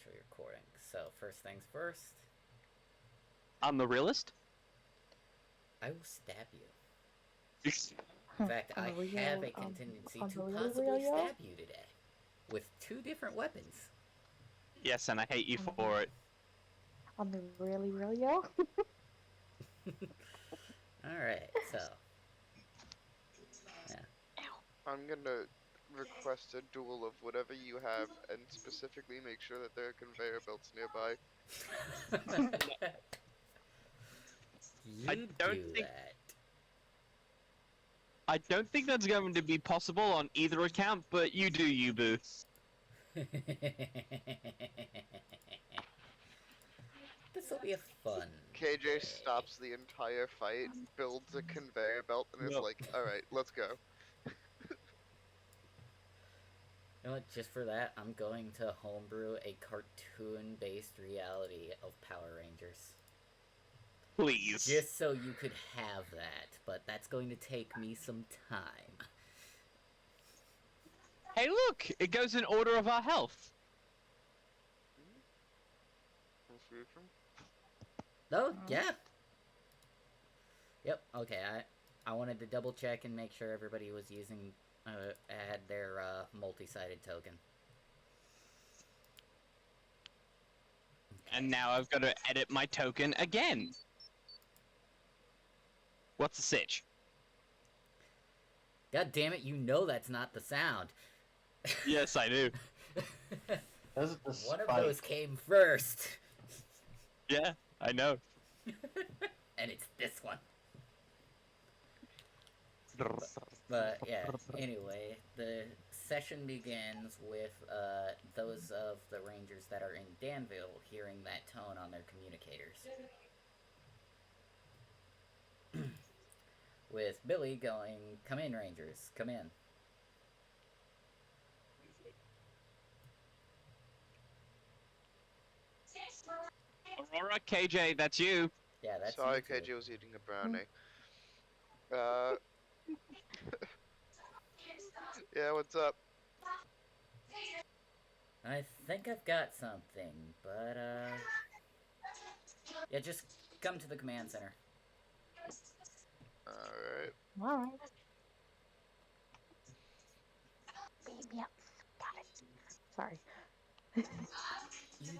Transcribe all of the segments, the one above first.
actually recording. So, first things first, I'm the realist. I will stab you. In Hmm. fact, On I the have real, a contingency on to the real, possibly yo. stab you today. With 2 different weapons. Yes, and I hate you On for it. on the really real, yo. Alright, so. Yeah. I'm gonna request a duel of whatever you have, and specifically make sure that there are conveyor belts nearby. You I don't do think that. I don't think that's going to be possible on either account, but you do, you boo. This'll be a fun KJ day. stops the entire fight, builds a conveyor belt, and is No. like, "Alright, let's go." You know what, just for that, I'm going to homebrew a cartoon-based reality of Power Rangers. Please. Just so you could have that, but that's going to take me some time. Hey, look! It goes in order of our health. Confusion? Oh, yeah. Yep, okay, I wanted to double check and make sure everybody was using, had their, multi-sided token. And now I've got to edit my token again. What's the sitch? God damn it, you know that's not the sound. Yes, I do. Those are the One of spike. those came first. Yeah, I know. And it's this one. But yeah, anyway, the session begins with those of the Rangers that are in Danville hearing that tone on their communicators. With Billy going, "Come in, Rangers, come in." Aurora, KJ, that's you. Yeah, that's Sorry, you two. KJ was eating a brownie. Yeah, what's up? I think I've got something, but yeah, just come to the command center. Alright. Alright. Beat me up. Got it. Sorry.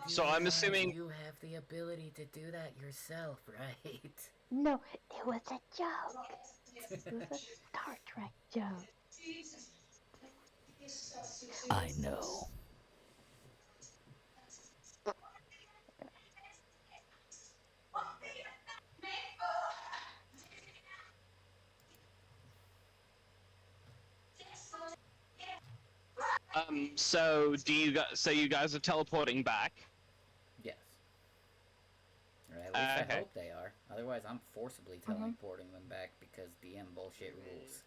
So I'm assuming- You have the ability to do that yourself, right? No, it was a joke. It was a Star Trek joke. I know. So you guys are teleporting back? Yes. Or at least I Okay. hope they are. Otherwise, I'm forcibly teleporting them back because DM bullshit rules.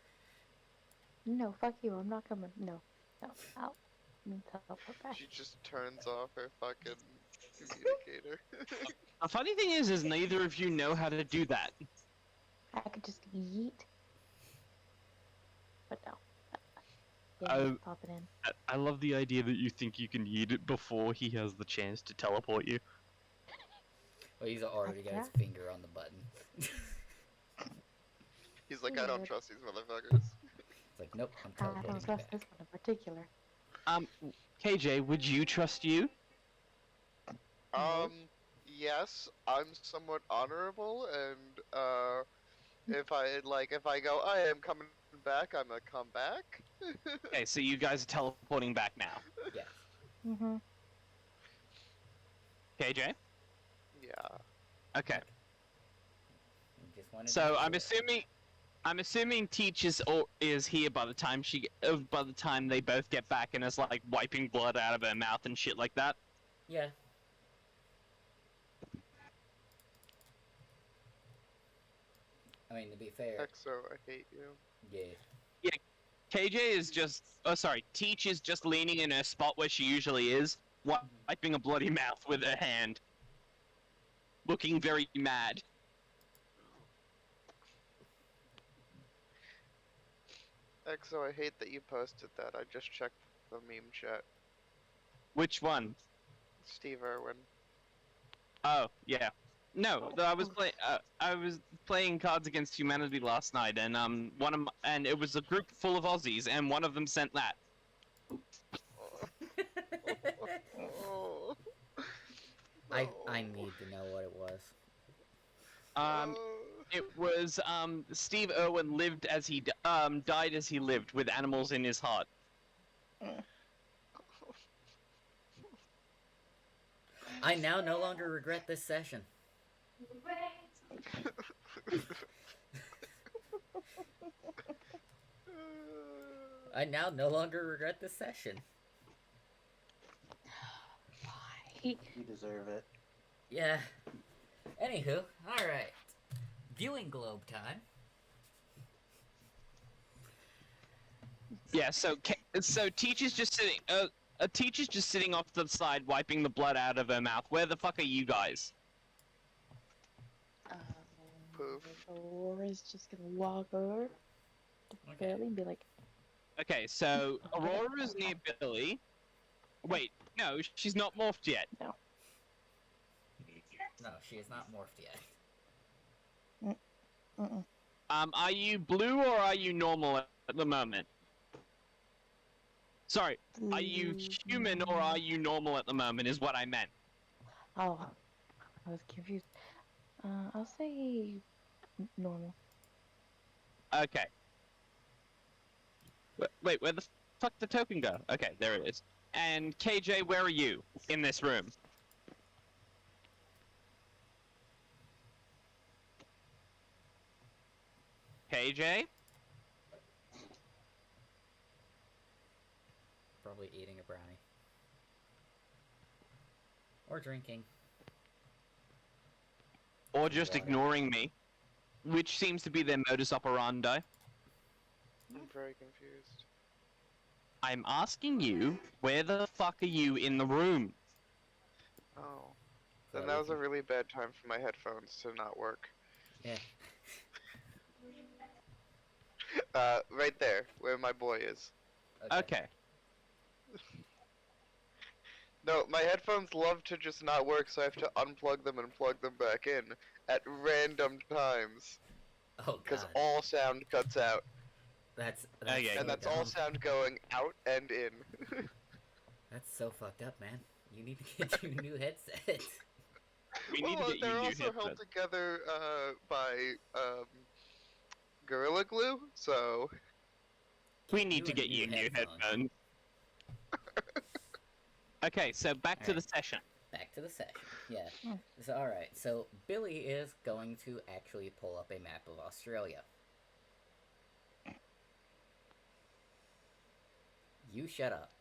No, fuck you. I'm not coming. No. No. Out. Teleport back. She just turns off her fucking communicator. The funny thing is neither of you know how to do that. I could just yeet. But no. Oh. Pop it in. I love the idea that you think you can eat it before he has the chance to teleport you. Well, he's already got his Yeah. finger on the button. He's like, I don't Weird. trust these motherfuckers. It's like, nope, I'm I teleporting don't you trust back. this one in particular. KJ, would you trust you? Yes, I'm somewhat honorable, and, if I go, I am coming back, I'm gonna come back. Okay, so you guys are teleporting back now. Yes. Mm-hmm. KJ? Yeah. Okay. Just wanted So to I'm make sure. assuming Teach is here by the time they both get back and is like wiping blood out of her mouth and shit like that. Yeah. I mean, to be fair, Exo, I hate you. yeah. KJ is Teach is just leaning in her spot where she usually is, wiping a bloody mouth with her hand. Looking very mad. Exo, I hate that you posted that. I just checked the meme chat. Which one? Steve Irwin. Oh yeah. No, I was playing. I was playing Cards Against Humanity last night, and and it was a group full of Aussies, and one of them sent that. Oh, I no. need to know what it was. Um, it was Steve Irwin lived as he died as he lived with animals in his heart. I now no longer regret this session. I now no longer regret this session. Why? You deserve it. Yeah. Anywho, alright. Viewing globe time. Yeah. So teacher's just sitting. A teacher's just sitting off to the side, wiping the blood out of her mouth. Where the fuck are you guys? Poof. Aurora's just gonna walk over to Okay. Billy and be like, Okay, so Aurora's near Billy. Wait, no, she's not morphed yet. No, she is not morphed yet. Are you blue or are you normal at the moment? Sorry, are you human or are you normal at the moment is what I meant. Oh, I was confused. I'll say normal. Okay. Wait, where the fuck did the token go? Okay, there it is. And KJ, where are you in this room? KJ? Probably eating a brownie. Or drinking. Or just Water. ignoring me, which seems to be their modus operandi. I'm very confused. I'm asking you, where the fuck are you in the room? Oh. Then that was a really bad time for my headphones to not work. Yeah. Right there, where my boy is. Okay. No, my headphones love to just not work, so I have to unplug them and plug them back in at random times. Oh Because god. all sound cuts out. That's Okay. so And that's dumb. all sound going out and in. That's so fucked up, man. You need to get you a new headset. We need to get you they're new also held headsets. together by Gorilla Glue, so We need to get you new headphones. Okay, so back to the session. Back to the session. Yeah. Hmm. So alright, so Billy is going to actually pull up a map of Australia. You shut up.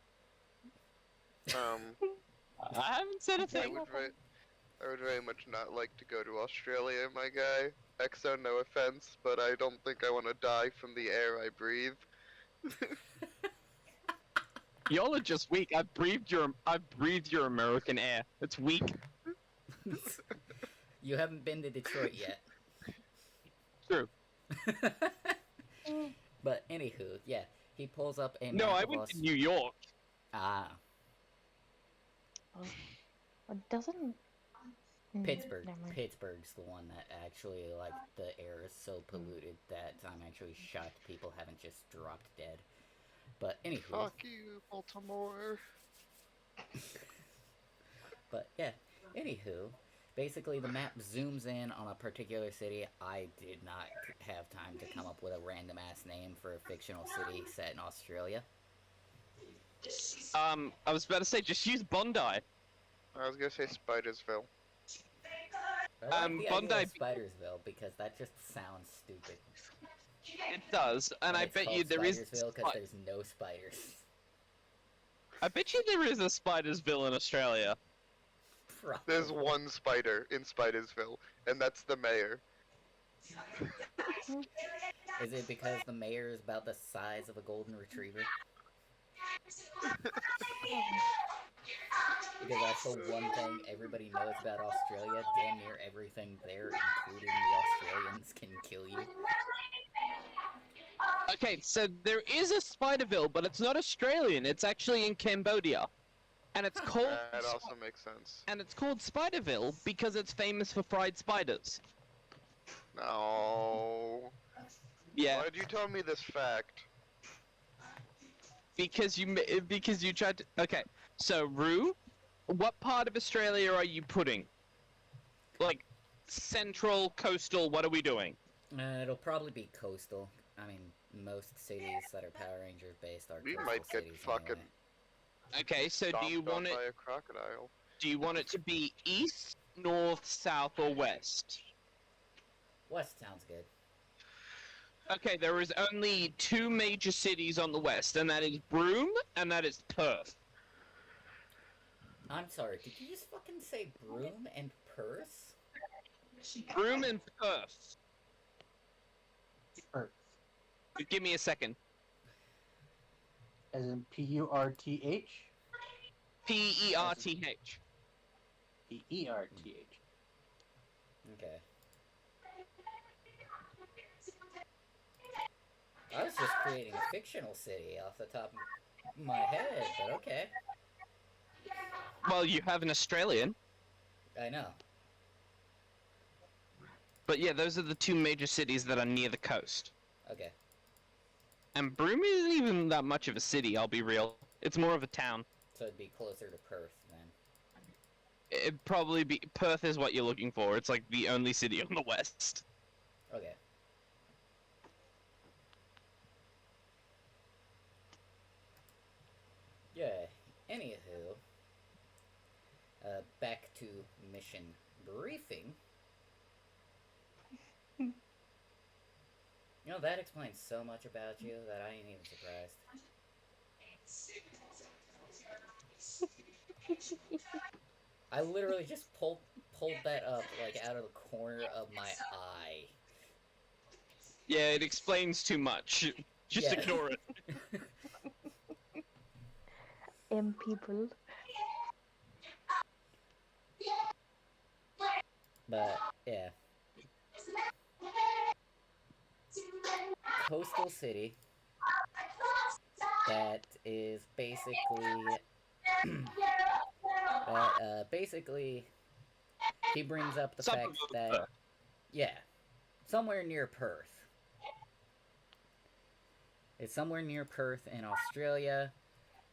I haven't said a I thing. would very much not like to go to Australia, my guy. Exo, no offense, but I don't think I want to die from the air I breathe. Y'all are just weak. I breathed your American air. It's weak. You haven't been to Detroit yet. True. But anywho, yeah, he pulls up a map No, I of went to New York. Ah, Doesn't Pittsburgh. Never mind. Pittsburgh's the one that actually, like, the air is so polluted that I'm actually shocked people haven't just dropped dead. But anywho. Fuck you, Baltimore. But yeah, anywho, basically the map zooms in on a particular city. I did not have time to come up with a random ass name for a fictional city set in Australia. I was about to say, just use Bondi. I was gonna say Spidersville. I like the Bondi- idea of Spidersville because that just sounds stupid. It does, and I it's bet you called there is. Spidersville because there's no spiders. I bet you there is a Spidersville in Australia. Probably. There's one spider in Spidersville, and that's the mayor. Is it because the mayor is about the size of a golden retriever? Because that's the one thing everybody knows about Australia. Damn near everything there, including the Australians, can kill you. Okay, so there is a Spiderville, but it's not Australian. It's actually in Cambodia. And it's called That also makes sense. and it's called Spiderville because it's famous for fried spiders. No. Yeah, Why'd you tell me this fact? because you tried to. Okay, so Rue, what part of Australia are you putting? Like central, coastal? What are we doing? It'll probably be coastal. I mean, most cities that are Power Rangers based are We coastal might get cities fucking Okay, so do you stomped on want it? by a crocodile. Do you want it to be east, north, south, or west? West sounds good. Okay, there is only two major cities on the west, and that is Broome and that is Perth. I'm sorry, did you just fucking say Broome and Perth? Broome and Perth. Perth. Give me a second. As in P-U-R-T-H? Perth. P-E-R-T-H. Okay. I was just creating a fictional city off the top of my head, but okay. Well, you have an Australian, I know. but yeah, those are the two major cities that are near the coast. Okay. And Broome isn't even that much of a city, I'll be real. It's more of a town. So it'd be closer to Perth then. It'd probably be Perth is what you're looking for. It's like the only city on the west. Okay. Yeah, anywho. Back to mission briefing. You know, that explains so much about you that I ain't even surprised. I literally just pulled that up, like, out of the corner of my eye. Yeah, it explains too much. Just Yeah. ignore it. People. But, yeah. Coastal city that is basically basically he brings up the fact that yeah, somewhere near Perth. It's somewhere near Perth in Australia,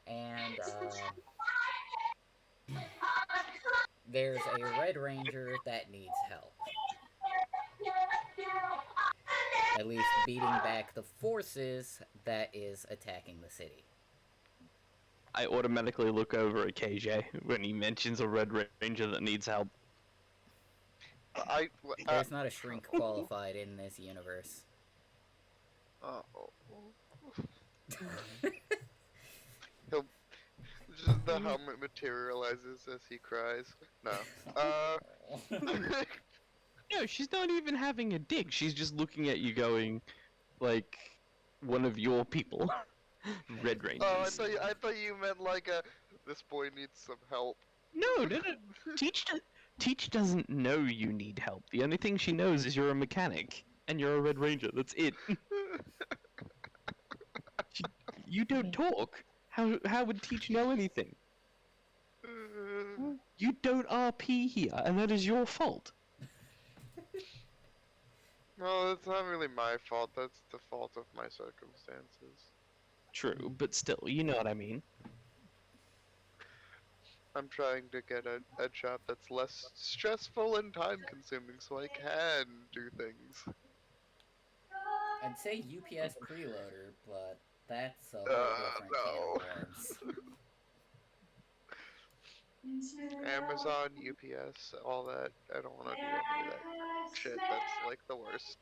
and there's a Red Ranger that needs help. At least beating back the forces that is attacking the city. I automatically look over at KJ when he mentions a Red Ranger that needs help. There's not a shrink qualified in this universe. Just the helmet materializes as he cries. No. No, she's not even having a dig. She's just looking at you going, like, one of your people. Red Rangers. Oh, I thought you meant like this boy needs some help. No. Teach doesn't know you need help. The only thing she knows is you're a mechanic. And you're a Red Ranger. That's it. You don't talk. How would Teach know anything? You don't RP here, and that is your fault. No, that's not really my fault. That's the fault of my circumstances. True, but still, you know what I mean. I'm trying to get a job that's less stressful and time consuming so I can do things. I'd say UPS preloader, but that's a whole different can of worms. Amazon, UPS, all that. I don't want to do any of that shit. That's like the worst.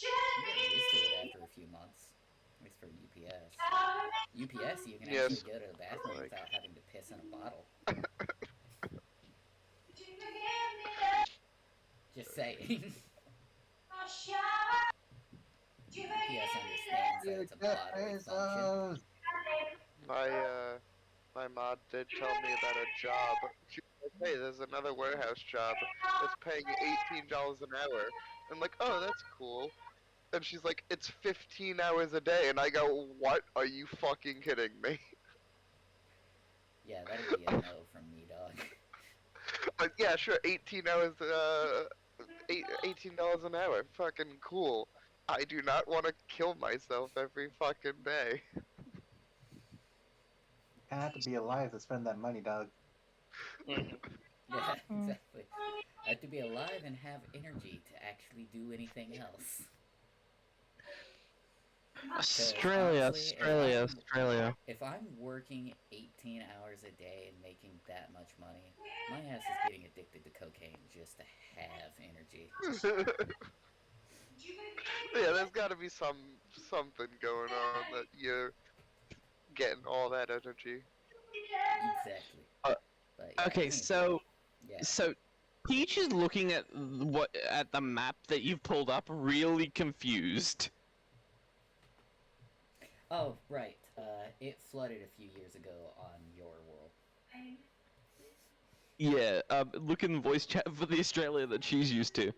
You get used to it after a few months. At least for UPS. UPS, you can actually go to the bathroom without having to piss in a bottle. Just saying. UPS understands that it's a bodily function. My mom did tell me about a job. She was like, hey, there's another warehouse job that's paying $18 an hour. I'm like, oh, that's cool. And she's like, it's 15 hours a day. And I go, what? Are you fucking kidding me? Yeah, that'd be a no from me, dog. Yeah, sure. 18 dollars an hour. Fucking cool. I do not want to kill myself every fucking day. Kind of have to be alive to spend that money, dog. Yeah, Mm. exactly. I have to be alive and have energy to actually do anything else. 'Cause Australia, honestly, Australia, Australia. if I'm working 18 hours a day and making that much money, my ass is getting addicted to cocaine just to have energy. Yeah, there's got to be something going on that you're getting all that energy. Exactly. Uh, But yeah, Okay, anywho, yeah. so Peach is looking at the map that you've pulled up, really confused. Oh, right. It flooded a few years ago on your world. Yeah, look in the voice chat for the Australia that she's used to.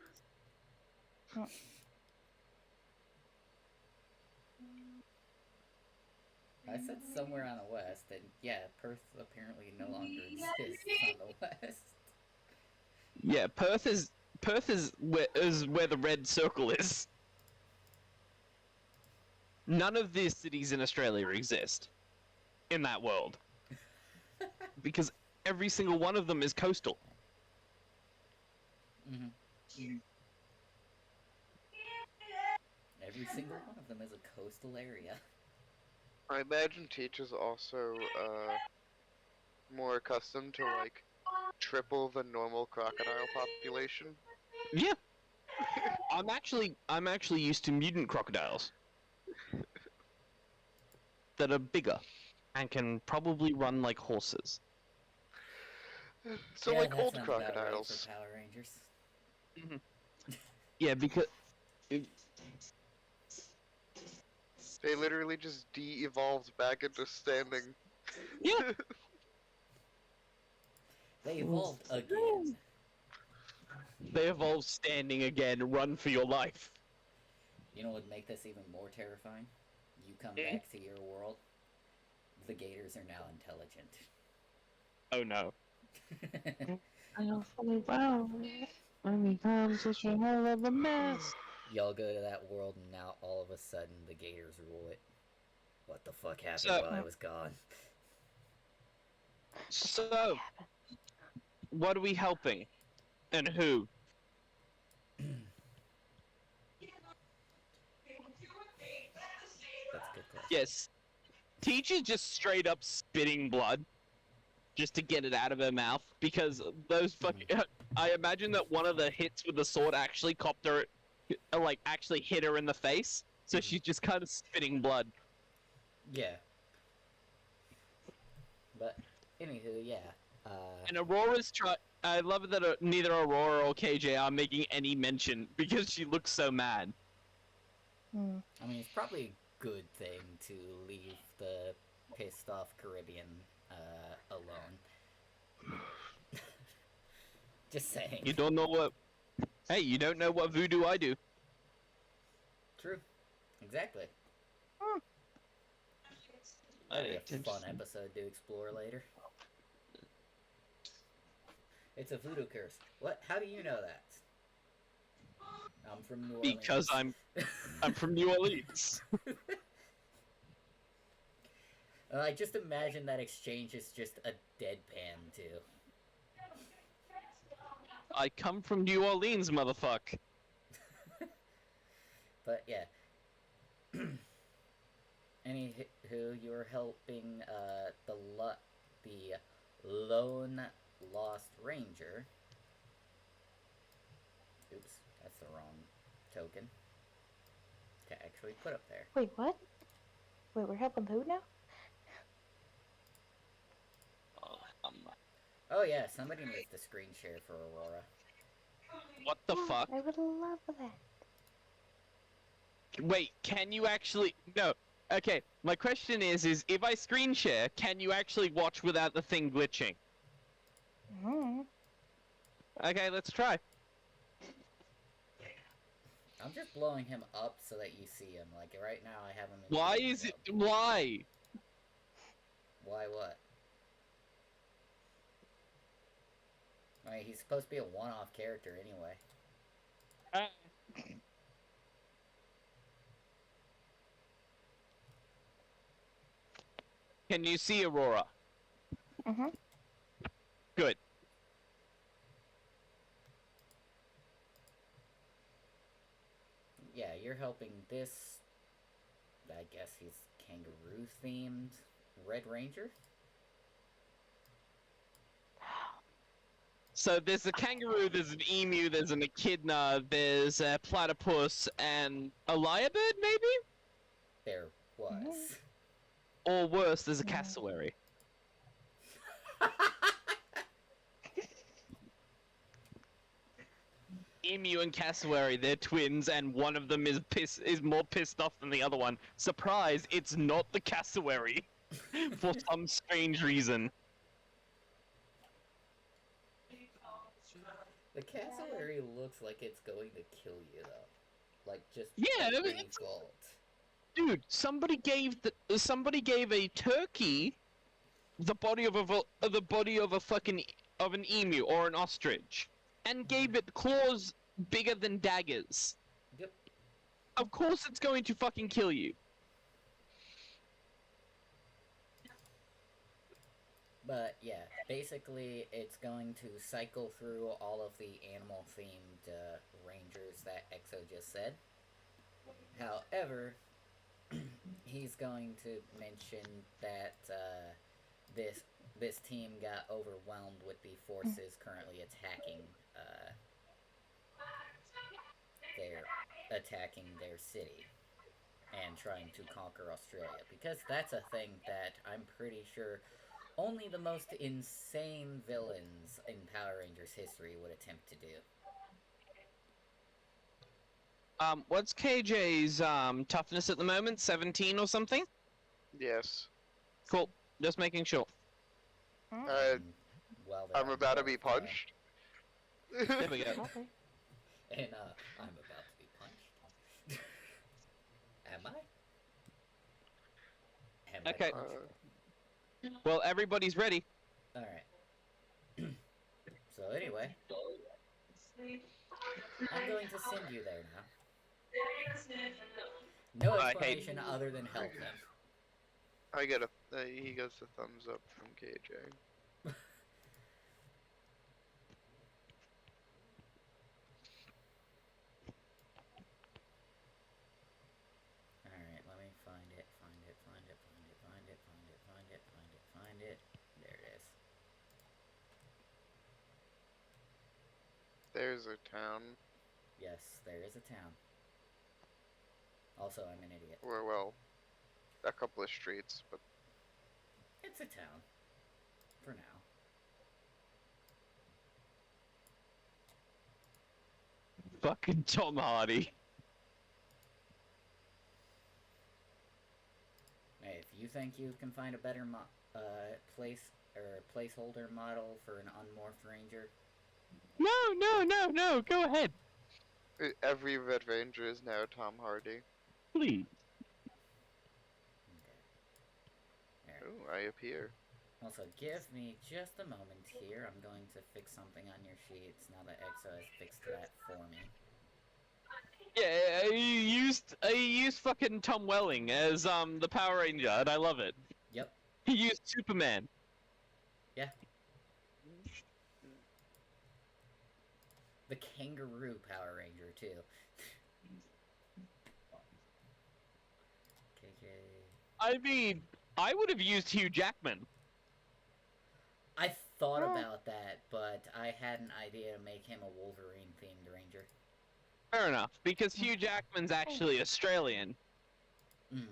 I said somewhere on the west, and yeah, Perth apparently no longer exists on the west. Yeah, Perth is where the red circle is. None of these cities in Australia exist in that world because every single one of them is coastal. Mm-hmm. Every single one of them is a coastal area. I imagine teachers also more accustomed to like triple the normal crocodile population. Yeah, I'm actually used to mutant crocodiles that are bigger and can probably run like horses. So Yeah, like that old sounds about right for crocodiles. Power Rangers. Yeah, because They literally just de-evolved back into standing. yeah, They evolved again. they evolve standing again. Run for your life. You know what would make this even more terrifying? You come Hmm? back to your world, the gators are now intelligent. Oh no. I don't fully well. When we come such a hell of a mess. Y'all go to that world, and now all of a sudden the gators rule it. What the fuck happened So, while I was gone? so what are we helping, and who? That's a good question. Yes, Teacher's just straight up spitting blood just to get it out of her mouth because those fucking. I imagine that one of the hits with the sword actually copped her, like actually hit her in the face, so she's just kind of spitting blood. Yeah. But, anywho, yeah. And Aurora's try. I love it that neither Aurora or KJ are making any mention because she looks so mad. Mm. I mean, it's probably a good thing to leave the pissed off Caribbean alone. Just saying. You don't know what. Hey, you don't know what voodoo I do. True. Exactly. Hmm. That'd be a fun episode to explore later. It's a voodoo curse. What? How do you know that? I'm from New Orleans. Because I'm from New Orleans. I just imagine that exchange is just a deadpan too. I come from New Orleans, motherfuck. But yeah. Anywho, you're helping the lone lost ranger. Oops, that's the wrong token to actually put up there. Wait, what? Wait, we're helping who now? Oh yeah, somebody needs to screen share for Aurora. What the fuck? I would love that. Wait, can you actually? No. Okay, my question is if I screen share, can you actually watch without the thing glitching? Mm. Okay, let's try. I'm just blowing him up so that you see him. Like right now, I have him. Why is it? Why? Why what? I mean, he's supposed to be a one-off character anyway. Can you see Aurora? Mm-hmm. Good. Yeah, you're helping this. I guess he's kangaroo-themed Red Ranger. So there's a kangaroo, there's an emu, there's an echidna, there's a platypus, and a lyrebird, maybe? There was. Or worse, there's a cassowary. Emu and cassowary, they're twins, and one of them is more pissed off than the other one. Surprise, it's not the cassowary. For some strange reason. The cassowary looks like it's going to kill you, though. Like, just Yeah, by I mean, default. Dude, somebody gave a turkey the body of a fucking of an emu or an ostrich, and gave it claws bigger than daggers. Yep. Of course, it's going to fucking kill you. But yeah, basically, it's going to cycle through all of the animal-themed rangers that Exo just said. However, he's going to mention that this team got overwhelmed with the forces currently attacking their city and trying to conquer Australia, because that's a thing that I'm pretty sure only the most insane villains in Power Rangers history would attempt to do. What's KJ's toughness at the moment? 17 or something? Yes. Cool. Just making sure. Well, I'm about to be punched. There we go. Okay. And I'm about to be punched. Am I? Am I Okay. punched? Well, everybody's ready. Alright. So anyway, I'm going to send you there now. No I hate- explanation other than help them. I get a. He gets a thumbs up from KJ. Alright, let me find it. There it is. There's a town. Yes, there is a town. Also, I'm an idiot. Or, well, a couple of streets, but It's a town. For now. Fucking Tom Hardy. Hey, if you think you can find a better placeholder model for an unmorphed ranger, No. Go ahead, every Red Ranger is now Tom Hardy. please. okay. Ooh, I appear. Also, give me just a moment here. I'm going to fix something on your sheets now that EXO has fixed that for me. Yeah, he used fucking Tom Welling as the Power Ranger, and I love it. Yep. He used Superman. Yeah. The Kangaroo Power Ranger, too. KK. I mean, I would have used Hugh Jackman. I thought about that, but I had an idea to make him a Wolverine-themed ranger. Fair enough, because Hugh Jackman's actually Australian. Mm.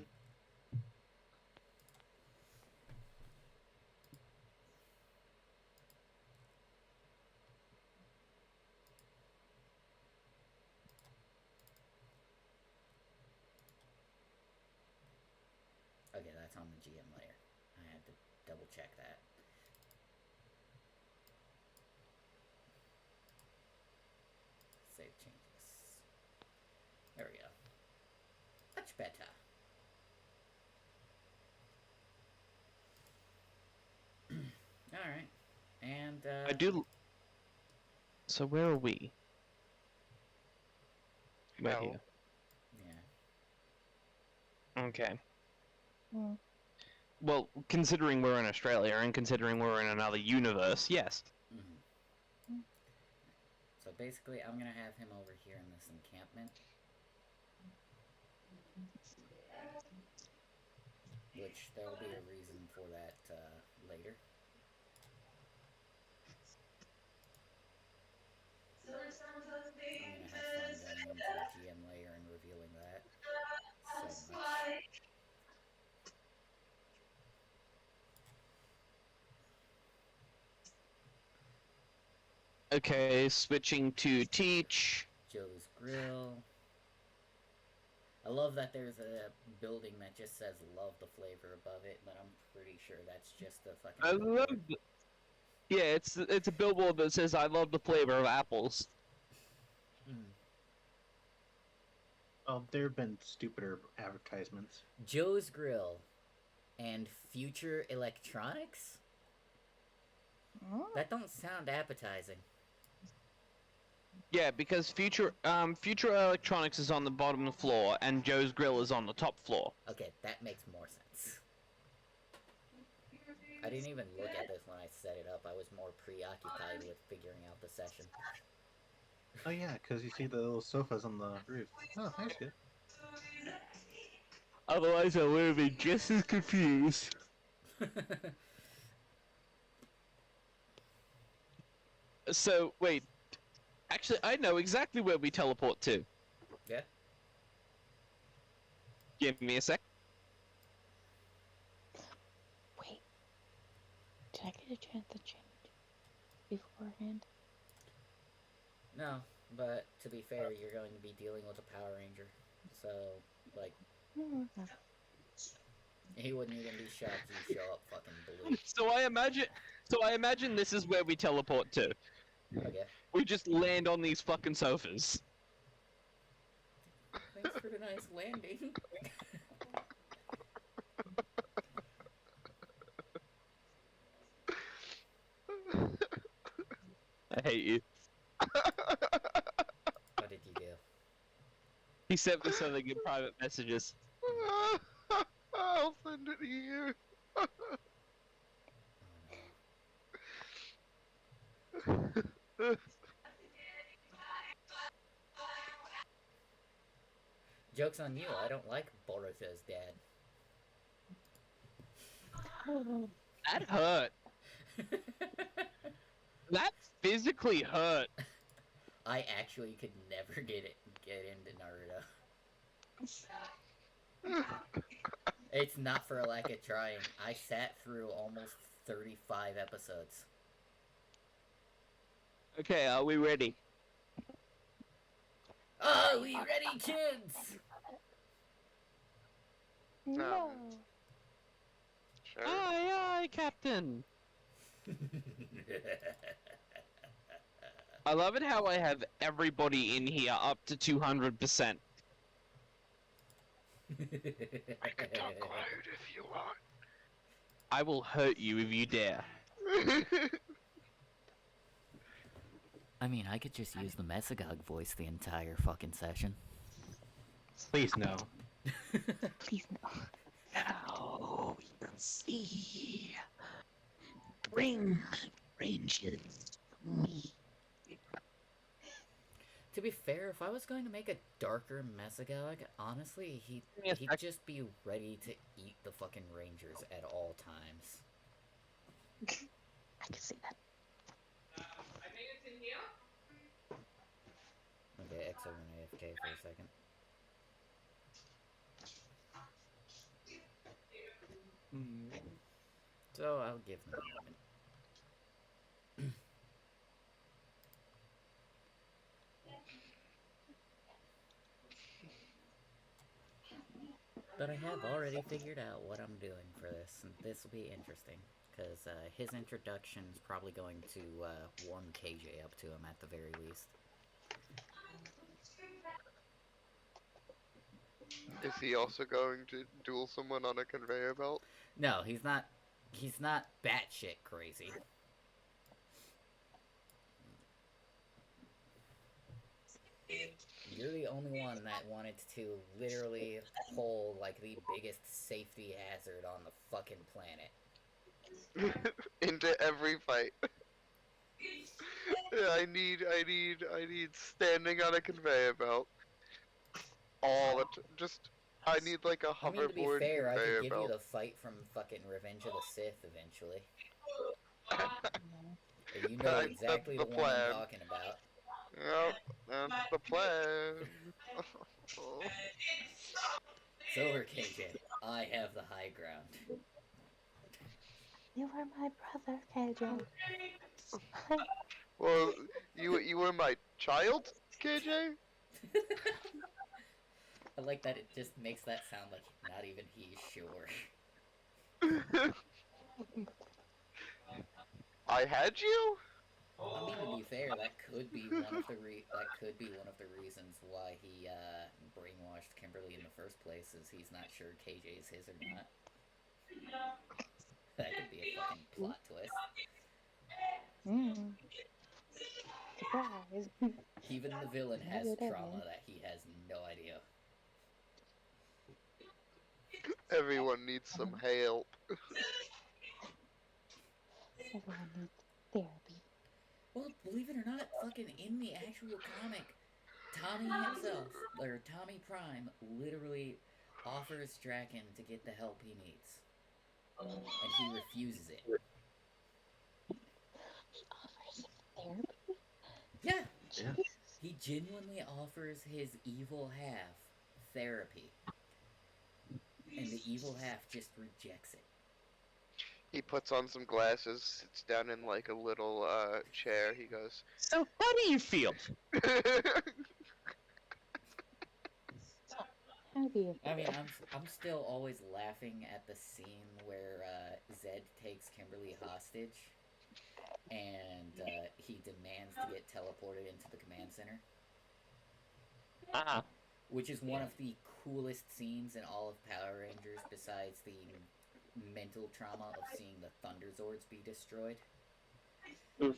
Okay, that's on the GM layer. I had to double check that. Save changes. There we go. Much better. Alright. And, I do. So where are we? We're Hell. here. Yeah. Okay. Mm. Well, considering we're in Australia and considering we're in another universe, yes. Mm-hmm. So basically, I'm gonna have him over here in this encampment. Which there will be a reason for that later. I'm gonna have fun going into the GM layer and revealing that so much. Okay, switching to teach. Joe's Grill. I love that there's a building that just says "Love the Flavor" above it, but I'm pretty sure that's just a fucking. I love. billboard. Yeah, it's a billboard that says "I love the flavor of apples." Mm. Well, there have been stupider advertisements. Joe's Grill and Future Electronics? Mm. That don't sound appetizing. Yeah, because Future Electronics is on the bottom floor and Joe's Grill is on the top floor. Okay, that makes more sense. I didn't even look at this when I set it up. I was more preoccupied with figuring out the session. Oh yeah, because you see the little sofas on the roof. Oh, that's good. Otherwise, I would have been just as confused. So, wait. Actually, I know exactly where we teleport to. Yeah? Give me a sec. Wait. Did I get a chance to change beforehand? No, but to be fair, you're going to be dealing with a Power Ranger. So, like, Mm. he wouldn't even be shocked you show up fucking blue. So I imagine this is where we teleport to. Okay. We just land on these fucking sofas. Thanks for the nice landing. I hate you. What did you do? He sent me something in private messages. I'll send it to you. Joke's on you, I don't like Boruto's dad. That hurt. That physically hurt. I actually could never get into Naruto. It's not for a lack of trying. I sat through almost 35 episodes. Okay, are we ready? Are we ready, kids? No. Sure. Aye, aye, Captain. I love it how I have everybody in here up to 200%. I can talk loud if you want. I will hurt you if you dare. I mean, I could just use the Mesagog voice the entire fucking session. Please no. Please no. Now we can see ranges me. To be fair, if I was going to make a darker Mesagog, honestly, he'd just be ready to eat the fucking Rangers at all times. I can see that. Okay, Exo went AFK for a second. So I'll give them a moment. But I have already figured out what I'm doing for this, and this will be interesting, because his introduction's probably going to warm KJ up to him at the very least. Is he also going to duel someone on a conveyor belt? No, he's not. He's not batshit crazy. You're the only one that wanted to literally hold like the biggest safety hazard on the fucking planet. Into every fight. Yeah, I need standing on a conveyor belt. Just, I need like a I mean, to be hoverboard fair, I could conveyor give you belt. the fight from fucking Revenge of the Sith eventually. No. You know That's exactly the the one I'm plan. talking about. Yep, that's the plan. It's over, KJ. I have the high ground. You were my brother, KJ. Well, you were my child, KJ? I like that it just makes that sound like not even he's sure. I had you? I mean, to be fair, that could be one of the reasons why he brainwashed Kimberly in the first place. Is he's not sure KJ is his or not. That could be a fucking plot twist. Surprise. Even the villain has Maybe it trauma is. that he has no idea. Everyone needs some help. Everyone needs therapy. Well, believe it or not, fucking in the actual comic, Tommy himself, or Tommy Prime, literally offers Draken to get the help he needs. And he refuses it. He offers him therapy? Yeah! Yeah. Jesus. He genuinely offers his evil half therapy. And the evil half just rejects it. He puts on some glasses, sits down in like a little chair. He goes, So, how do you feel? How do you I mean, feel? I'm still always laughing at the scene where Zed takes Kimberly hostage, and he demands to get teleported into the command center, which is one of the coolest scenes in all of Power Rangers, besides the mental trauma of seeing the Thunder Zords be destroyed, Oof.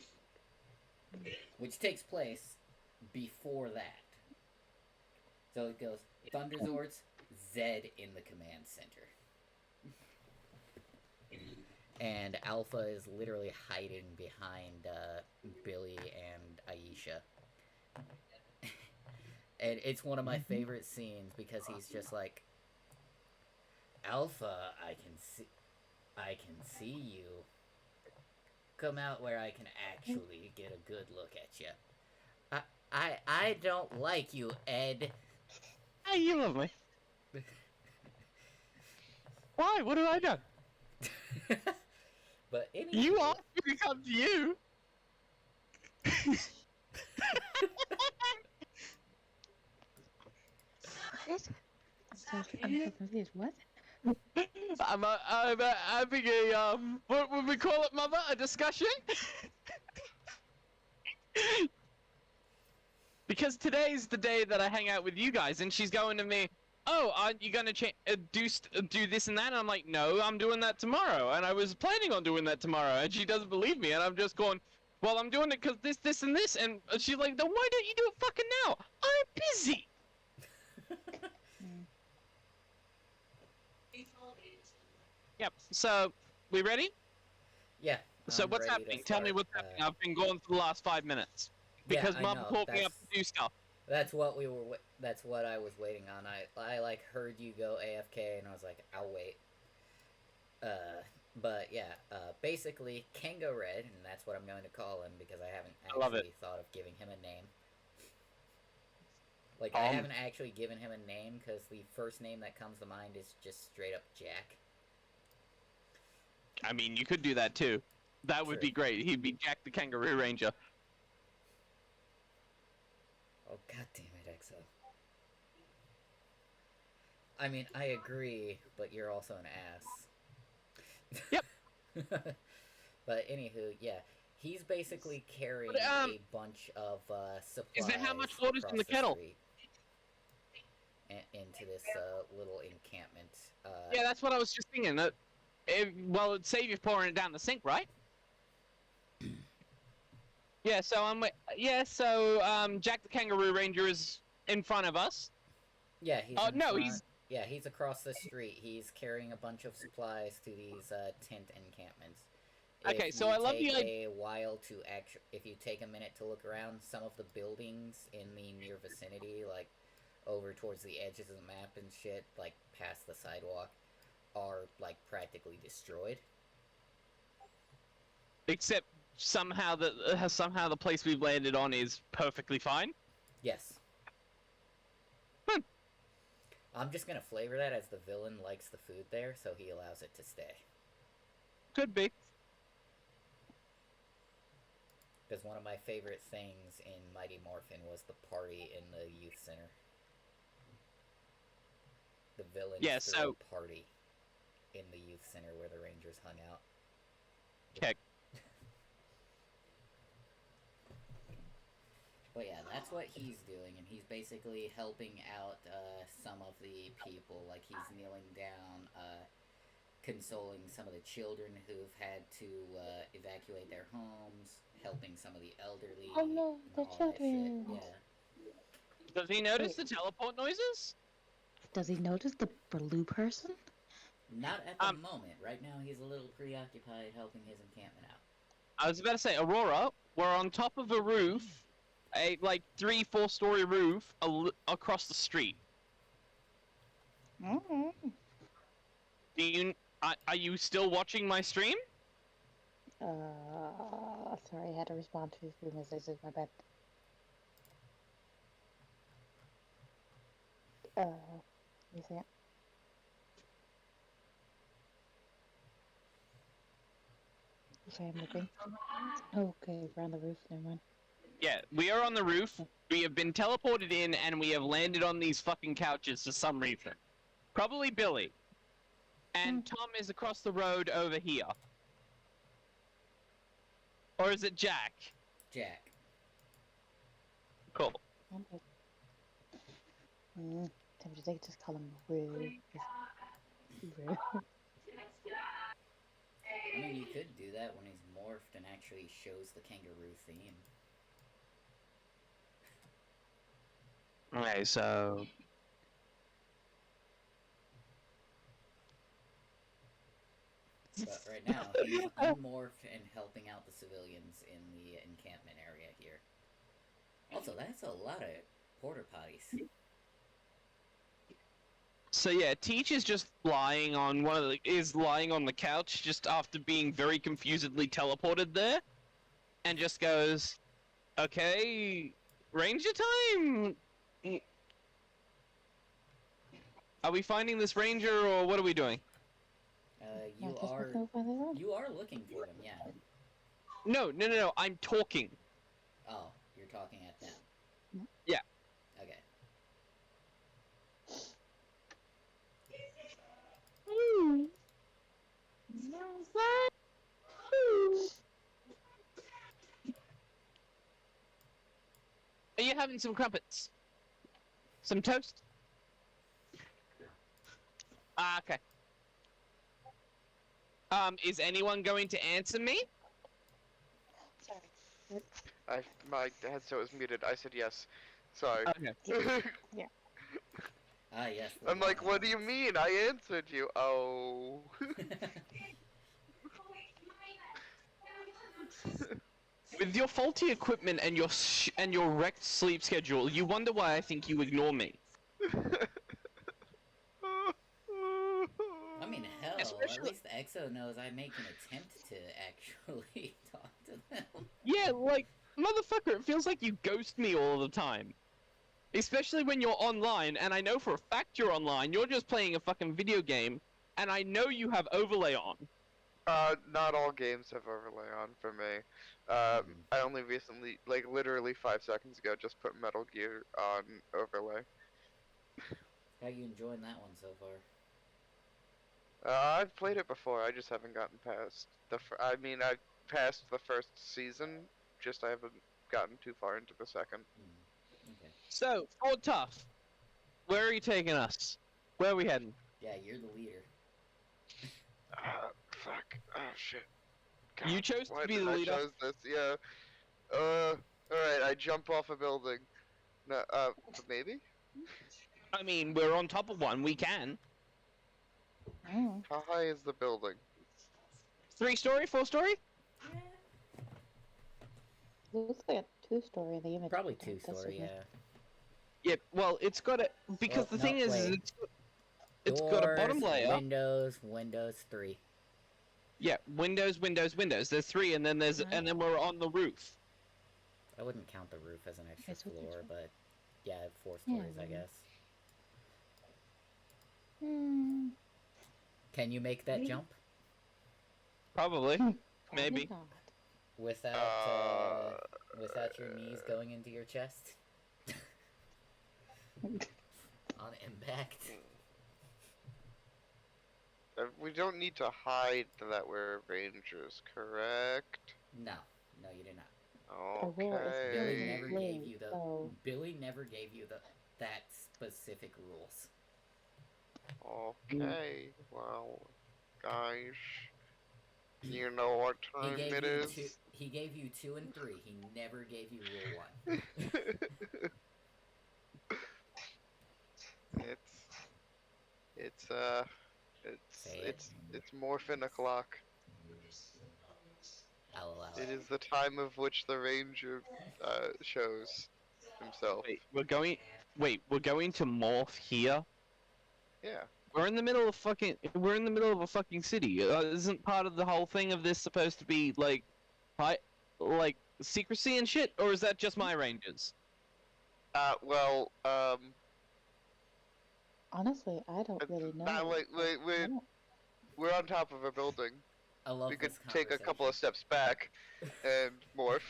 which takes place before that. So it goes Thunder Zords, Zed in the command center. And Alpha is literally hiding behind Billy and Aisha. And it's one of my favorite scenes because he's just like, Alpha, I can see you. Come out where I can actually get a good look at you. I don't like you, Ed. Hey, you love me. Why? What have I done? But anyway, You asked me to come to you. What is it? I'm so confused. What? I'm having a, what would we call it, Mother? A discussion? Because today's the day that I hang out with you guys, and she's going to me, oh, aren't you gonna do this and that? And I'm like, no, I'm doing that tomorrow, and I was planning on doing that tomorrow, and she doesn't believe me, and I'm just going, well, I'm doing it because this, and this, and she's like, then why don't you do it fucking now? I'm busy! Yep, so, we ready? yeah. So I'm what's ready to happening? Tell me start, what's happening. I've been gone for the last 5 minutes. Yeah, Because I Mum know, called me up to do stuff. That's what we were. That's what I was waiting on. I like heard you go AFK, and I was like, I'll wait. But yeah. Basically, Kango Red, and that's what I'm going to call him because I haven't I love actually thought of giving him a name. Like I haven't actually given him a name because the first name that comes to mind is just straight up Jack. I mean, you could do that too. That would True. be great. He'd be Jack the Kangaroo Ranger. Oh god damn it, Exo. I mean, I agree, but you're also an ass. Yep. But anywho, yeah. He's basically carrying But, a bunch of supplies. Is there how much water's in across the kettle? street into this little encampment. Yeah, that's what I was just thinking. Well, it'd save you pouring it down the sink, right? Yeah, so Jack the Kangaroo Ranger is in front of us. Yeah, he's Oh in no, front. he's Yeah, he's across the street. He's carrying a bunch of supplies to these tent encampments. okay. If So you I love take the idea. a while to if you take a minute to look around, some of the buildings in the near vicinity, like over towards the edges of the map and shit, like past the sidewalk, are like practically destroyed. Except somehow the place we've landed on is perfectly fine. Yes. Hmm. I'm just gonna flavor that as the villain likes the food there, so he allows it to stay. Could be. Because one of my favorite things in Mighty Morphin was the party in the youth center. The villains Yeah, threw so a party in the youth center where the Rangers hung out. okay. But yeah, that's what he's doing, and he's basically helping out some of the people. Like, he's kneeling down, consoling some of the children who've had to evacuate their homes, helping some of the elderly. Oh no, the and all that children. shit. Yeah. Does he notice the teleport noises? Does he notice the blue person? Not at the moment. Right now, he's a little preoccupied helping his encampment out. I was about to say, Aurora, we're on top of a roof, a like 3-4 story roof across the street. Mm-hmm. Are you still watching my stream? Sorry, I had to respond to a few messages, my bad. You see it? Okay, I'm looking. Okay, we're on the roof, never mind. Yeah, we are on the roof. We have been teleported in, and we have landed on these fucking couches for some reason. Probably Billy. And Tom is across the road over here. Or is it Jack? Jack. Cool. Tempted to just call him Rue. Rue. I mean, you could do that when he's morphed and actually shows the kangaroo theme. Okay, so... But right now, he's unmorphed and helping out the civilians in the encampment area here. Also, that's a lot of porta potties. So yeah, Teach is just lying on lying on the couch just after being very confusedly teleported there, and just goes, "Okay, Ranger time. Are we finding this Ranger or what are we doing?" You are looking for them, yeah. No. I'm talking. Oh, you're talking at them. Yeah. Okay. Are you having some crumpets? Some toast? Ah, okay. Is anyone going to answer me? Sorry. My headset was muted. I said yes. Sorry. Okay. Ah, yes. I'm like, what do you mean? I answered you. Oh. With your faulty equipment and your wrecked sleep schedule, you wonder why I think you ignore me. I mean, hell, Especially- at least Exo knows I make an attempt to actually talk to them. Yeah, like, motherfucker, it feels like you ghost me all the time. Especially when you're online, and I know for a fact you're online, you're just playing a fucking video game, and I know you have overlay on. Not all games have overlay on for me. I only recently, like literally 5 seconds ago, just put Metal Gear on overlay. How you enjoying that one so far? I've played it before, I just haven't gotten past I've passed the first season, just I haven't gotten too far into the second. Okay. So, Fort Tough, where are you taking us? Where are we heading? Yeah, you're the leader. Fuck. Oh shit. You chose to Why be did the I leader. chose this? Yeah. Alright, I jump off a building. No, maybe? I mean, we're on top of one. We can. Mm. How high is the building? 3-story, 4-story? Looks like a 2-story in the image. Probably but I'm 2-story, guessing yeah. Yeah. Well, it's got a because Well, the thing no, is wait. it's got a bottom Doors, layer. Windows 3. Yeah, windows. There's 3, and then Right. and then we're on the roof. I wouldn't count the roof as an extra Yes, we can floor, try. but yeah, 4 Yeah, stories, I well. guess. Hmm. Can you make that jump Probably, Probably maybe. not. without without your knees going into your chest on impact? We don't need to hide that we're rangers, correct? No, no, you do not. The rule is Billy killing never Blue, gave you the so Billy never gave you that specific rules. Okay, well, guys, you know what He time gave it you is? two. He gave you 2 and 3. He never gave you rule 1. It's Say it. it's morphin o'clock. I'll allow It it. is the time of which the ranger shows himself. We're going to morph here. Yeah. We're in the middle of a fucking city. Isn't part of the whole thing of this supposed to be like secrecy and shit, or is that just my rangers? Well, honestly, I don't really know. now we're on top of a building. I love We could this take a couple of steps back and morph.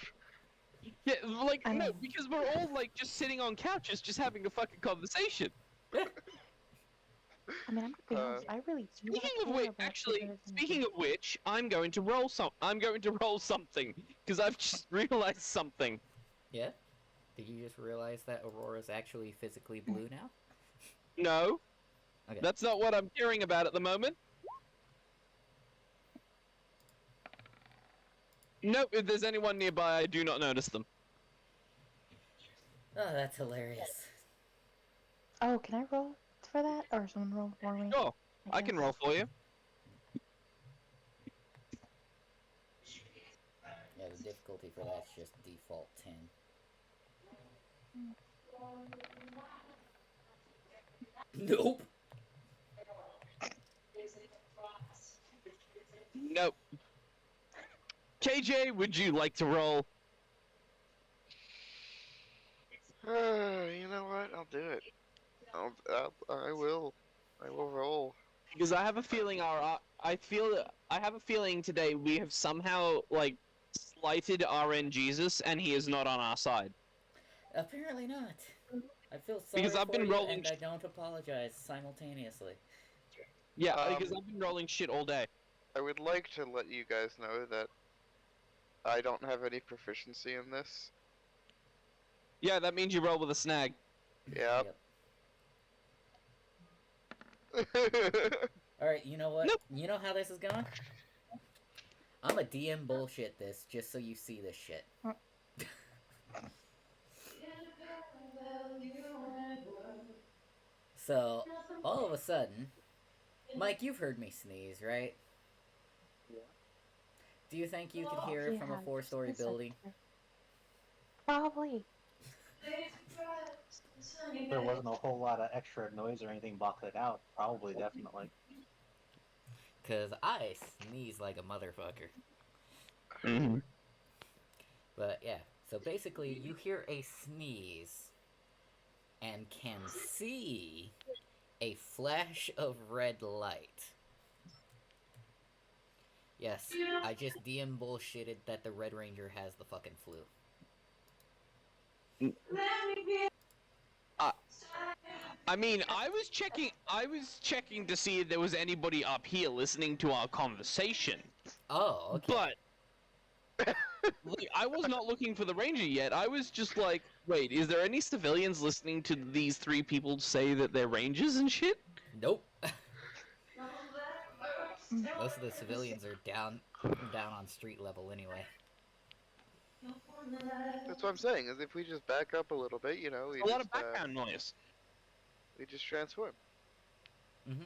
Yeah, like I no, mean- because we're all like just sitting on couches, just having a fucking conversation. I mean, I'm gonna be honest. I really do not Speaking of care which, about actually, figures and speaking of which, I'm going to roll something because I've just realized something. Yeah? Did you just realize that Aurora's actually physically blue now? No, Okay. that's not what I'm caring about at the moment. Nope, if there's anyone nearby, I do not notice them. Oh, that's hilarious. Oh, can I roll for that, or someone roll for me? Sure, I can guess. roll for you. Yeah, the difficulty for that's just default 10. Nope. Nope. KJ, would you like to roll? You know what? I'll do it. I will roll. Because I have a feeling I have a feeling today we have somehow like slighted RN Jesus, and he is not on our side. Apparently not. I feel sorry Because I've for been you, rolling and I don't apologize simultaneously. Yeah, because I've been rolling shit all day. I would like to let you guys know that I don't have any proficiency in this. Yeah, that means you roll with a snag. Yep. Alright, you know what? Nope. You know how this is going? I'm a DM bullshit this, just so you see this shit. So, all of a sudden, Mike, you've heard me sneeze, right? Yeah. Do you think you could hear it from a Yeah, 4-story just a building? second. Probably. There wasn't a whole lot of extra noise or anything blocking it out. Probably, definitely. Cause I sneeze like a motherfucker. Mm-hmm. But yeah, so basically you hear a sneeze and can see a flash of red light. Yes, I just DM bullshitted that the Red Ranger has the fucking flu. I mean, I was checking to see if there was anybody up here listening to our conversation. Oh, okay. But like, I was not looking for the ranger yet. I was just like, wait, is there any civilians listening to these 3 people say that they're rangers and shit? Nope. Most of the civilians are down on street level anyway. That's what I'm saying. Is if we just back up a little bit, you know, A lot of background noise. we just transform. Mm-hmm.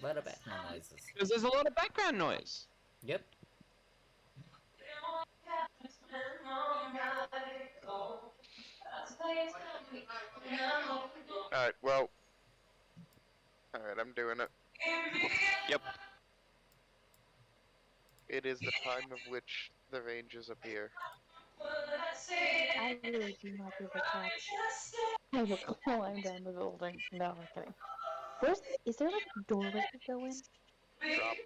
Lot of background noises. Because there's a lot of background noise. Yep. All right. Well. All right. I'm doing it. Yep. It is the time of which the Rangers appear. I really do not give a crap. I will climb down the building. No, I'm kidding. Is there like a doorway I could go in? Drop.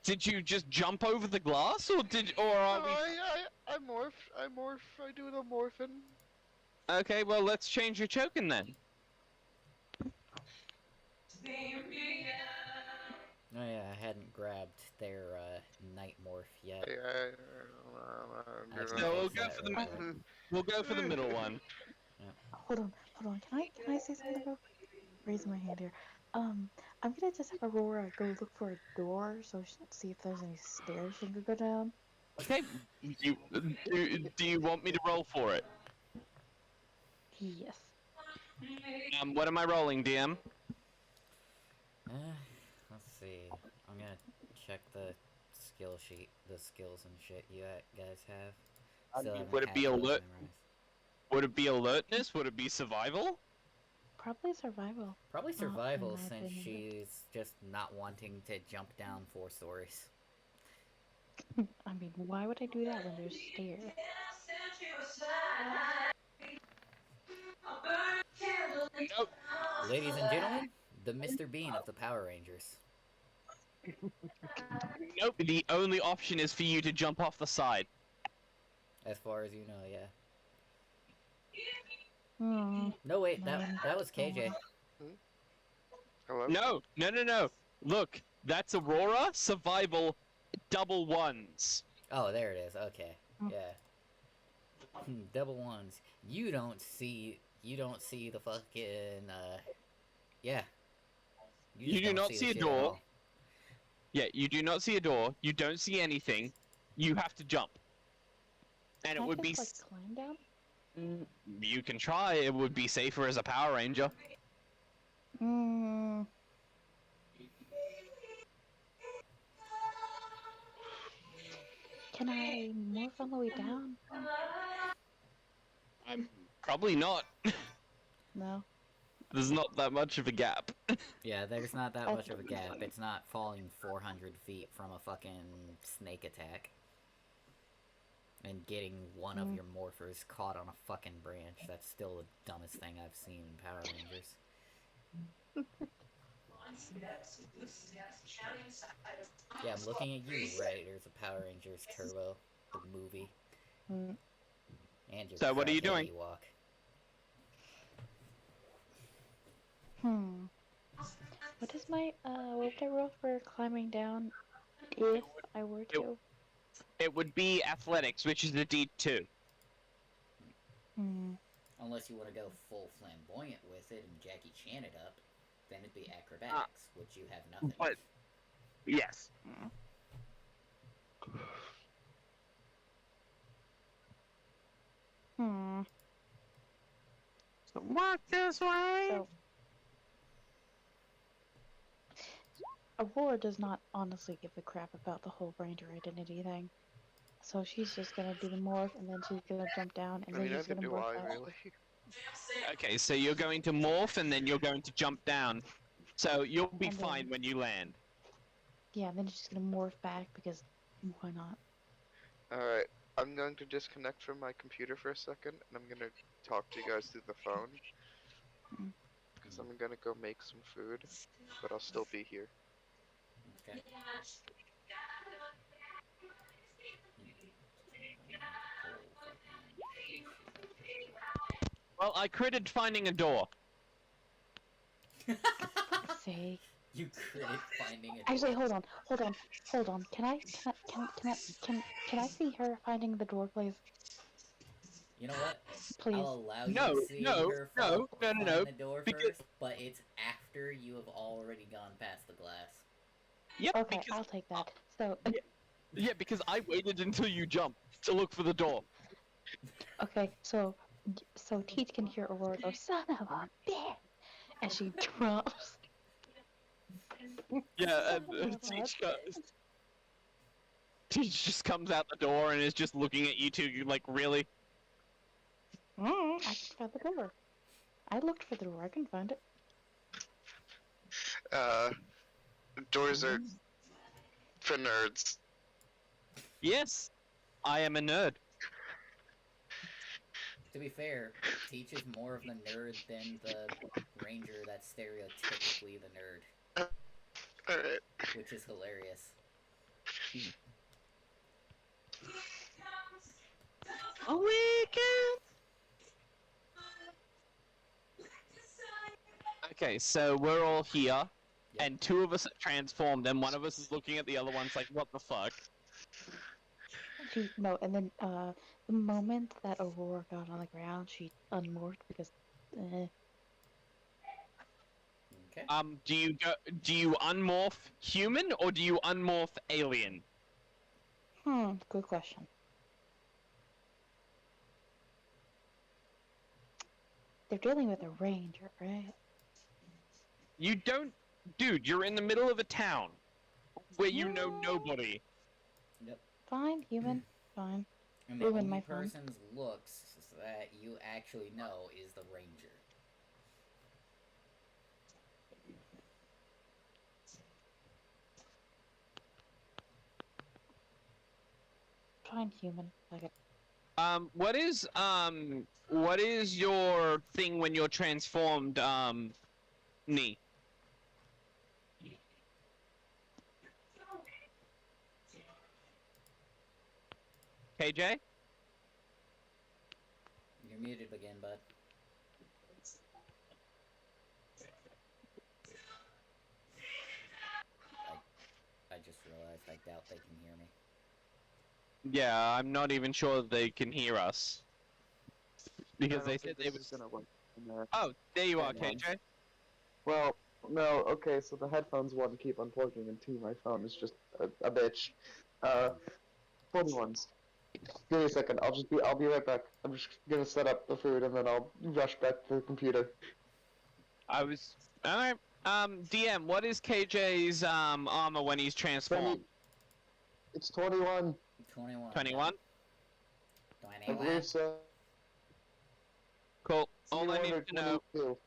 Did you just jump over the glass, or are we? I morph. I morph. I do the morphin. Okay, well let's change your token then. Oh yeah, I hadn't grabbed their night morph yet. I can No, we'll fix go that for the real quick. We'll go for the middle one. Hold on. Can I say something real quick? Raising my hand here. I'm gonna just have Aurora go look for a door so she can see if there's any stairs she can go down. Okay, do you want me to roll for it? Yes. What am I rolling, DM? Let's see. I'm gonna check the skill sheet, the skills and shit you guys have. Still haven't Would it had be those alert? memorized. Would it be alertness? Would it be survival? Probably survival. Probably in survival my since opinion. she's just not wanting to jump down 4 stories. I mean, why would I do that when there's stairs? Nope. Ladies and gentlemen, the Mr. Bean of the Power Rangers. Nope. The only option is for you to jump off the side. As far as you know, yeah. Hmm. No wait, that was KJ. Hello. No. Look, that's Aurora, survival, double ones. Oh, there it is. Okay. Oh. Yeah. Double ones. You don't see the fucking yeah. You just do don't not the see a shit at door. all. Yeah, you do not see a door. You don't see anything. You have to jump. And Can it would I be. just, like, climb down? You can try. It would be safer as a Power Ranger. Hmm. Can I morph on the way down? Probably not. No. There's not that much of a gap. Yeah, there's not that Okay. much of a gap. It's not falling 400 feet from a fucking snake attack. And getting one of your morphers caught on a fucking branch. That's still the dumbest thing I've seen in Power Rangers. Yeah, I'm looking at you, Raiders of Power Rangers Turbo, the movie. Mm. And your So what are you doing? Ewok. What is my, what would I roll for climbing down if I were to? It would be athletics, which is a D2. Unless you want to go full flamboyant with it and Jackie Chan it up, then it'd be acrobatics, which you have nothing. But yes. So walk this way. So, Aurora does not honestly give a crap about the whole Ranger identity thing. So she's just gonna do the morph, and then she's gonna jump down, and I then mean, she's neither gonna do morph I back. really. Okay, so you're going to morph and then you're going to jump down. So you'll be And fine then- when you land. Yeah, and then she's gonna morph back because why not? All right. I'm going to disconnect from my computer for a second, and I'm gonna talk to you guys through the phone. Because I'm gonna go make some food, but I'll still be here. Okay. Well, I critted finding a door. Say. You critted finding it. Actually, hold on. Can I see her finding the door, please? You know what? Please. I'll allow you No, to see no, her no, find no, the door because- first, but it's after you have already gone past the glass. Yep, Okay, because I'll take that. So, yeah, because I waited until you jumped to look for the door. okay, so Teach can hear Aurora go, "Son of a bitch," and she drops. Yeah, Son and of a Teach just comes out the door and is just looking at you two like, really? I can find the door. I looked for the door. I can find it. Uh, doors are for nerds. Yes, I am a nerd. To be fair, Teach is more of the nerd than the ranger that's stereotypically the nerd, Alright. which is hilarious. A weekend. Okay, so we're all here, Yep. and two of us are transformed, and one of us is looking at the other one's like, what the fuck? And then the moment that Aurora got on the ground, she unmorphed because. Okay. Do you unmorph human or do you unmorph alien? Good question. They're dealing with a ranger, right? You don't, dude. You're in the middle of a town where you know nobody. Yep. Fine, human. Fine. And the Ruin only my fun. person's looks that you actually know is the ranger. Fine, human. Like it. What is your thing when you're transformed, knee? KJ? You're muted again, bud. I just realized I doubt they can hear me. Yeah, I'm not even sure they can hear us. Because they said they was gonna work. Oh, there you are, Headphones. KJ. Well, no, okay, so the headphones one keep unplugging, and two, my phone is just a bitch. 41s. Give me a second. I'll be right back. I'm just gonna set up the food, and then I'll rush back to the computer. Alright. DM, what is KJ's armor when he's transformed? It's 21. 21. 21? I believe so. Cool. All I 21 need or to know. 22.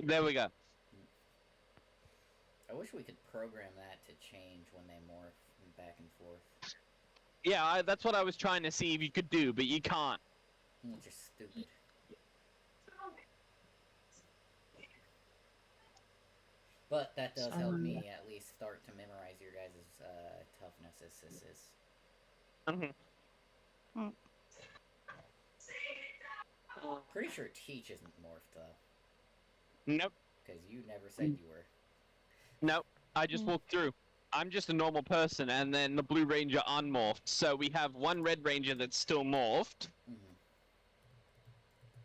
There we go. I wish we could program that to change when they morph back and forth. Yeah, that's what I was trying to see if you could do, but you can't. Which is stupid. But that does help me at least start to memorize your guys' toughness assists. Pretty sure Teach isn't morphed, though. Nope. Because you never said you were. Nope. I just walked through. I'm just a normal person, and then the Blue Ranger unmorphed. So we have one Red Ranger that's still morphed.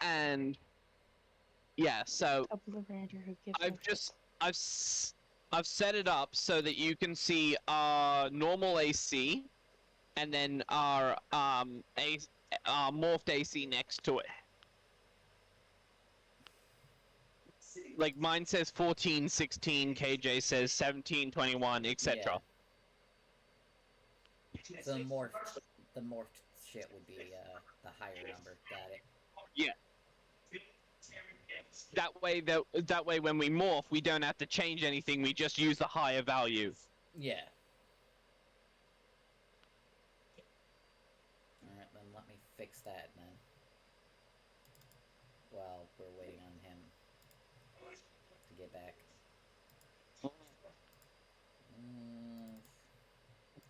And yeah, so A Blue Ranger who gives. I've set it up so that you can see our normal AC, and then our morphed AC next to it. Like mine says 14, 16, KJ says 17, 21, etc. Yeah. So the morphed shit would be the higher number. Got it. Yeah. That way when we morph, we don't have to change anything. We just use the higher value. Yeah. Alright, then let me fix that then. While we're waiting on him to get back.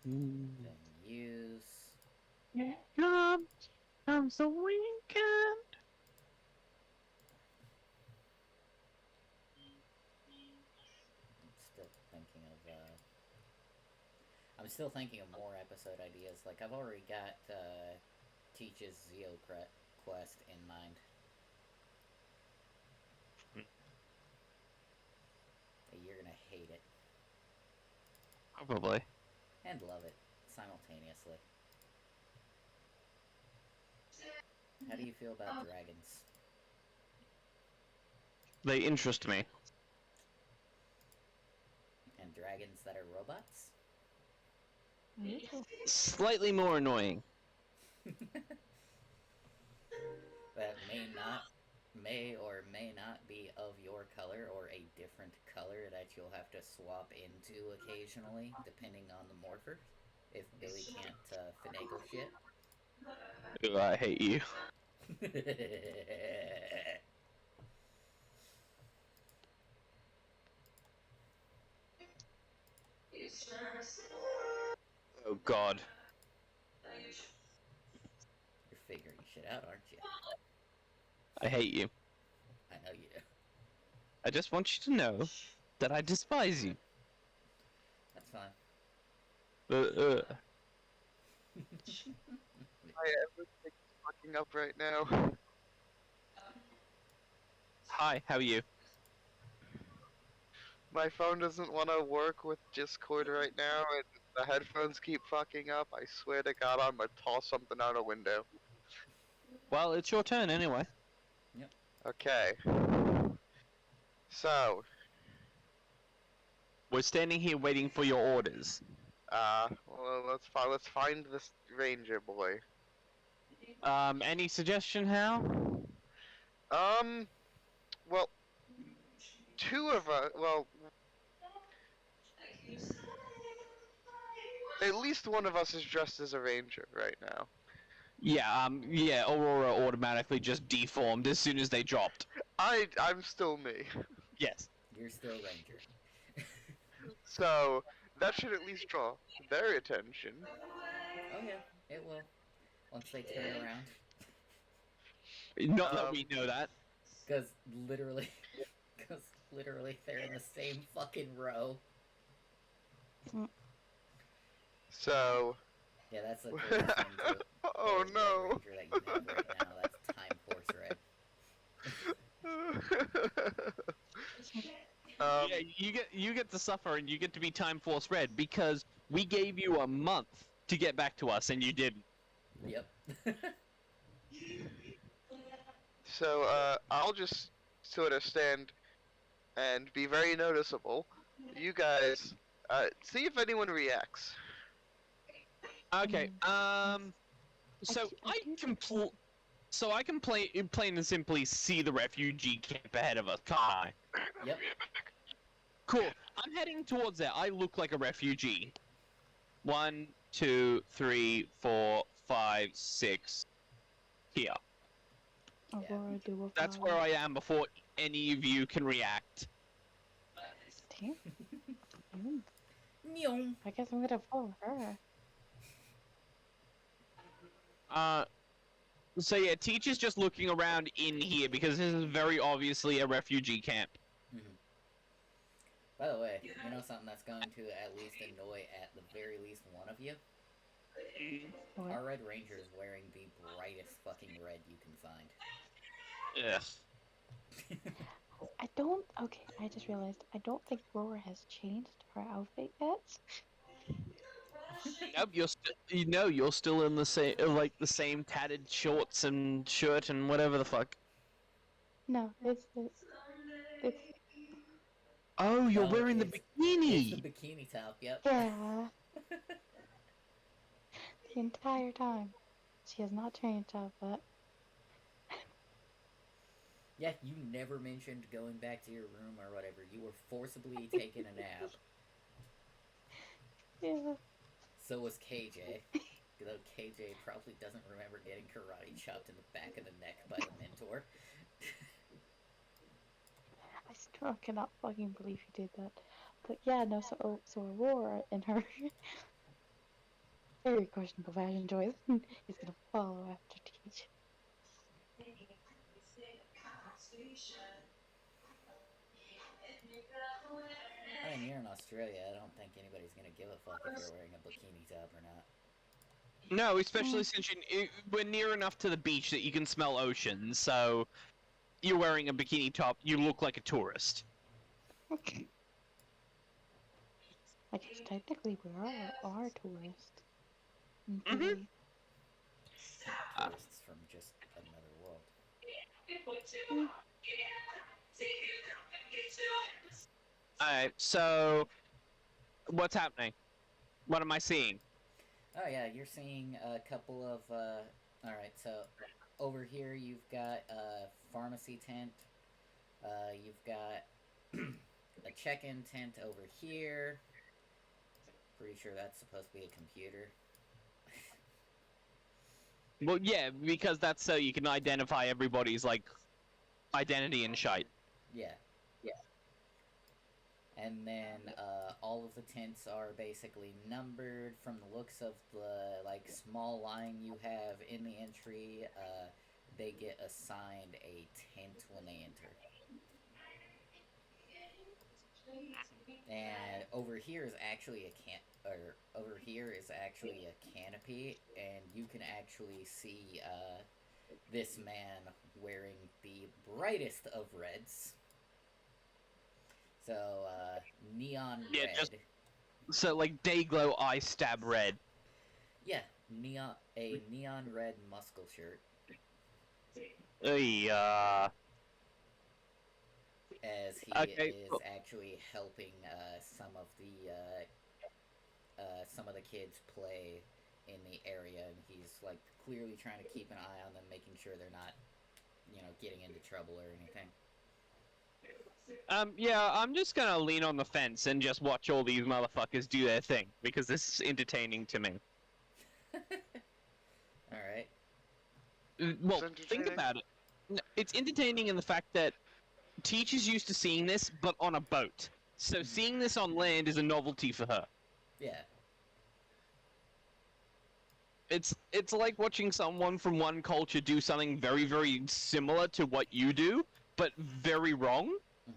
Then use. Comes the weekend. I'm still thinking of more episode ideas. Like, I've already got Teach's Zeo quest in mind. You're gonna hate it Probably. and love it simultaneously. How do you feel about dragons? They interest me. And dragons that are robots? Slightly more annoying. That may or may not be of your color or a different color that you'll have to swap into occasionally, depending on the morpher. If Billy can't finagle shit. Ugh, I hate you. Oh God. You're figuring shit out, aren't you? I hate you. I know you do. I just want you to know that I despise you. That's fine. Hi, everything's fucking up right now. Hi, how are you? My phone doesn't want to work with Discord right now, and the headphones keep fucking up. I swear to God, I'm gonna toss something out a window. Well, it's your turn anyway. Yep. Okay. So, We're standing here waiting for your orders. well, let's find this ranger boy. Any suggestion how? Well, two of us. Well, at least one of us is dressed as a ranger right now. Yeah, Aurora automatically just deformed as soon as they dropped. I'm still me. Yes. You're still Ranger. So that should at least draw their attention. Oh yeah, it will. Once they turn around. Not that we know that. Because literally, they're in the same fucking row. So. Yeah, that's the closest thing to Oh Red no. Ranger that you have right now. That's Time Force Red. Yeah, you get to suffer and you get to be Time Force Red because we gave you a month to get back to us and you didn't. Yep. So, I'll just sort of stand and be very noticeable. You guys, see if anyone reacts. Okay. So I I do can think so I can plain and simply see the refugee camp ahead of us, can't I? Yep. Cool. I'm heading towards there. I look like a refugee. 1, 2, 3, 4, 5, 6. Here. Aurora do a That's follow. where I am before any of you can react. Damn. Meow. I guess I'm gonna follow her. So yeah, Teacher's just looking around in here because this is very obviously a refugee camp. Mm-hmm. By the way, you know something that's going to at least annoy at the very least one of you? What? Our Red Ranger is wearing the brightest fucking red you can find. Yes. Okay, I just realized, I don't think Aurora has changed her outfit yet. Nope, you're still in the same the same tattered shorts and shirt and whatever the fuck. No, it's Oh, you're No, wearing the it's bikini. the bikini top, yep. yeah. The entire time. She has not changed outfit. Yeah, you never mentioned going back to your room or whatever. You were forcibly taking a nap. Yeah. So was KJ. Though KJ probably doesn't remember getting karate chopped in the back of the neck by the mentor. I still cannot fucking believe he did that. But yeah, no, so Aurora and her very questionable fashion choice is gonna follow after Teach. I mean, you're in Australia. I don't think anybody's gonna give a fuck if you're wearing a bikini top or not. No, especially since we're near enough to the beach that you can smell ocean. So you're wearing a bikini top. You look like a tourist. Okay. I guess technically we are tourists. In Mhm. theory. Tourists from just another world. Mm. Alright, so what's happening? What am I seeing? Oh yeah, you're seeing a couple of. All right, so over here you've got a pharmacy tent. You've got a check-in tent over here. Pretty sure that's supposed to be a computer. Well, yeah, because that's so you can identify everybody's like identity and shite. Yeah. And then all of the tents are basically numbered from the looks of the like small line you have in the entry. They get assigned a tent when they enter. And over here is actually over here is actually a canopy, and you can actually see this man wearing the brightest of reds. So neon Yeah, red. just so like Dayglow eye stab red. Yeah, neon red muscle shirt. Yeah. As he Okay. is actually helping some of the kids play in the area, and he's like clearly trying to keep an eye on them, making sure they're not, getting into trouble or anything. Yeah, I'm just gonna lean on the fence and just watch all these motherfuckers do their thing because this is entertaining to me. All right. Well, It's think entertaining. about it. It's entertaining in the fact that teachers used to seeing this, but on a boat. So seeing this on land is a novelty for her. Yeah. It's like watching someone from one culture do something very, very similar to what you do, but very wrong. Mhm.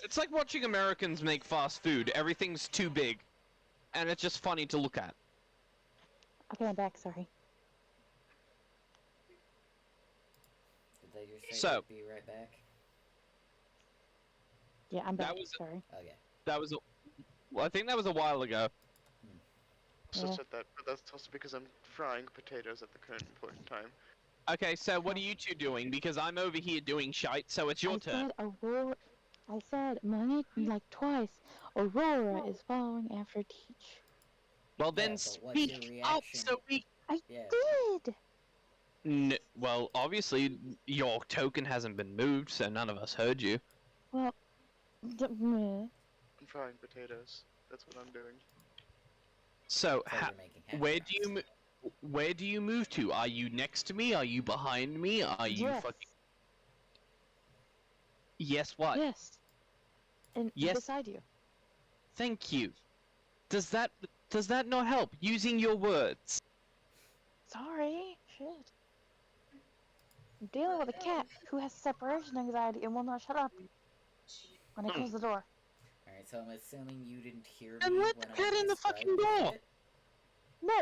It's like watching Americans make fast food. Everything's too big, and it's just funny to look at. Okay, I'm back. Sorry. Did they just say So- they'd be right back? Yeah, I'm back. That was Sorry. Okay. that was. Well, I think that was a while ago. Also Yeah. said that, but that's also because I'm frying potatoes at the current point in time. Okay, so what are you two doing? Because I'm over here doing shite, so it's your I turn. said Aurora. I said money like twice. Aurora is following after Teach. Well, then Yeah, but what's your speak up reaction? so we. I Yeah. did. Well, obviously your token hasn't been moved, so none of us heard you. Well, meh. I'm frying potatoes. That's what I'm doing. So, So you're making hash where browns. do you where do you move to? Are you next to me? Are you behind me? Are you Yes. fucking? Yes. What? Yes. And Yes. beside you. Thank you. Does that not help? Using your words. Sorry. Shit. I'm dealing with a cat who has separation anxiety and will not shut up when I close the door. Alright, so I'm assuming you didn't hear And me let when the I cat in the described fucking the door. shit? No,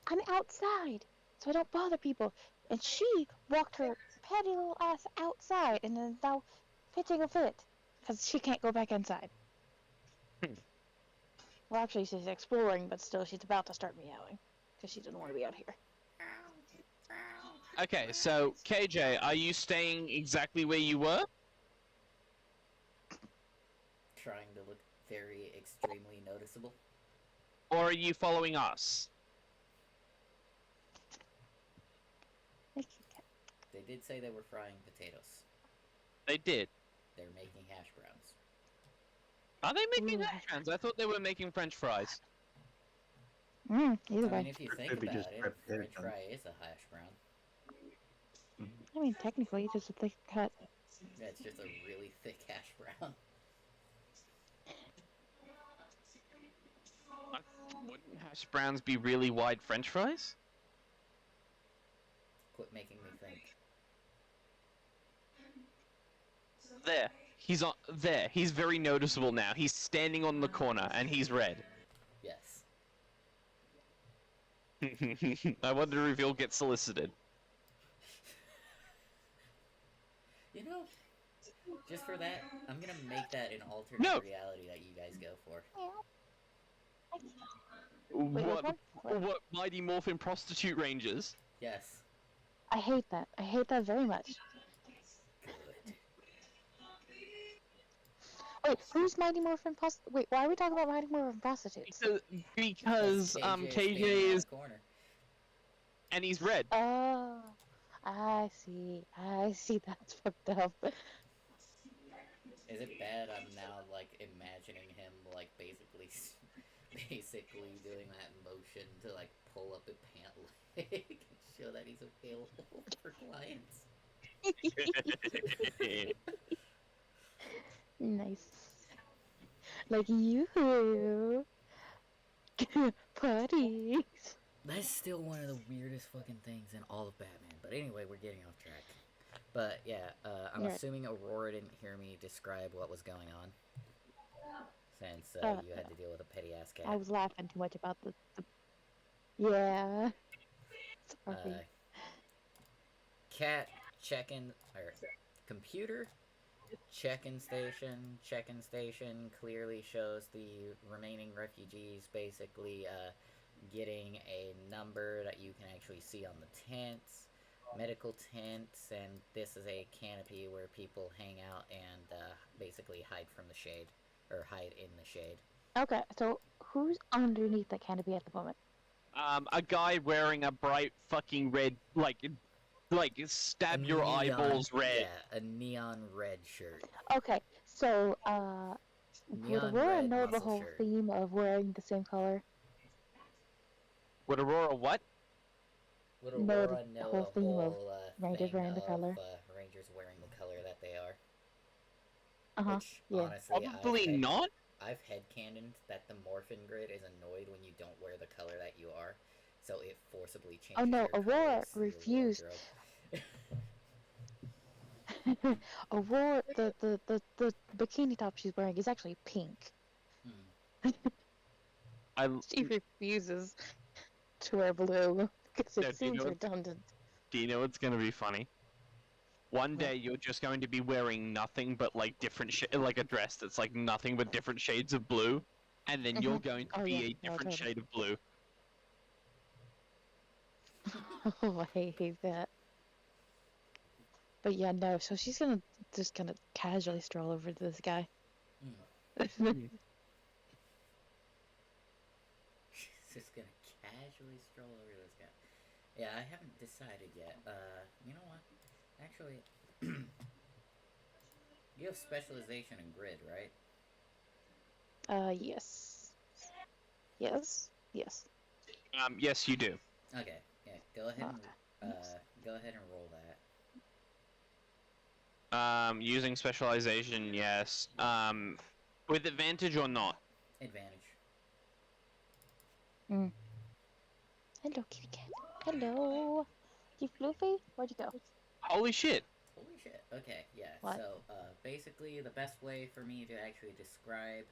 I'm outside, so I don't bother people. And she walked her petty little ass outside and is now pitching a fit because she can't go back inside. Hmm. Well, actually, she's exploring, but still, she's about to start meowing because she doesn't want to be out here. Okay, so KJ, are you staying exactly where you were? Trying to look very extremely noticeable. Or are you following us? They did say they were frying potatoes. They did. They're making hash browns. Are they making Ooh, hash browns? I thought they were making French fries. Either I mean, way. if you Or think maybe about just it, prep French them. fry is a hash brown. I mean, technically, it's just a thick cut. Yeah, it's just a really thick hash brown. Wouldn't hash browns be really wide French fries? Quit making me think. There. He's on there. He's very noticeable now. He's standing on the corner and he's red. Yes. I wonder if he'll get solicited. You know, Just for that, I'm gonna make that an alternate No. reality that you guys go for. Wait, which one? What Mighty Morphin Prostitute Rangers? Yes. I hate that. I hate that very much. Good. Wait, who's Mighty Morphin Wait, why are we talking about Mighty Morphin Prostitutes? Because KJ KJ standing on is the corner. and he's red. Oh, I see. I see. That's fucked up. Is it bad? I'm now like imagining him like basically doing that motion to like pull up a pant leg and show that he's available for clients. Nice. Like you. Putties. That's still one of the weirdest fucking things in all of Batman. But anyway, we're getting off track. But yeah, I'm Right. assuming Aurora didn't hear me describe what was going on. Since you had to deal with a petty ass cat. I was laughing too much about the... Yeah. Sorry. Cat check-in or computer check-in station clearly shows the remaining refugees basically getting a number that you can actually see on the tents, medical tents, and this is a canopy where people hang out and basically hide from the shade or hide in the shade. Okay, so who's underneath that canopy at the moment? A guy wearing a bright fucking red, like stab your eyeballs red. Yeah, a neon red shirt. Okay, so would Neon Aurora red know the muscle whole shirt. theme of wearing the same color? Would Aurora what? Would No, Aurora the know whole the theme of whole Rangers thing wearing the of color. Rangers wearing the color that they are? Uh-huh, Which, yeah. honestly, Probably not. I've headcanoned that the Morphin Grid is annoyed when you don't wear the color that you are, so it forcibly changes Oh no, your Aurora colors through your refused. wardrobe. Aurora, the bikini top she's wearing is actually pink. She refuses to wear blue because it seems redundant. Do you know what's gonna be funny? One day you're just going to be wearing nothing but like different like a dress that's like nothing but different shades of blue, and then you're going to be a different shade of blue. Oh, I hate that. But yeah, no. So she's just gonna casually stroll over to this guy. She's just gonna casually stroll over this guy. Yeah, I haven't decided yet. You know what? Actually, you have specialization in grid, right? Yes. Yes. Yes. Yes, you do. Okay. Yeah. Go ahead and roll that. Using specialization, yes. With advantage or not? Advantage. Hello, kitty cat. Hello. You floofy? Where'd you go? Holy shit. Holy shit. Okay, yeah. What? So, basically, the best way for me to actually describe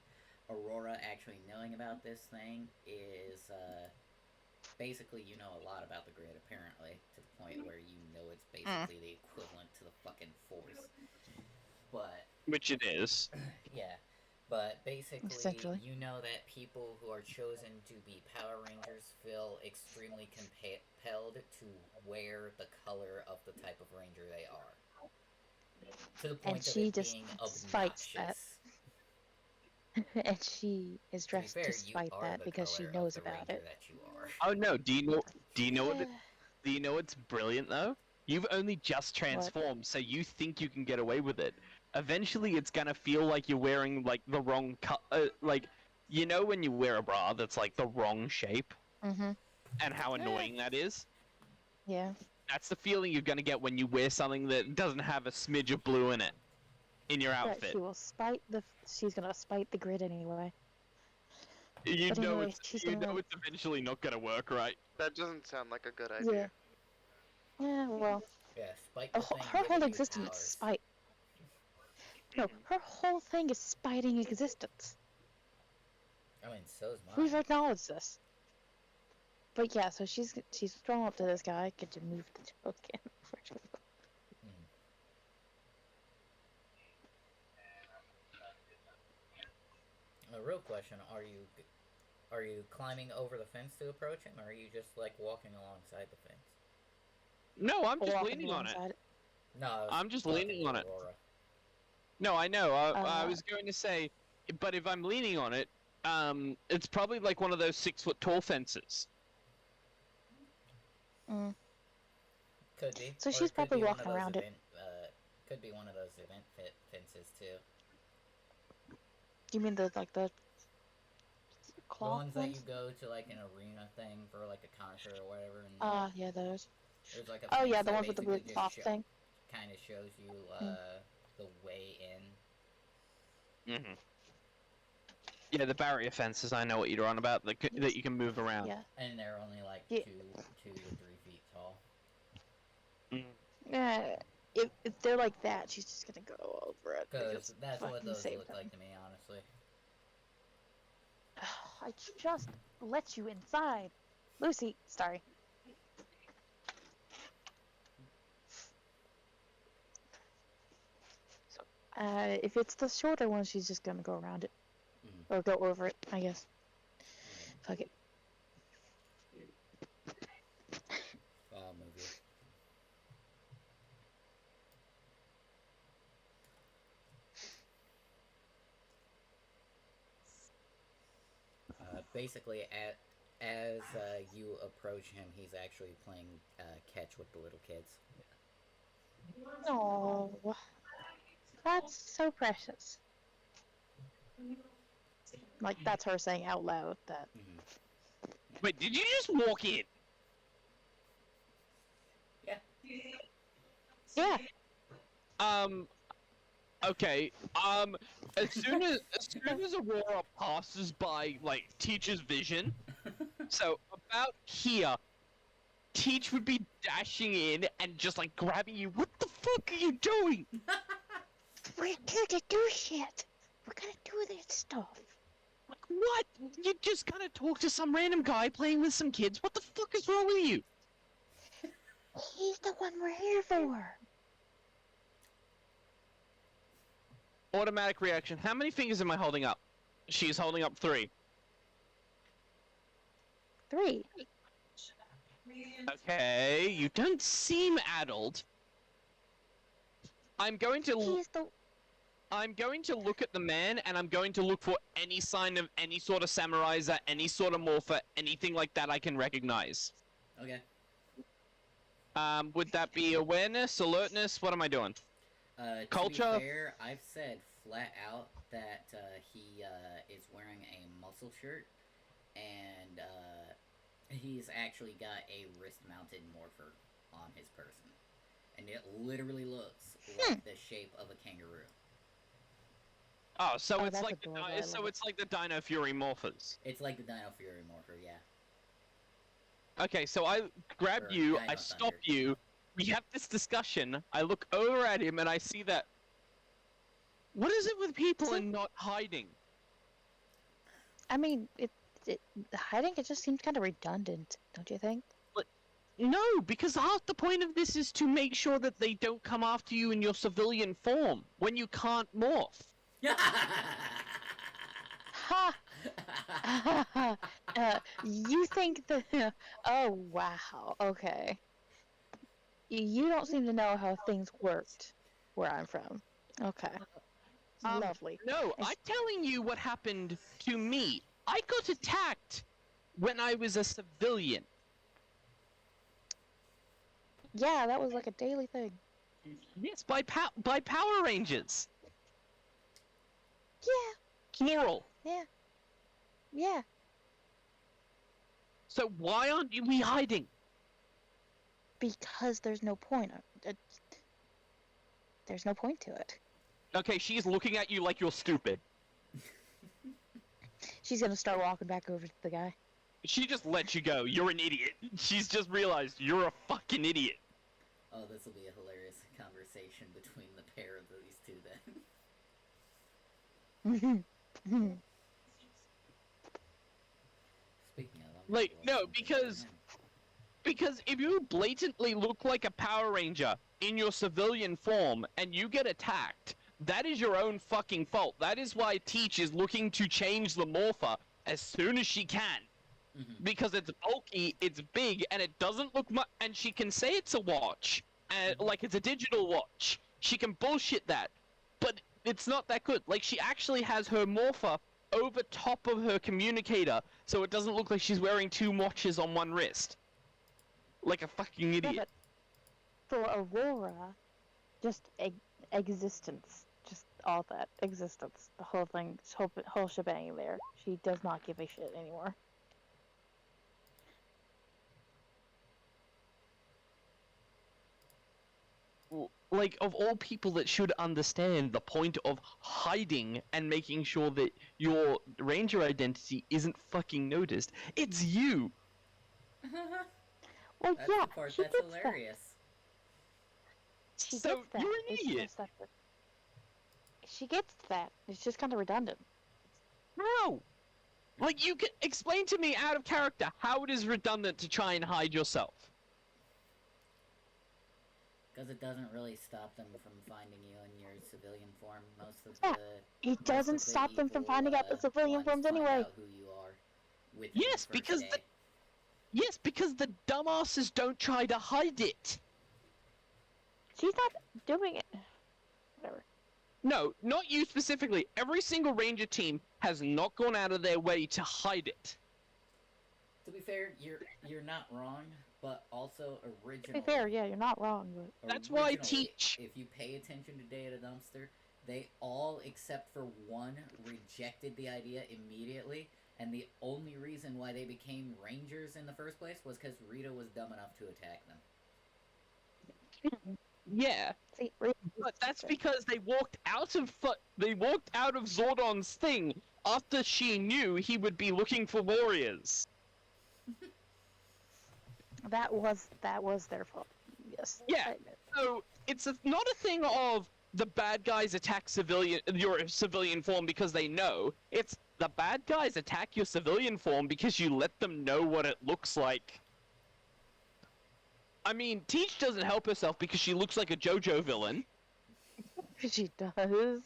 Aurora actually knowing about this thing is, basically you know a lot about the grid, apparently, to the point where you know it's basically the equivalent to the fucking Force. But... Which it is. Yeah. But basically, Essentially. you know that people who are chosen to be Power Rangers feel extremely compelled to wear the color of the type of Ranger they are. To the point of it being obnoxious. And she is dressed to spite that because she knows about it. That you are. Oh no, do you know what's brilliant though? You've only just transformed, so you think you can get away with it. Eventually it's gonna feel like you're wearing like the wrong like, you know when you wear a bra that's like the wrong shape? Mm-hmm. And how annoying that is? Yeah. That's the feeling you're gonna get when you wear something that doesn't have a smidge of blue in it. In your outfit. She's gonna spite the grid anyway. You But know anyway, it's eventually not gonna work, right? That doesn't sound like a good idea. Yeah, well. Yeah, spite the thing Her whole giving you existence is powers. spite. No, her whole thing is spiting existence. I mean, so's mine. We've acknowledged this. But yeah, so she's strolling up to this guy. Could you move the joke in? real question: are you climbing over the fence to approach him, or are you just like walking alongside the fence? No, I'm just Walking leaning on it. alongside it. No, I was I'm just talking leaning to on it. Aurora. No, I know. I Uh, was going to say, but if I'm leaning on it, it's probably like one of those 6 foot tall fences. mm. Could be, So or she's it could probably be one of walking those around it. event. Could be one of those event fences too. You mean the The cloth ones that you ones? go to like an arena thing for like a concert or whatever, and Yeah, those. there's like a Oh fence yeah, the that ones with the basically weird cloth just thing. kind of shows you Mm. the way in. Mm-hmm. Yeah, the barrier fences. I know what you're on about. That you can move around. Yeah. And they're only like Yeah. 2 to 3 feet tall. Mm. Yeah. If they're like that, she's just gonna go over it. Because that's what fucking those save look them. like to me, honestly. I just let you inside. Lucy, sorry. So, if it's the shorter one, she's just gonna go around it. Mm. Or go over it, I guess. Fuck it. I'll move you. Basically, as you approach him, he's actually playing catch with the little kids. Oh, that's so precious. Like, that's her saying out loud that. Mm-hmm. Wait, did you just walk in? Yeah. Yeah. Okay. As soon as Aurora passes by, like, Teach's vision, so about here, Teach would be dashing in and just like grabbing you. What the fuck are you doing? We're here to do shit. We're gonna do this stuff. Like what? You just kind of talk to some random guy playing with some kids. What the fuck is wrong with you? He's the one we're here for. Automatic reaction. How many fingers am I holding up? She's holding up 3. 3. Okay, you don't seem addled. I'm going to look at the man, and I'm going to look for any sign of any sort of samuraiza, any sort of morpher, anything like that I can recognize. Okay. Would that be awareness, alertness? What am I doing? Culture? To be fair, I've said flat out that he is wearing a muscle shirt, and he's actually got a wrist-mounted morpher on his person, and it literally looks like the shape of a kangaroo. Oh, so it's that's like adorable, I love it's like the Dino Fury morphers. It's like the Dino Fury morpher, yeah. Okay, so I grab Or you, Dino I stop Thunder. you. We have this discussion. I look over at him and I see that. What is it with people and not hiding? I mean, hiding, it just seems kind of redundant, don't you think? No, because half the point of this is to make sure that they don't come after you in your civilian form when you can't morph. Ha! You think that... Oh, wow. Okay. You don't seem to know how things worked where I'm from. Okay. Lovely. No, I'm telling you what happened to me. I got attacked when I was a civilian. Yeah, that was like a daily thing. Yes, by Power Rangers. Yeah. Plural. Yeah. Yeah. So why aren't we hiding? Because there's no point. There's no point to it. Okay, she's looking at you like you're stupid. She's gonna start walking back over to the guy. She just lets you go. You're an idiot. She's just realized you're a fucking idiot. Oh, this will be a hilarious conversation between the pair of these two then. Speaking of, I'm Like, gonna no, roll something because if you blatantly look like a Power Ranger in your civilian form and you get attacked, that is your own fucking fault. That is why Teach is looking to change the morpher as soon as she can. Because it's bulky, it's big, and it doesn't look much. And she can say it's a watch, and like it's a digital watch. She can bullshit that, but it's not that good. Like she actually has her morpher over top of her communicator, so it doesn't look like she's wearing 2 watches on one wrist. Like a fucking Yeah, idiot. but for Aurora, just existence, just all that existence, the whole thing, whole shebang there. She does not give a shit anymore. Like, of all people that should understand the point of hiding and making sure that your ranger identity isn't fucking noticed, it's you! Well, That's yeah, the part she that's gets hilarious. that. She So, gets that. you're an It's idiot. just that she gets that. It's just kind of redundant. No! Like, you can explain to me out of character how it is redundant to try and hide yourself. Because it doesn't really stop them from finding you in your civilian form. Most of Yeah, the It doesn't most of the stop them from evil, finding out the civilian ones forms find anyway. out who you are within Yes, the first because day. Yes, because the dumbasses don't try to hide it. She's not doing it. Whatever. No, not you specifically. Every single ranger team has not gone out of their way to hide it. To be fair, you're not wrong, but also To originally. be fair, yeah, you're not wrong, but That's why I originally, teach. If you pay attention to Day at a Dumpster, they all, except for one, rejected the idea immediately, and the only reason why they became rangers in the first place was because Rita was dumb enough to attack them. Yeah, see, but that's because they walked out of Zordon's thing after she knew he would be looking for warriors. that was their fault. Yes. Yeah. I admit. So it's not a thing of the bad guys attack your civilian form because they know. It's the bad guys attack your civilian form because you let them know what it looks like. I mean, Teach doesn't help herself because she looks like a JoJo villain. She does.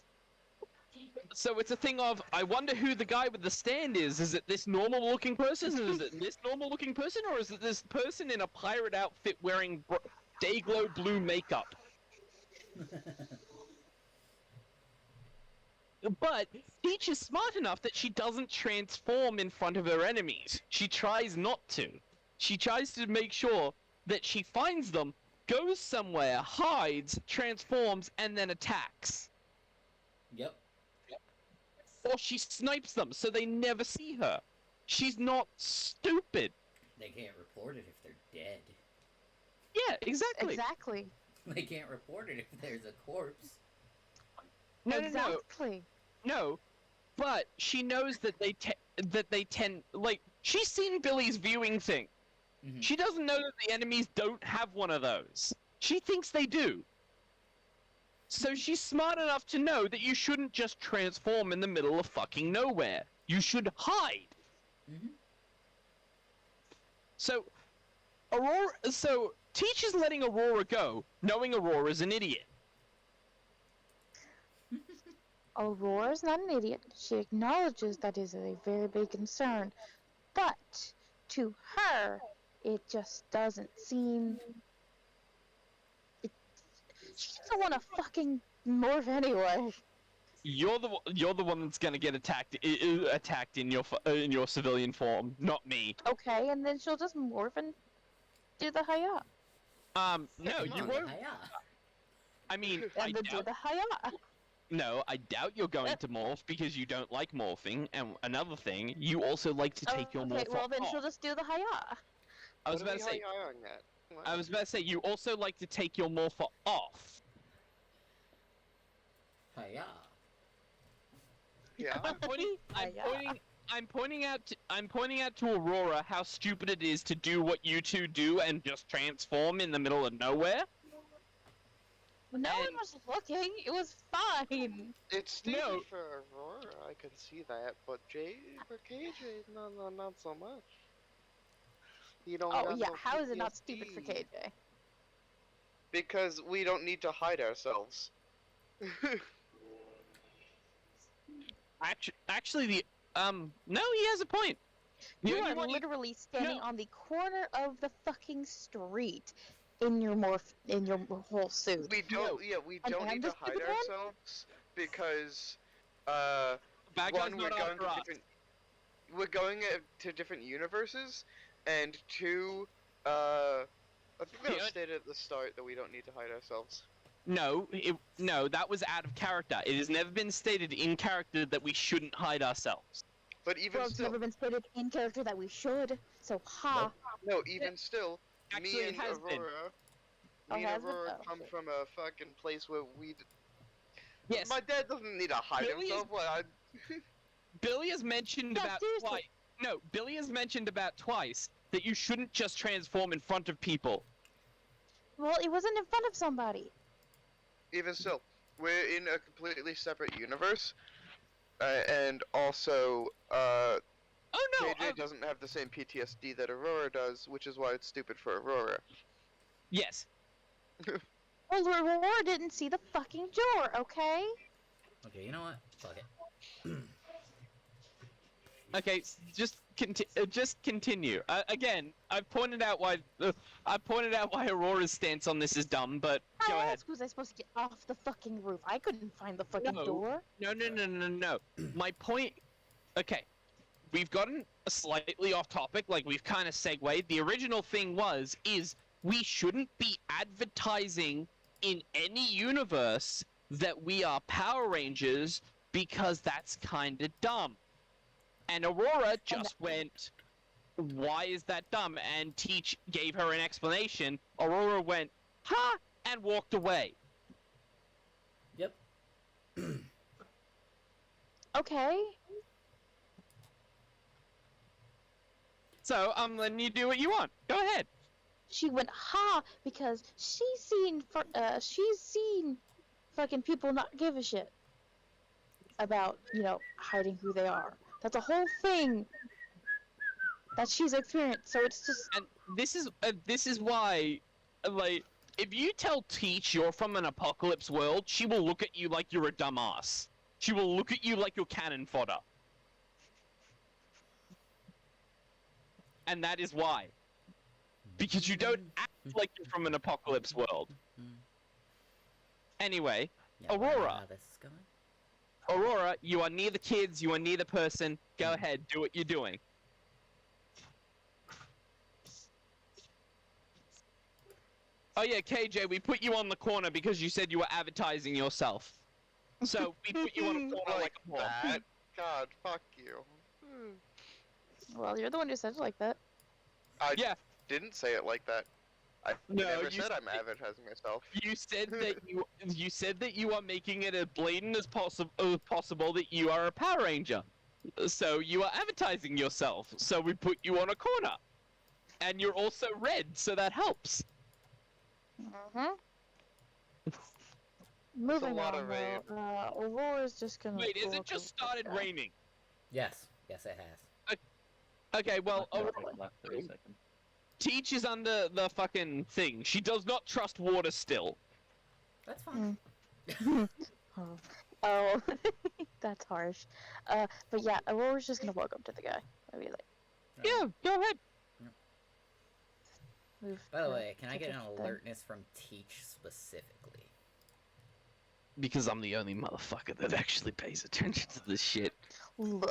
So it's a thing of, I wonder who the guy with the stand is. Is it this normal-looking person? Is it this normal-looking person? Or is it this person in a pirate outfit wearing Dayglow blue makeup? But Peach is smart enough that she doesn't transform in front of her enemies. She tries not to. She tries to make sure that she finds them, goes somewhere, hides, transforms, and then attacks. Yep. Or she snipes them so they never see her. She's not stupid. They can't report it if they're dead. Yeah, exactly. Exactly. They can't report it if there's a corpse. No, Exactly. no. But she knows that they tend, like, she's seen Billy's viewing thing. Mm-hmm. She doesn't know that the enemies don't have one of those. She thinks they do. So she's smart enough to know that you shouldn't just transform in the middle of fucking nowhere. You should hide. Mm-hmm. So Teach is letting Aurora go, knowing Aurora's an idiot. Aurora's not an idiot. She acknowledges that is a very big concern. But to her, it just doesn't seem... She doesn't want to fucking morph anyway. You're the one that's gonna get attacked in your civilian form, not me. Okay, and then she'll just morph and do the hiya. No, Come you on, won't. hiya. I mean, And then do the hiya. No, I doubt you're going to morph because you don't like morphing. And another thing, you also like to take your Okay, morph well then off. she'll just do the hiya. I was about to say. I was about to say you also like to take your morpher off. Hiya. Yeah. I'm pointing out to Aurora how stupid it is to do what you two do and just transform in the middle of nowhere. No one was looking. It was fine. It's stupid No. for Aurora, I can see that, but for KJ, not so much. You don't Oh have yeah, no how is it not stupid for PTSD. KJ? Because we don't need to hide ourselves. Actually, no, he has a point. You You are want- literally standing no. on the corner of the fucking street in your whole suit. We don't. Yeah, we And don't I'm need the to hide stupid one? ourselves because, Bad guy's one, not after us. we're going to different universes, and two, I think that was Yeah. stated at the start that we don't need to hide ourselves. No, that was out of character. It has never been stated in character that we shouldn't hide ourselves. But even Well, it's still, never been stated in character that we should, so ha. no, even still, Actually, me it and has been. Aurora, Oh, me and has it? Aurora Oh, come shit. from a fucking place where we. Yes, My dad doesn't need to hide Billy is- himself. What? Billy has mentioned Yeah, about seriously. twice. No, Billy has mentioned about twice that you shouldn't just transform in front of people. Well, it wasn't in front of somebody. Even still, we're in a completely separate universe, and also, Oh no! KJ doesn't have the same PTSD that Aurora does, which is why it's stupid for Aurora. Yes. Well, Aurora didn't see the fucking door, okay? Okay, you know what? Fuck it. Okay, just continue. Again, I've pointed out why Aurora's stance on this is dumb, but go How ahead. else was I supposed to get off the fucking roof? I couldn't find the fucking No. door. No. My point. Okay, we've gotten slightly off topic. Like we've kind of segued. The original thing is we shouldn't be advertising in any universe that we are Power Rangers because that's kind of dumb. And Aurora just went, why is that dumb? And Teach gave her an explanation. Aurora went, ha, and walked away. Yep. Okay. So I'm letting you do what you want. Go ahead. She went ha because she's seen fucking people not give a shit about, hiding who they are. That's a whole thing that she's experienced. So it's just And this is why, like, if you tell Teach you're from an apocalypse world, she will look at you like you're a dumbass. She will look at you like you're cannon fodder. And that is why. Because you don't act like you're from an apocalypse world. Anyway, Yeah, wanna know Aurora. how this is going? Aurora, you are near the kids, you are near the person. Go ahead, do what you're doing. Oh yeah, KJ, we put you on the corner because you said you were advertising yourself. So we put you on a corner like a whore. that. God, fuck you. well, you're the one who said it like that. I Yeah. didn't say it like that. I No, never you said I'm said- advertising myself. You said that you said that you are making it as blatant as possible that you are a Power Ranger. So you are advertising yourself. So we put you on a corner. And you're also red, so that helps. Mm-hmm. Moving lot on, of rain. though. Aurora's just gonna. Wait, is go it up just to the started guy. raining? Yes. Yes, it has. Okay, well, Like, Aurora, left 30 seconds. Teach is under the fucking thing. She does not trust water still. That's fine. Oh, that's harsh. But yeah, Aurora's just gonna walk up to the guy. Maybe like Yeah, go ahead. move. By the way, can I get an thing. alertness from Teach specifically? Because I'm the only motherfucker that actually pays attention to this shit. Look.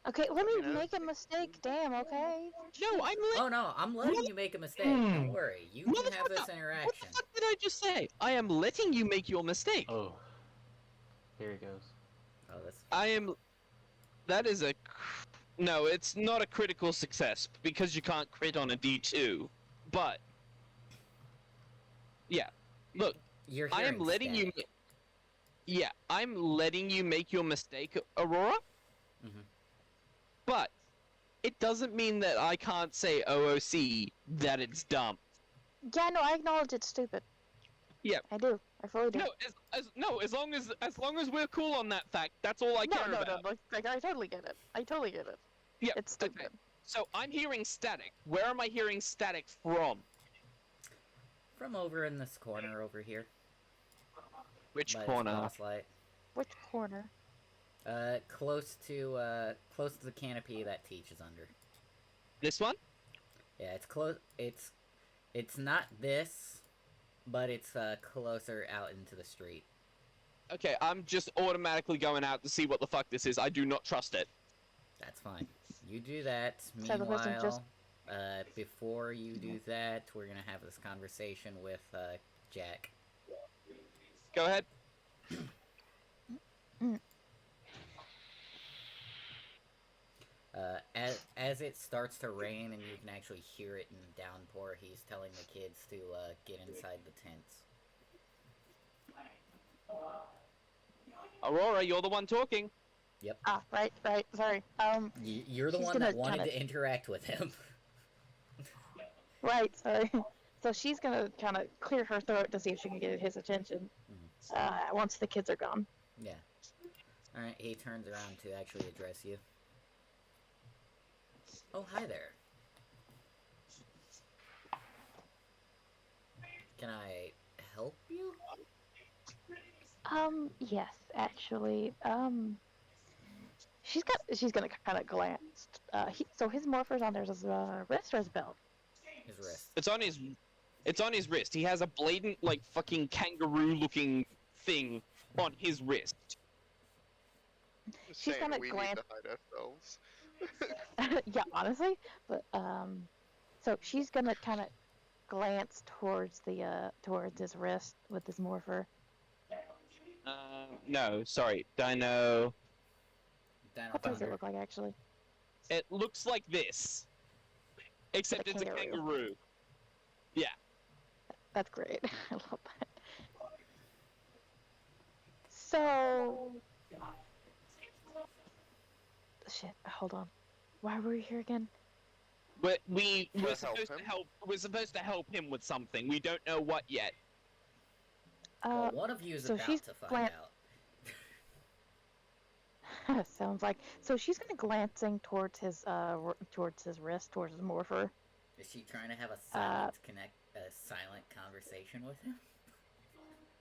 Okay, let me You know? make a mistake. Damn. Okay. No, I'm Oh no, I'm letting you make a mistake. Don't worry. You can have this What the interaction. fuck did I just say? I am letting you make your mistake. Oh. Here he goes. Oh, that's I am. That is a. No, it's not a critical success because you can't crit on a D2. But. Yeah. Look, you're I am hearing letting you. static. Yeah, I'm letting you make your mistake, Aurora. Mhm. But it doesn't mean that I can't say OOC that it's dumb. Yeah, no, I acknowledge it's stupid. Yeah. I do. I fully do. No, as long as we're cool on that fact, that's all I care about. No. Like, I totally get it. I totally get it. Yeah, It's stupid. okay. So I'm hearing static. Where am I hearing static from? From over in this corner over here. Which by this corner? boss light. Which corner? Close to the canopy that Teach is under. This one? Yeah, it's close. It's not this, but it's closer out into the street. Okay, I'm just automatically going out to see what the fuck this is. I do not trust it. That's fine. You do that. So the person just- Meanwhile, before you do that, we're gonna have this conversation with Jack. Go ahead. As it starts to rain and you can actually hear it in the downpour, he's telling the kids to get inside the tents. Aurora, you're the one talking. Yep. Ah, right. Sorry. You're the she's one that gonna wanted kinda- to interact with him. Right. Sorry. So she's gonna kind of clear her throat to see if she can get his attention. Once the kids are gone. Yeah. Alright, he turns around to actually address you. Oh, hi there. Can I help you? Yes, actually. She's gonna kind of glance. So his morpher's on there's his wrist or his belt. His wrist. It's on his wrist. He has a blatant, like, fucking kangaroo-looking thing on his wrist. Just She's saying, gonna we glance- need to hide ourselves. Yeah, honestly, but so she's gonna kind of glance towards his wrist with his morpher. No, sorry. Dino... Dino What does it Thunder. look like actually? It looks like this. Except A it's a kangaroo. kangaroo. That's great. I love that. So, shit. Hold on. Why were we here again? We're help supposed to him? help. We're supposed to help him with something. We don't know what yet. Well, one of you is so about she's to find glan- out. Sounds like so. She's gonna glancing towards his wrist, towards his morpher. Is she trying to have a silent conversation with him?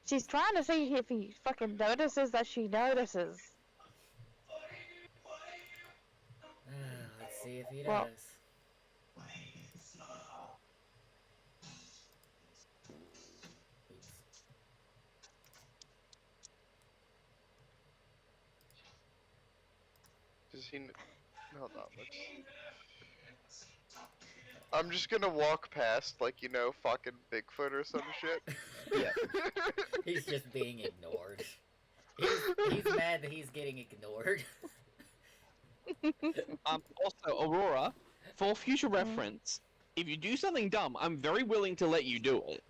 She's trying to see if he fucking notices that she notices. Let's see if he does. Well- Oops. Does he? Hold on. Let's. I'm just gonna walk past, like, fucking Bigfoot or some shit. Yeah. He's just being ignored. He's mad that he's getting ignored. Also, Aurora, for future reference, if you do something dumb, I'm very willing to let you do it.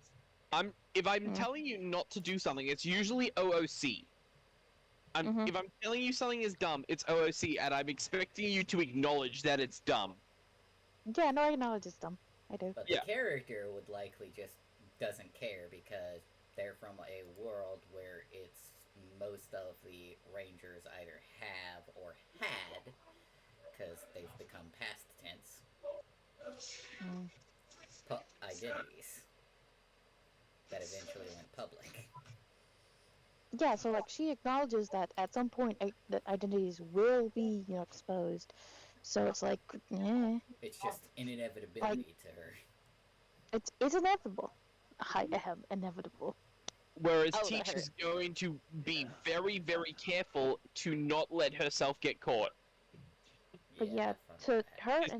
If I'm telling you not to do something, it's usually OOC. If I'm telling you something is dumb, it's OOC, and I'm expecting you to acknowledge that it's dumb. Yeah, no, I acknowledge it's dumb. I do. But Yeah. the character would likely just doesn't care because they're from a world where it's most of the rangers either have or had, because they've become past tense, identities that eventually went public. Yeah, so like she acknowledges that at some point that identities will be, exposed. So it's like, It's just an inevitability to her. it's inevitable. I am inevitable. Whereas Oh, that Teach hurt. is going to be very, very careful to not let herself get caught. But yeah, have fun to with that.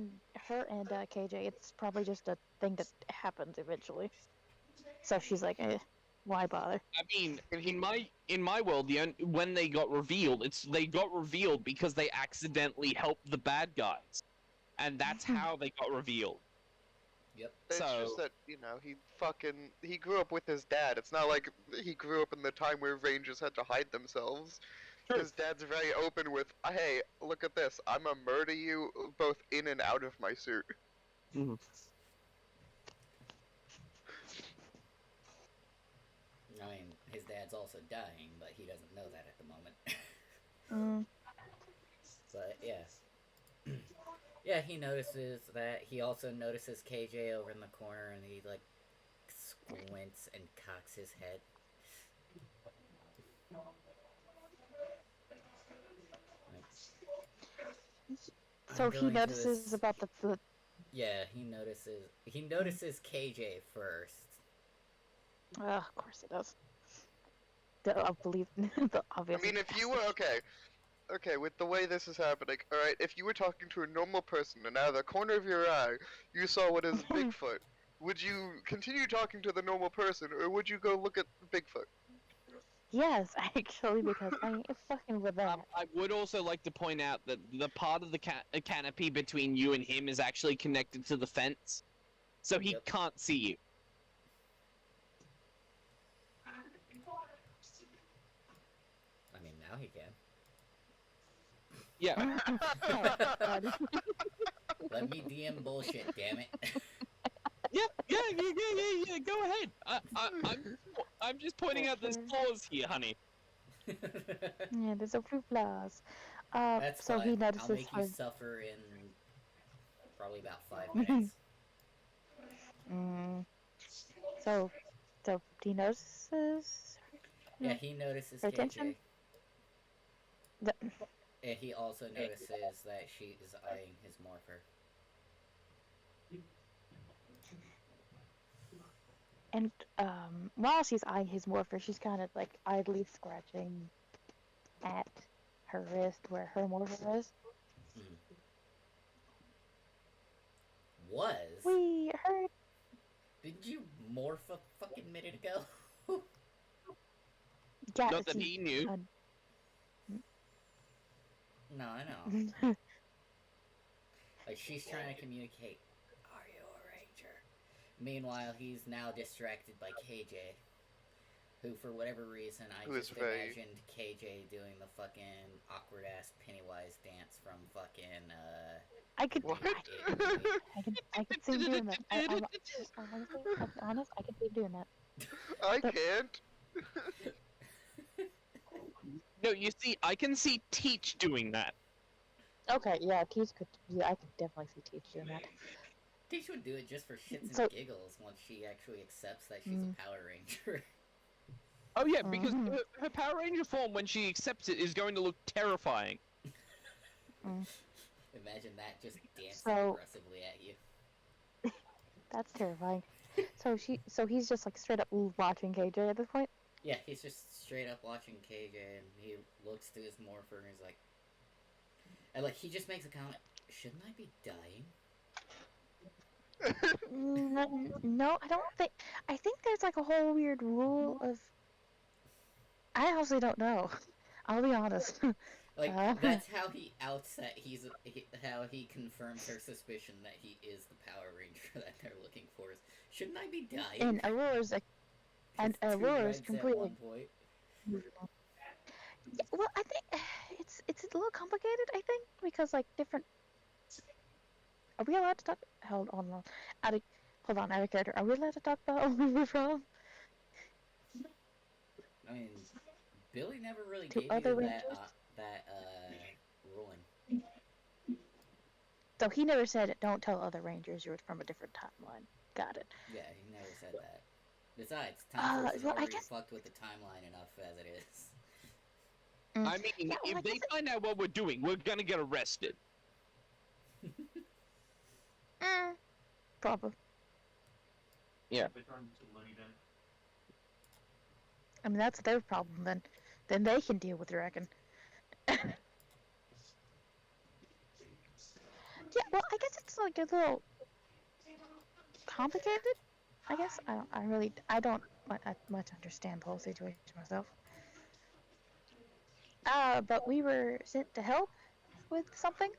her and KJ, it's probably just a thing that happens eventually. So she's like, why bother? I mean, in my world, when they got revealed, they got revealed because they accidentally helped the bad guys, and that's how they got revealed. Yep. It's So- just that, he grew up with his dad. It's not like he grew up in the time where rangers had to hide themselves. True. His dad's very open with, hey, look at this. I'm gonna murder you both in and out of my suit. I mean, his dad's also dying, but he doesn't know that at the moment. But yeah. Yeah, he notices that. He also notices KJ over in the corner, and he, like, squints and cocks his head. So I'm he going to notices about the Yeah, he notices KJ first. of course he does. I believe the I obvious. mean, if you were okay, with the way this is happening, all right. If you were talking to a normal person and out of the corner of your eye you saw what is Bigfoot, would you continue talking to the normal person, or would you go look at Bigfoot? Yes, actually, because I ain't fucking with that. I would also like to point out that the part of the canopy between you and him is actually connected to the fence, so he Yep. can't see you. I mean, now he can. Yeah. Let me DM bullshit, damn it. Yeah. Go ahead. I'm just pointing out there's flaws here, honey. Yeah, there's a few flaws. That's so fine. he I'll notices make you her. suffer in probably about 5 minutes. So he notices Yeah, he notices her KJ. attention. The, And he also notices that she is eyeing his morpher. and while she's eyeing his morpher, she's kind of like idly scratching at her wrist where her morpher is. Mm. Was? We heard. Didn't you morph a fucking minute ago? Yeah, Not that he knew. No, I know. Like, she's trying to communicate, are you a ranger? Meanwhile, he's now distracted by KJ, who, for whatever reason, I Who is just very- imagined KJ doing the fucking awkward-ass Pennywise dance from fucking, I could. What? I could see him doing that. Honestly, I could see him doing that. I can't. No, you see, I can see Teach doing that. Okay, yeah, Teach could. Yeah, I could definitely see Teach doing that. Teach would do it just for shits and So- giggles once she actually accepts that she's a Power Ranger. Oh yeah, because Mhm. her Power Ranger form, when she accepts it, is going to look terrifying. Imagine that just dancing So- aggressively at you. That's terrifying. So he's just like straight up watching KJ at this point. Yeah, he's just straight up watching KJ, and he looks to his morpher, and he's like... And, like, he just makes a comment, shouldn't I be dying? No, I don't think. I think there's like a whole weird rule of. I honestly don't know. I'll be honest. Like, Uh. that's how he outs that how he confirms her suspicion that he is the Power Ranger that they're looking for. Is, shouldn't I be dying? And Aurora's and Just two Aurora's reds at completely. one point. Yeah, well, I think it's a little complicated. I think because like different. Are we allowed to talk? Hold on, hold on, out of character. Are we allowed to talk about where we're from? I mean, Billy never really To gave other you Rangers? that ruling. So he never said, "Don't tell other Rangers you're from a different timeline." Got it. Yeah, he never said that. Besides, Time Force has well, I already guess- fucked with the timeline enough as it is. I mean, Yeah, well, I if they guess find out what we're doing, we're gonna get arrested. Probably. Yeah. I mean, that's their problem then. Then they can deal with it, I reckon. Yeah, well, I guess it's like a little complicated. I guess I don't much understand the whole situation myself. But we were sent to help with something.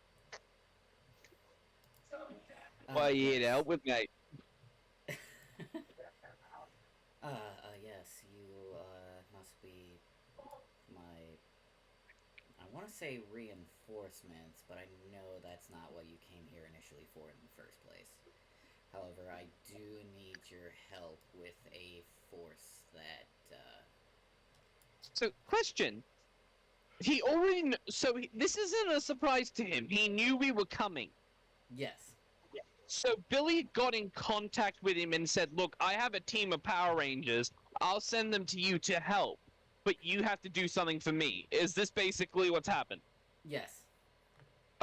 Why you here to help with, mate? Yes, you, must be my... I want to say reinforcements, but I know that's not what you came here initially for in the first place. However, I do need your help with a force that, So, question. He already this isn't a surprise to him. He knew we were coming. Yes. So Billy got in contact with him and said, "Look, I have a team of Power Rangers. I'll send them to you to help, but you have to do something for me." Is this basically what's happened? Yes.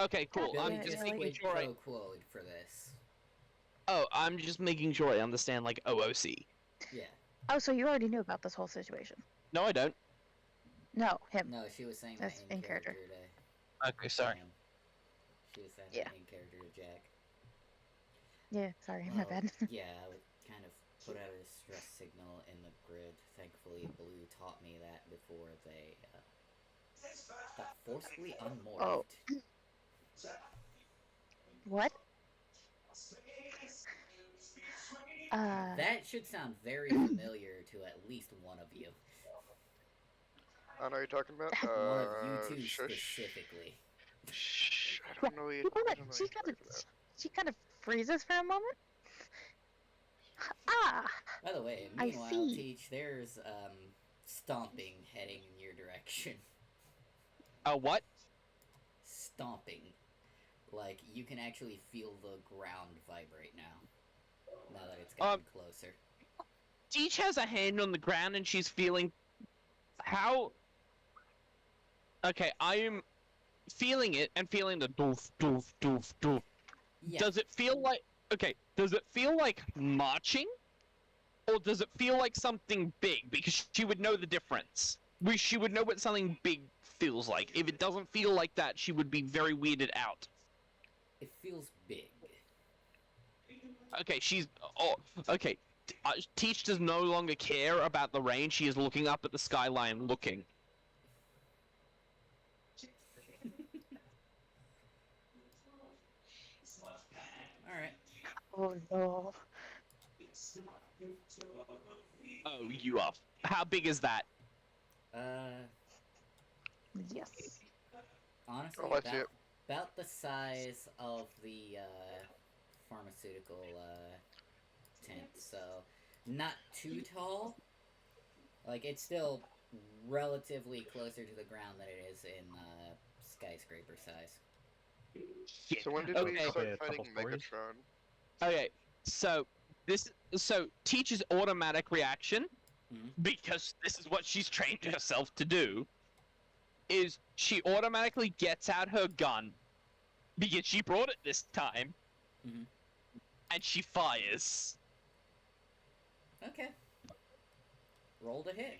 Okay, cool. Billy I'm just just making quid sure pro quoed for this. I'm just making sure I understand, like, OOC. Yeah. Oh, so you already knew about this whole situation? No, I don't. No, him. No, she was saying That's that in in character. character to Okay, sorry. him. She was saying Yeah. that in character to Jack. Yeah, sorry, my bad. Yeah, I would kind of put out a stress signal in the grid. Thankfully, Blue taught me that before they got forcibly unmorphed. Oh. What? That should sound very familiar to at least one of you. I know what you're talking about. One of you two Shush. specifically. Shh. I Yeah, don't know you. you know I what? don't know She you kind of, for that. she kind of freezes for a moment. Ah, By the way, I meanwhile, see. Teach, there's stomping heading in your direction. What? Stomping. Like, you can actually feel the ground vibrate now. Now that it's gotten closer. Teach has a hand on the ground and she's feeling... How... Okay, I am feeling it and feeling the doof, doof, doof, doof. Yeah. Does it feel like... Okay, does it feel like marching? Or does it feel like something big? Because she would know the difference. She would know what something big feels like. If it doesn't feel like that, she would be very weirded out. It feels big. Okay, she's... Oh, okay. Teach does no longer care about the rain. She is looking up at the skyline, looking. Alright. Oh no. Oh, you are. How big is that? Yes. Honestly, Oh, I see it. about the size of the, pharmaceutical, tent, so not too tall. Like, it's still relatively closer to the ground than it is in, skyscraper size. Shit. So when did we Okay. start Okay, a fighting couple stories. Megatron? Okay, so Teach's automatic reaction, Mhm. because this is what she's trained herself to do, is she automatically gets out her gun, because she brought it this time, Mhm. and she fires. Okay. Roll to hit.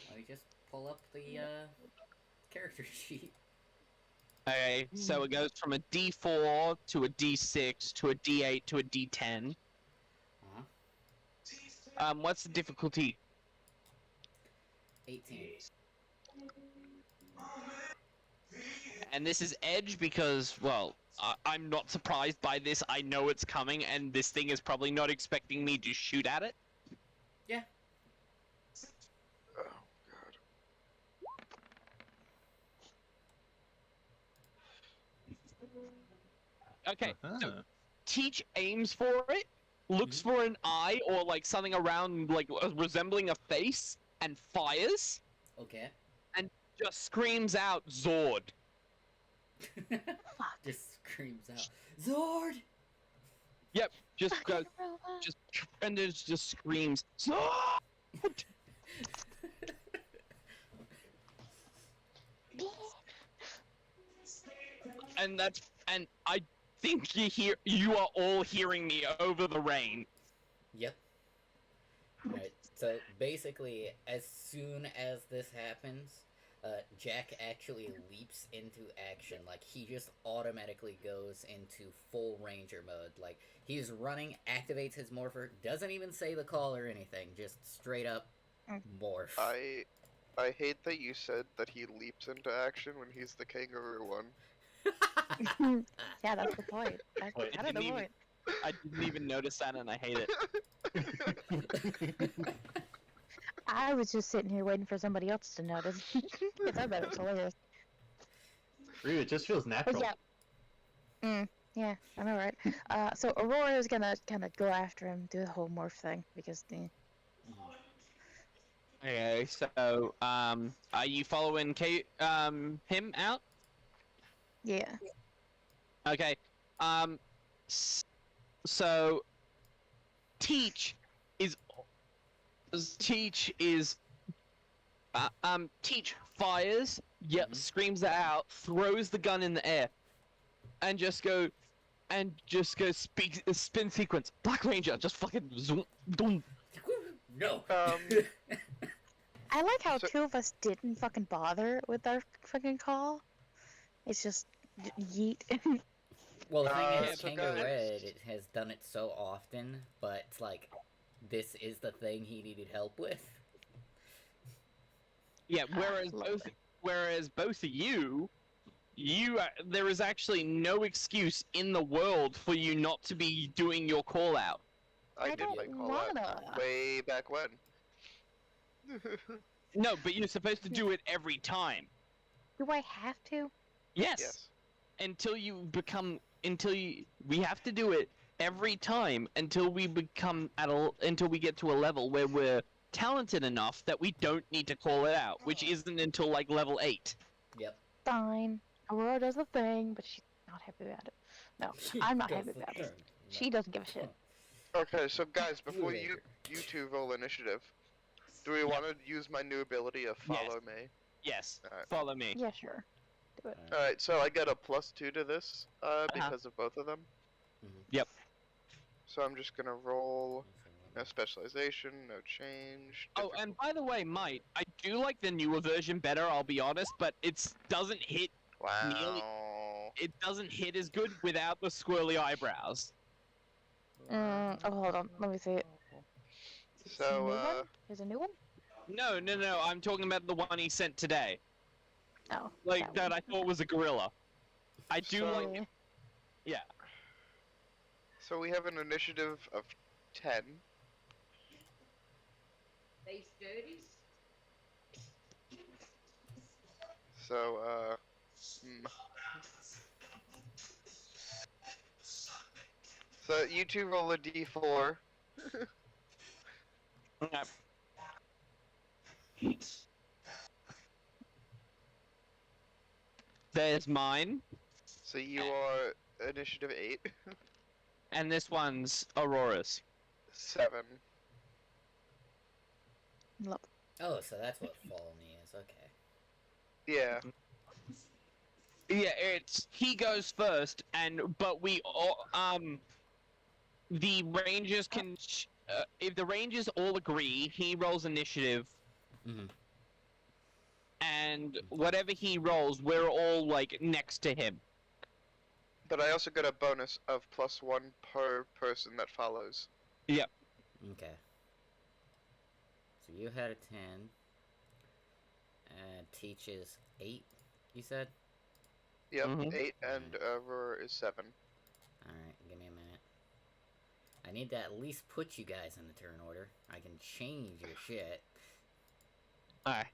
Let me just pull up the, character sheet. Okay, so it goes from a D4 to a D6 to a D8 to a D10. Uh-huh. What's the difficulty? 18. And this is edge because, well, I'm not surprised by this. I know it's coming, and this thing is probably not expecting me to shoot at it. Yeah. Oh god. Okay, so Uh-huh. Teach aims for it, looks for an eye or like something around, like resembling a face, and fires, Okay. just screams out Zord. Just screams out, Zord! Yep, just Fucking goes, robot. and it just screams Zord! And I think you are all hearing me over the rain. Yep. Alright, so basically, as soon as this happens, Jack actually leaps into action. Like, he just automatically goes into full ranger mode. Like, he's running, activates his morpher, doesn't even say the call or anything, just straight up morph. I hate that you said that he leaps into action when he's the kangaroo one. Yeah, that's the point. That's Wait, kind of the point. I didn't even notice that, and I hate it. I was just sitting here waiting for somebody else to notice. Because I bet it's hilarious. Really, it just feels But natural. yeah. Yeah, I know, right? So Aurora is gonna kind of go after him, do the whole morph thing, because Okay, so are you following him out? yeah. Okay, so Teach is Teach fires, yep, Mhm. screams it out, throws the gun in the air, and just go spin sequence. Black Ranger, just fucking zoom, doom. No. I like how So- two of us didn't fucking bother with our fucking call. It's just yeet. Well, the thing is, so Kangaroo guys- Red it has done it so often, but it's like, this is the thing he needed help with. Yeah, Lovely. whereas both of you, there is actually no excuse in the world for you not to be doing your call out. I I did my don't call out wanna. way back when. No, but you're supposed to do it every time. Do I have to? Yes. Yes. We have to do it every time until we until we get to a level where we're talented enough that we don't need to call it out, which isn't until like level 8. Yep. Fine. Aurora does the thing, but she's not happy about it. No, I'm not happy about it. She doesn't give a shit. Okay, so guys, before Ranger. you two roll initiative, do we want to use my new ability of follow me? Yes. Alright. Follow me. Yeah, sure. Do it. Alright, so I get a +2 to this, because of both of them. Mhm. Yep. So I'm just gonna roll no specialization, no change. Oh, and by the way, Mike, I do like the newer version better, I'll be honest, but it doesn't hit Wow. it doesn't hit as good without the squirrely eyebrows. Oh, hold on. Let me see it. It's a So, new one? There's a new one? No, I'm talking about the one he sent today. Oh. Like, that I thought was a gorilla. I do So- like... Yeah. Yeah. so we have an initiative of 10. So, So you two roll a d4. Yep. There's mine, So you are initiative 8. and this one's Aurora's. 7. Look. Oh, so that's what follow me is. Okay. Yeah. Yeah, he goes first, but we all the Rangers can if the Rangers all agree, he rolls initiative, Mhm. and whatever he rolls, we're all like next to him. But I also get a bonus of +1 per person that follows. Okay. So you had a 10. And Teach is 8, you said? Yep, Mhm. 8 and Aurora is 7. Alright, give me a minute. I need to at least put you guys in the turn order. I can change your shit. Alright.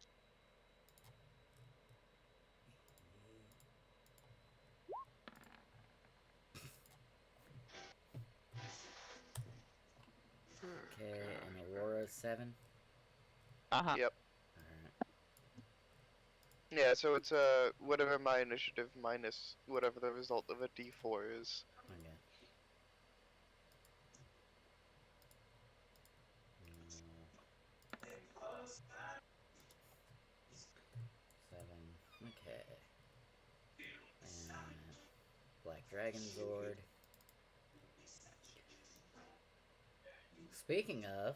Okay, and Aurora's 7. Uh-huh. Yep. Alright. Yeah, so it's whatever my initiative minus whatever the result of a d4 is. Okay. Seven. Okay. And Black Dragon Zord. Speaking of,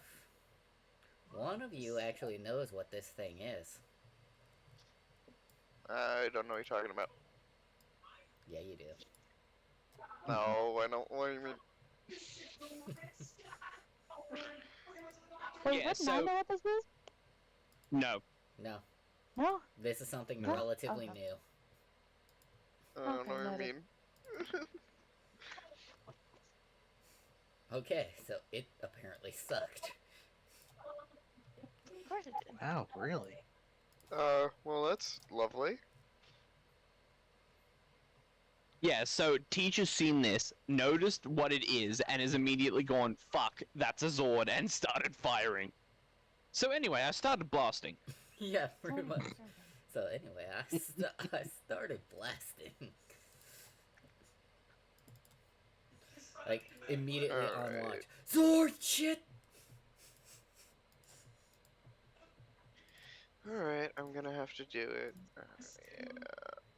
one of you actually knows what this thing is. I don't know what you're talking about. Yeah, you do. No, I don't. What do you mean? Wait, Yeah, wouldn't I so- know what this is? No. No, No? this is something Huh? relatively Okay. new. I don't Okay, know what you noted. mean. Okay, so it apparently sucked. Of course it did. Wow, really? Well, that's lovely. Yeah, so Teacher's seen this, noticed what it is, and is immediately gone, fuck, that's a Zord, and started firing. So anyway, I started blasting. Yeah, pretty much. So anyway, I started blasting. Like, immediately on Alright. launch. Sword shit! Alright, I'm gonna have to do it. Yeah,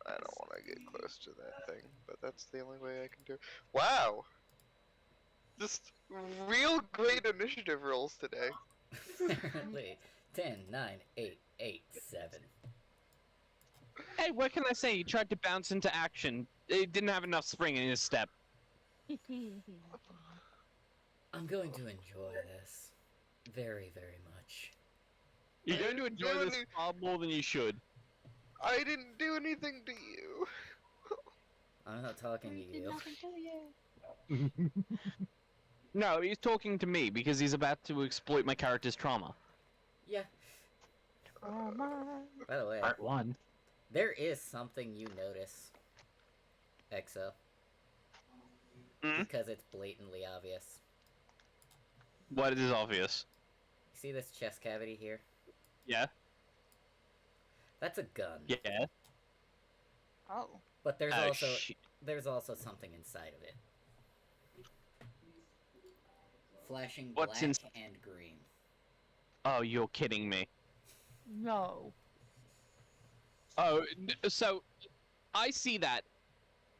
I don't want to get close to that thing, but that's the only way I can do it. Wow! Just real great initiative rolls today. Apparently. 10, 9, 8, 8, 7. Hey, what can I say? He tried to bounce into action. It didn't have enough spring in his step. I'm going to enjoy this. Very, very much. You're I going to didn't enjoy do this any- far more than you should. I didn't do anything to you. I'm not talking to I did you. nothing to you. No, he's talking to me because he's about to exploit my character's trauma. Yeah. Trauma. By the way, Part 1. there is something you notice, Exo. Hmm? Because it's blatantly obvious. What is obvious? You see this chest cavity here? Yeah? That's a gun. Yeah? Oh. But there's Oh, also shit. there's also something inside of it. Flashing What's black inside? and green. Oh, you're kidding me. No. Oh, so I see that.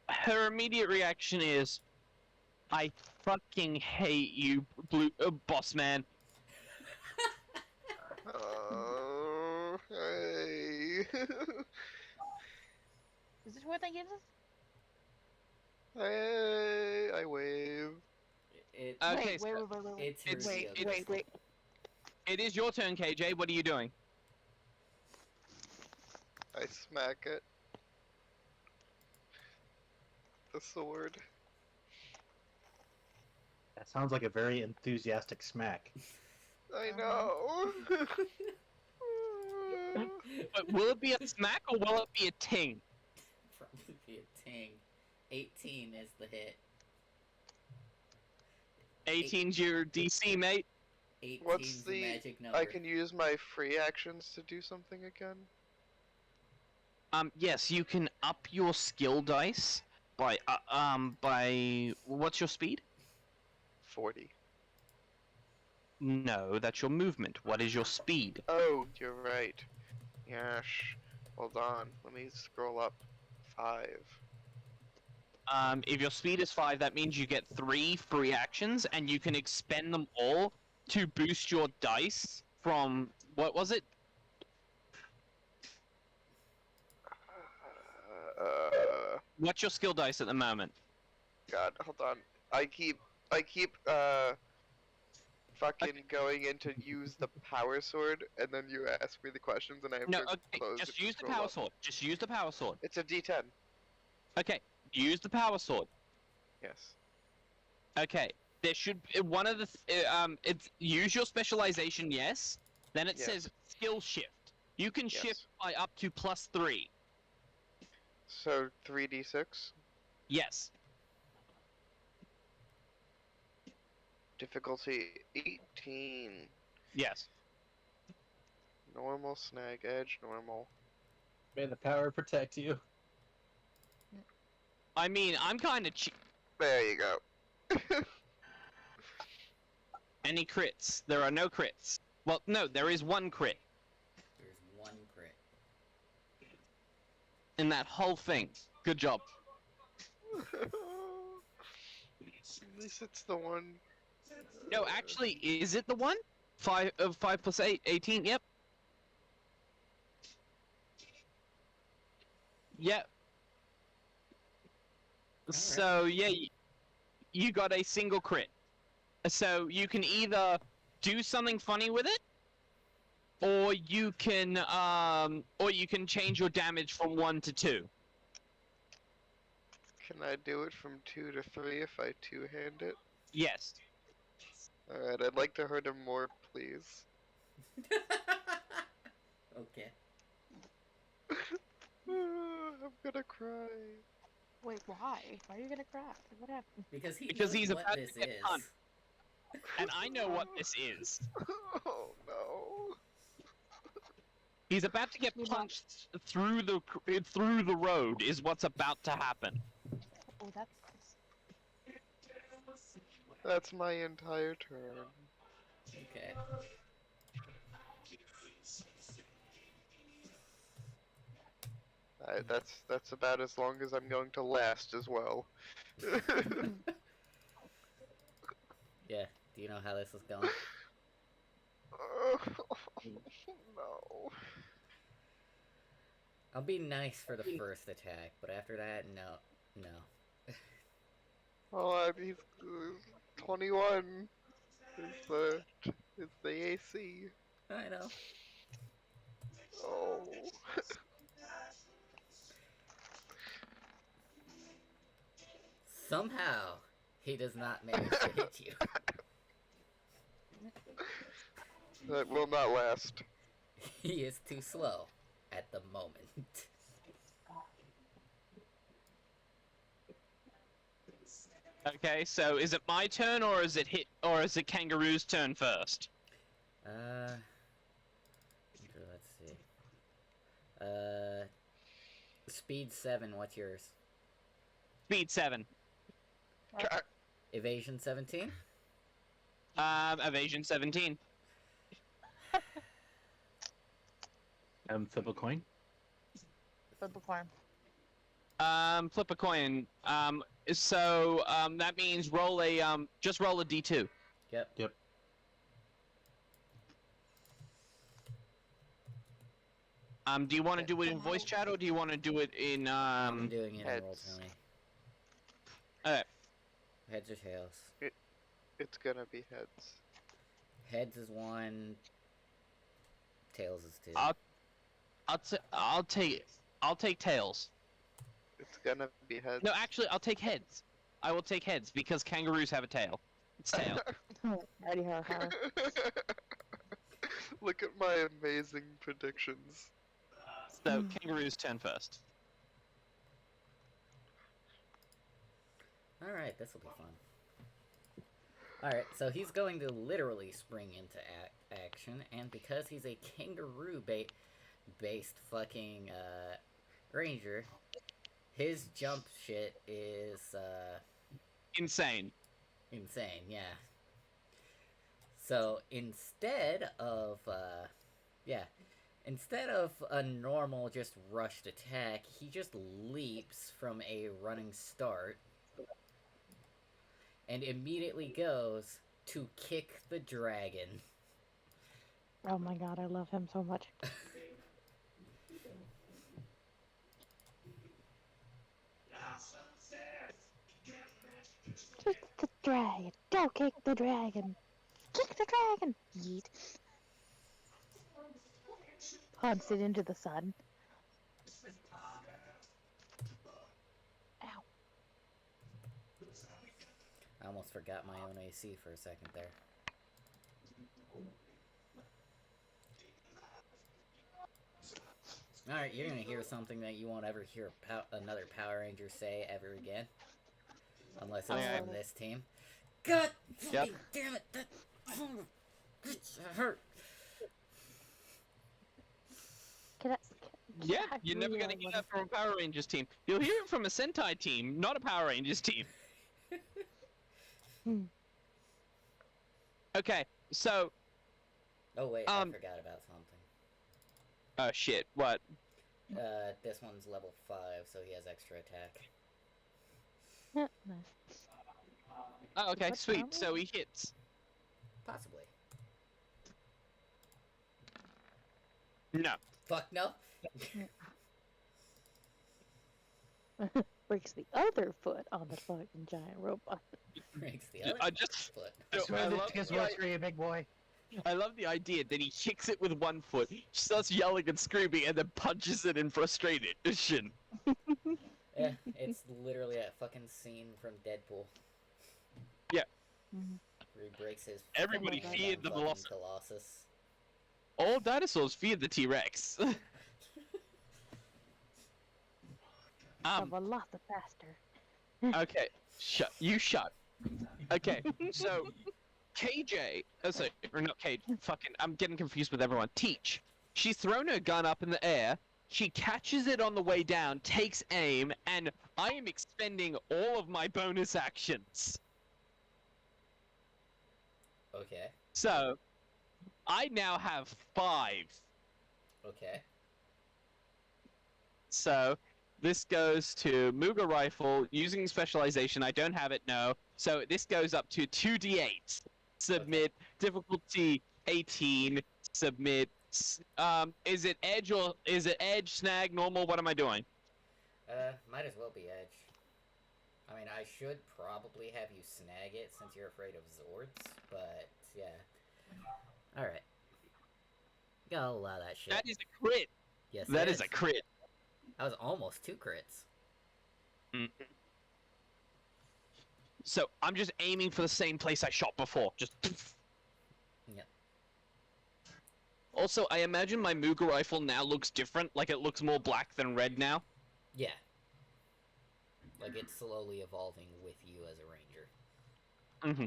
Her immediate reaction is, I fucking hate you, boss man. Oh, hey. Is this what they give us? Hey, I wave. It, Okay, wait, wait. it's her it's- shield. Wait. It is your turn, KJ. What are you doing? I smack it. The sword. That sounds like a very enthusiastic smack. I know. Will it be a smack or will it be a ting? Probably be a ting. 18 is the hit. 18's your DC, mate. 18's What's the the- magic number. I can use my free actions to do something again. Yes, you can up your skill dice by what's your speed? 40. No, that's your movement. What is your speed? Oh, you're right. Yash. Hold on. Let me scroll up. 5. If your speed is 5, that means you get 3 free actions, and you can expend them all to boost your dice from, what was it? What's your skill dice at the moment? God, hold on. I keep, fucking going in to use the power sword, and then you ask me the questions, and I have No, to okay, close just it to use the scroll power up. sword. Just use the power sword. It's a D10. Okay, use the power sword. Yes. Okay, there should one of the it's use your specialization. Yes. Then it Yes. says skill shift. You can Yes. shift by up to +3. So 3d6. Yes. Difficulty 18. Yes. Normal, snag, edge, normal. May the power protect you. I mean, I'm kind of There you go. Any crits? There are no crits. Well, no, there is one crit There's one crit. in that whole thing. Good job. At least it's the one. No, actually, is it the one? 5 plus 8, 18. Yep. Yep. So yeah, you got a single crit. So you can either do something funny with it, or you can change your damage from 1 to 2. Can I do it from 2 to 3 if I two-hand it? Yes. Alright, I'd like to hurt him more, please. Okay. I'm gonna cry. Wait, why? Why are you gonna cry? What happened? Because Because knows he's what about to this get is. punched. And I know what this is. Oh no. He's about to get You know- punched through the road. Is what's about to happen. Oh, that's. That's my entire turn. Okay. That's about as long as I'm going to last as well. Yeah. Do you know how this is going? No. I'll be nice for the first attack, but after that, no. No. Oh, he's 21 is the AC. I know. Oh. Somehow, he does not manage to hit you. That will not last. He is too slow at the moment. Okay, so is it my turn or is it Kangaroo's turn first? Let's see. Uh, Speed 7, what's yours? Speed 7. Evasion 17? Evasion 17. Flip a coin. Flip a coin. Flip a coin. So that means just roll a d2. Yep. Yep. Do you want to do it in voice chat or do you want to do it in I'm doing it in heads. Roll20. Okay. Heads or tails? It's gonna be heads. Heads is 1. Tails is 2. I'll take tails. It's gonna be heads. No, actually, I'll take heads. I will take heads because kangaroos have a tail. It's tail. Howdy ho ho. Look at my amazing predictions. So kangaroos turn first. Alright, this will be fun. Alright, so he's going to literally spring into action, and because he's a kangaroo-based fucking, ranger, his jump shit is, Insane. insane, yeah. So, instead of a normal just rushed attack, he just leaps from a running start and immediately goes to kick the dragon. Oh my god, I love him so much. Kick the dragon. Go kick the dragon. Kick the dragon. Yeet. Punts it into the sun. Ow. I almost forgot my own AC for a second there. Alright, you're gonna hear something that you won't ever hear another Power Ranger say ever again. Unless it's Okay. from this team. God Yep. fucking damn it! That bitch hurt! Can I? Yeah, I you're never really gonna hear wanna- that from a Power Rangers team. You'll hear it from a Sentai team, not a Power Rangers team. Okay, so Oh wait, I forgot about something. oh shit, what? This one's level 5, so he has extra attack. Nice. Oh, okay, What's sweet. armor? So he hits. Possibly. No. Fuck no! Breaks the other foot on the fucking giant robot. Breaks the other I just foot. I love, for you, big boy. I love the idea that he kicks it with one foot, starts yelling and screaming, and then punches it in frustration. Yeah, it's literally a fucking scene from Deadpool. Mhm. Where he breaks his Everybody Oh my feared the fucking Velociraptor. Colossus. All dinosaurs feared the T-Rex. A velocipaster. Okay, shut. Okay, so KJ, sorry, or not KJ, fucking, I'm getting confused with everyone. Teach. She's thrown her gun up in the air. She catches it on the way down, takes aim, and I am expending all of my bonus actions. Okay, So, I now have 5. okay. So this goes to Muga Rifle using specialization. I don't have it, no. So this goes up to 2d8. Submit difficulty 18. Submit. Is it edge or is it edge, snag, normal? What am I doing? Might as well be edge. I mean, I should probably have you snag it since you're afraid of Zords, but yeah. Alright. Gotta allow that shit. That is a crit. Yes, That it is a crit. That was almost 2 crits. So I'm just aiming for the same place I shot before. Just. Yep. Also, I imagine my Muga rifle now looks different. Like it looks more black than red now. Yeah. Like it's slowly evolving with you as a ranger. Mm-hmm.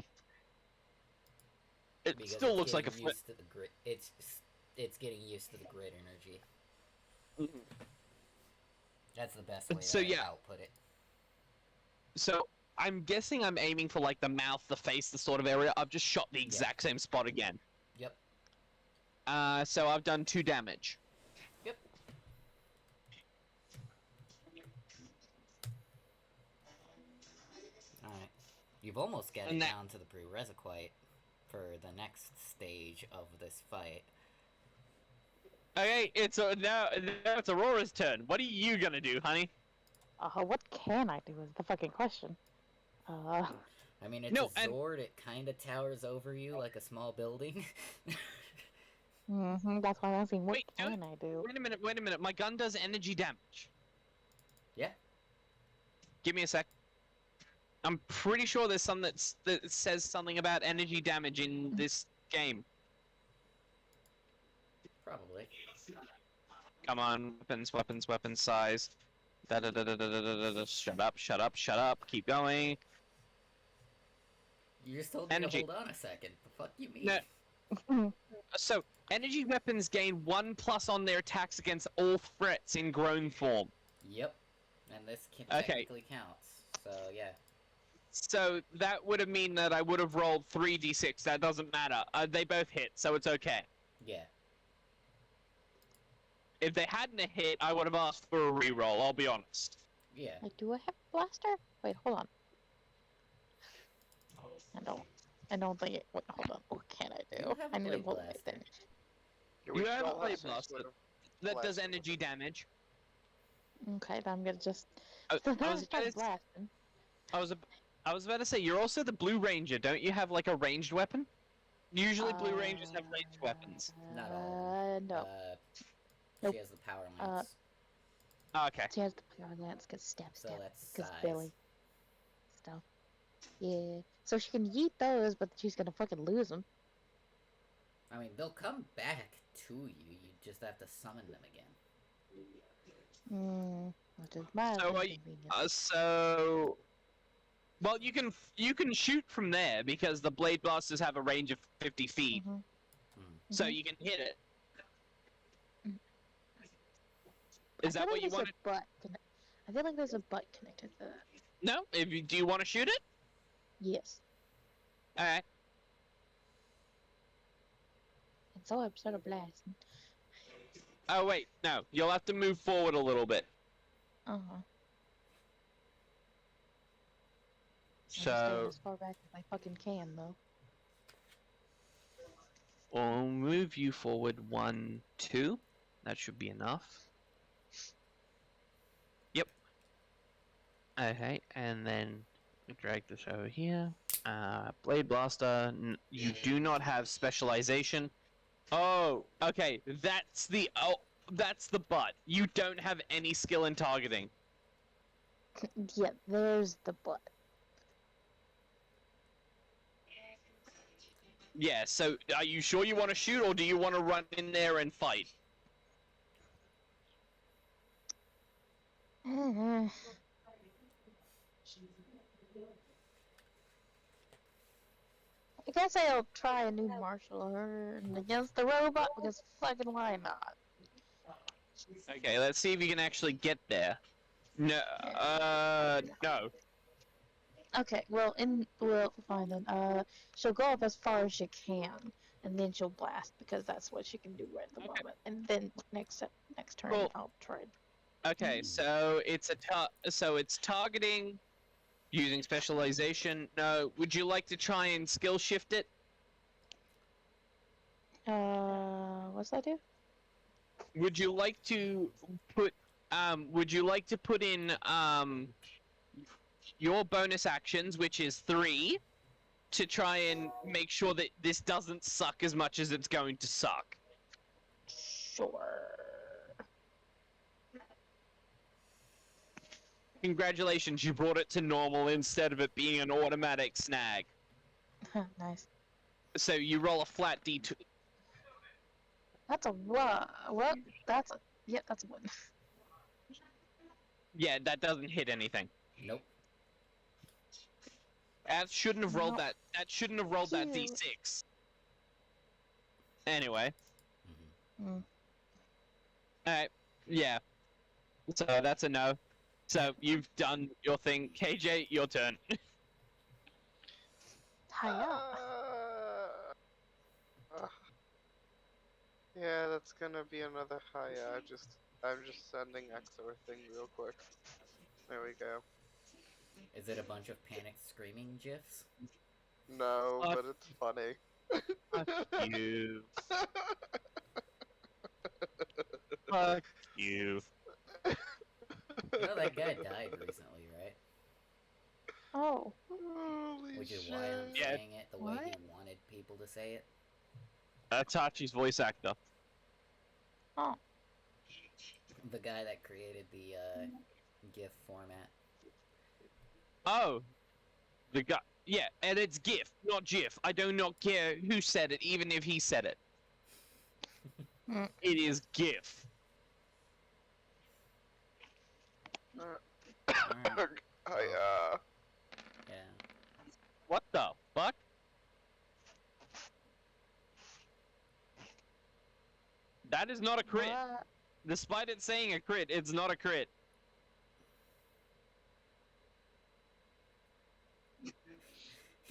It Because still it's looks like a getting used to the grit. It's getting used to the grid energy. Mm-hmm. That's the best way So, to yeah. output it. So I'm guessing I'm aiming for like the mouth, the face, the sort of area. I've just shot the exact same spot again. Yep. So I've done 2 damage. Yep. Alright. You've almost got it down to the prerequisite for the next stage of this fight. Okay, now it's Aurora's turn. What are you gonna do, honey? What can I do is the fucking question. I mean, it's a Zord, it kind of towers over you like a small building. That's why I'm asking, what Wait, can I do? Wait a minute. My gun does energy damage. Yeah. Give me a sec. I'm pretty sure there's some that says something about energy damage in this game. Probably. Come on, weapons size. Shut up. Keep going. You just told me to hold on a second. The fuck you mean? No. So, energy weapons gain 1+ on their attacks against all threats in grown form. Yep. And this technically counts. So, yeah. So, that would have mean that I would have rolled 3d6. That doesn't matter. They both hit, so it's okay. Yeah. If they hadn't hit, I would have asked for a reroll, I'll be honest. Yeah. Like, do I have a blaster? Wait, hold on. I don't think it. Wait, hold on. What can I do? I need to pull it then. You have a blade blaster that does energy damage. Okay, then I'm gonna just. I was about to say, you're also the Blue Ranger. Don't you have like a ranged weapon? Usually, Blue Rangers have ranged weapons. Not all. No. She has the power lance. Okay. She has the power lance because step. So that's because size. Billy. Stuff. Yeah. So she can yeet those, but she's gonna fucking lose them. I mean, they'll come back to you. You just have to summon them again. Which is my so, well, you can shoot from there because the blade blasters have a range of 50 feet, so you can hit it. Is that what you wanted? I feel like there's a butt connected to that. No? Do you want to shoot it? Yes. Alright. And so I'm sort of blasting. Oh, wait. No. You'll have to move forward a little bit. So... as far back as I fucking can, though. I'll move you forward 1, 2. That should be enough. Yep. Okay, and then drag this over here. Blade Blaster, you do not have specialization. Oh, okay, that's the butt. You don't have any skill in targeting. Yeah, there's the butt. Yeah, so are you sure you want to shoot, or do you want to run in there and fight? I guess I'll try a new martial art against the robot, because fucking why not? Okay, let's see if you can actually get there. No, no. Okay, well, fine then. She'll go up as far as she can, and then she'll blast, because that's what she can do right at the moment. And then next turn, Well, I'll try. Okay, so it's targeting using specialization. No, would you like to try and skill shift it? What's that do? Would you like to put in your bonus actions, which is 3, to try and make sure that this doesn't suck as much as it's going to suck? Sure. Congratulations, you brought it to normal instead of it being an automatic snag. Nice. So you roll a flat d2. That's a one. Well, that's a that's a one. Yeah, that doesn't hit anything. Nope. That shouldn't have rolled Nope. that. That shouldn't have rolled that Cute. d6. Anyway. Mm. Alright. Yeah. So that's a no. So you've done your thing. KJ, your turn. Hiya. Yeah, that's gonna be another hiya. I'm just sending XOR thing real quick. There we go. Is it a bunch of panicked screaming gifs? No, but it's funny. Fuck you. Fuck you. You know that guy died recently, right? Oh. Holy Which is shit. why I'm Yeah. saying it the way he What? wanted people to say it. That's Hachi's voice actor. Oh. The guy that created the GIF format. Oh. The guy. Yeah, and it's GIF, not GIF. I do not care who said it, even if he said it. Mm. It is GIF. Alright, Hiya. yeah. What the fuck? That is not a crit. What? Despite it saying a crit, it's not a crit.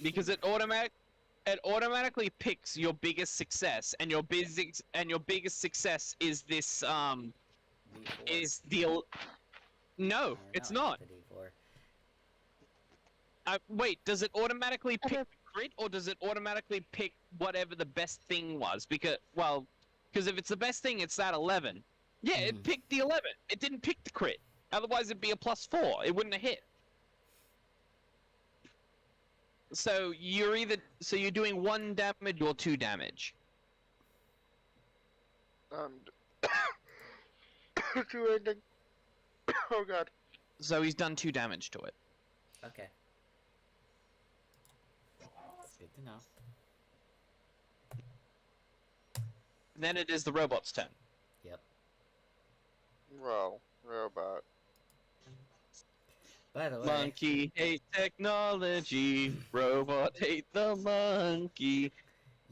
Because it automatically picks your biggest success, and your biggest success is this D4. is the no, Or it's no, not. The D4. Wait, does it automatically pick Okay. the crit, or does it automatically pick whatever the best thing was? Because if it's the best thing, it's that 11. Yeah, it Mhm. picked the 11. It didn't pick the crit. Otherwise, it'd be a +4. It wouldn't have hit. So you're doing 1 damage or 2 damage. Doing. Oh god. So he's done 2 damage to it. Okay. It's good to know. Then it is the robot's turn. Yep. Well, robot. By the way, Monkey hate technology. Robot hate the monkey.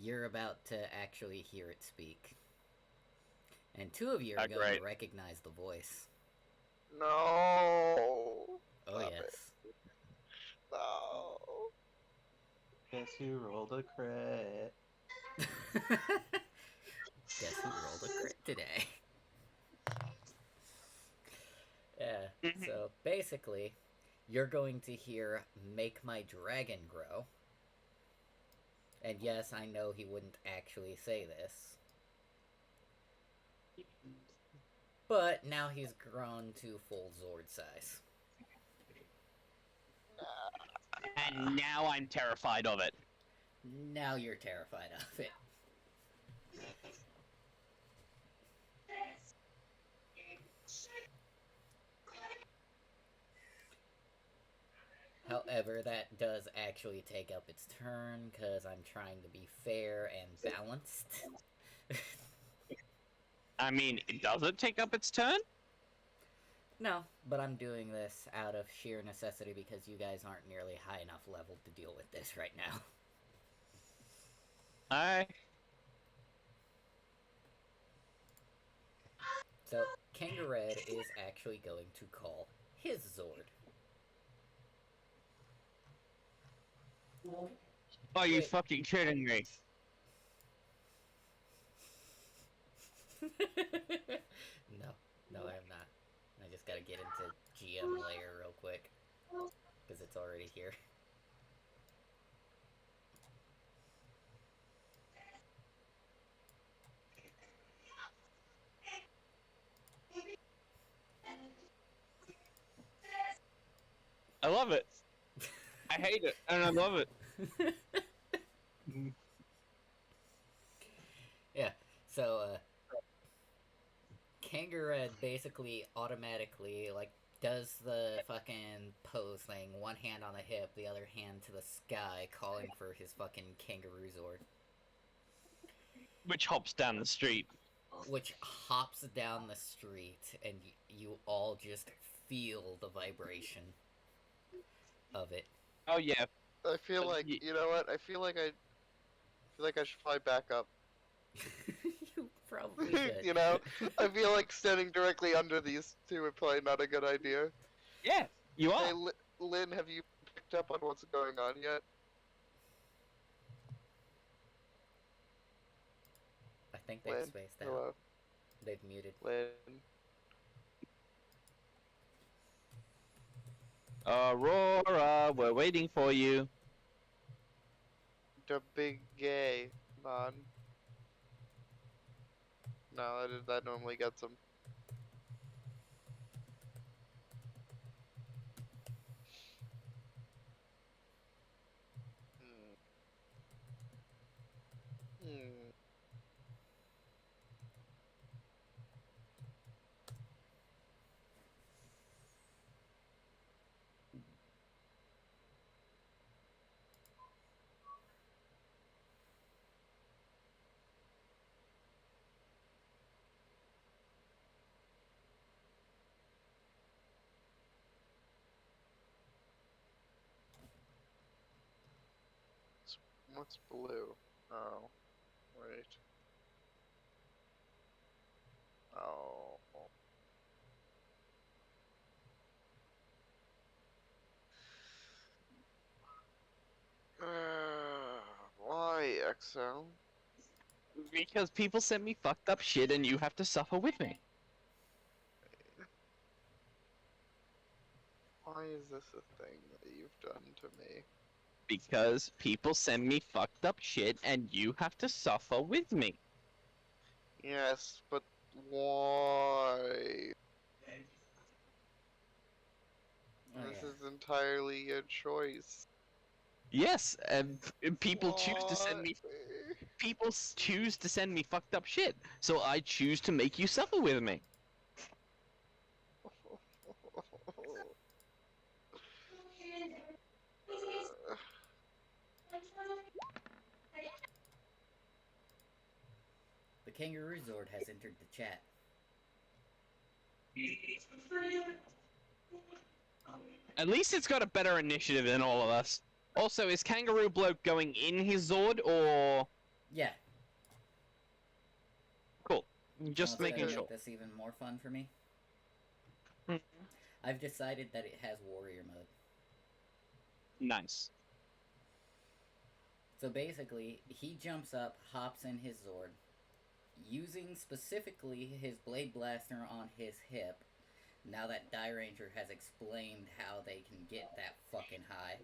you're about to actually hear it speak. And 2 of you are Ah, going great. to recognize the voice. No. Oh, Stop it. yes. No. Guess you rolled a crit. Guess who rolled a crit today? Yeah, so basically, you're going to hear Make My Dragon Grow. And yes, I know he wouldn't actually say this. But now he's grown to full Zord size. And now I'm terrified of it. Now you're terrified of it. However, that does actually take up its turn, because I'm trying to be fair and balanced. I mean, does it take up its turn? No, but I'm doing this out of sheer necessity because you guys aren't nearly high enough level to deal with this right now. So, Kangared is actually going to call his Zord. Are you Wait. fucking kidding me? No, I am not. I just gem layer real quick. Because it's already here. I love it. I hate it, and I love it. Yeah, so, Kangaroo basically automatically, like, does the fucking pose thing, one hand on the hip, the other hand to the sky, calling for his fucking kangaroo zord. Which hops down the street. Which hops down the street, and you all just feel the vibration of it. Oh yeah. I feel like, you know what? I feel like I should fly back up. You probably should. You know, I feel like standing directly under these two would probably not a good idea. Yeah, you are. Hey, Lynn, have you picked up on what's going on yet? I think they've Lynn, spaced out. hello, They've muted. Lynn. Aurora, we're waiting for you. The big gay man. No, that normally gets him. Hmm. Hmm. What's blue? Oh, right. Oh. Why, XL? Because people send me fucked up shit and you have to suffer with me. Why is this a thing that you've done to me? Because people send me fucked up shit and you have to suffer with me. Yes, but why? Oh, This yeah. is entirely your choice. Yes, and people choose to send Why? me choose to send me fucked up shit. So I choose to make you suffer with me. The kangaroo zord has entered the chat. At least it's got a better initiative than all of us. Also, is Kangaroo Bloke going in his Zord or Yeah. cool? Just What's making gonna sure. make this even more fun for me? Hmm. I've decided that it has warrior mode. Nice. So basically, he jumps up, hops in his Zord, using specifically his Blade Blaster on his hip. Now that Die Ranger has explained how they can get that fucking high.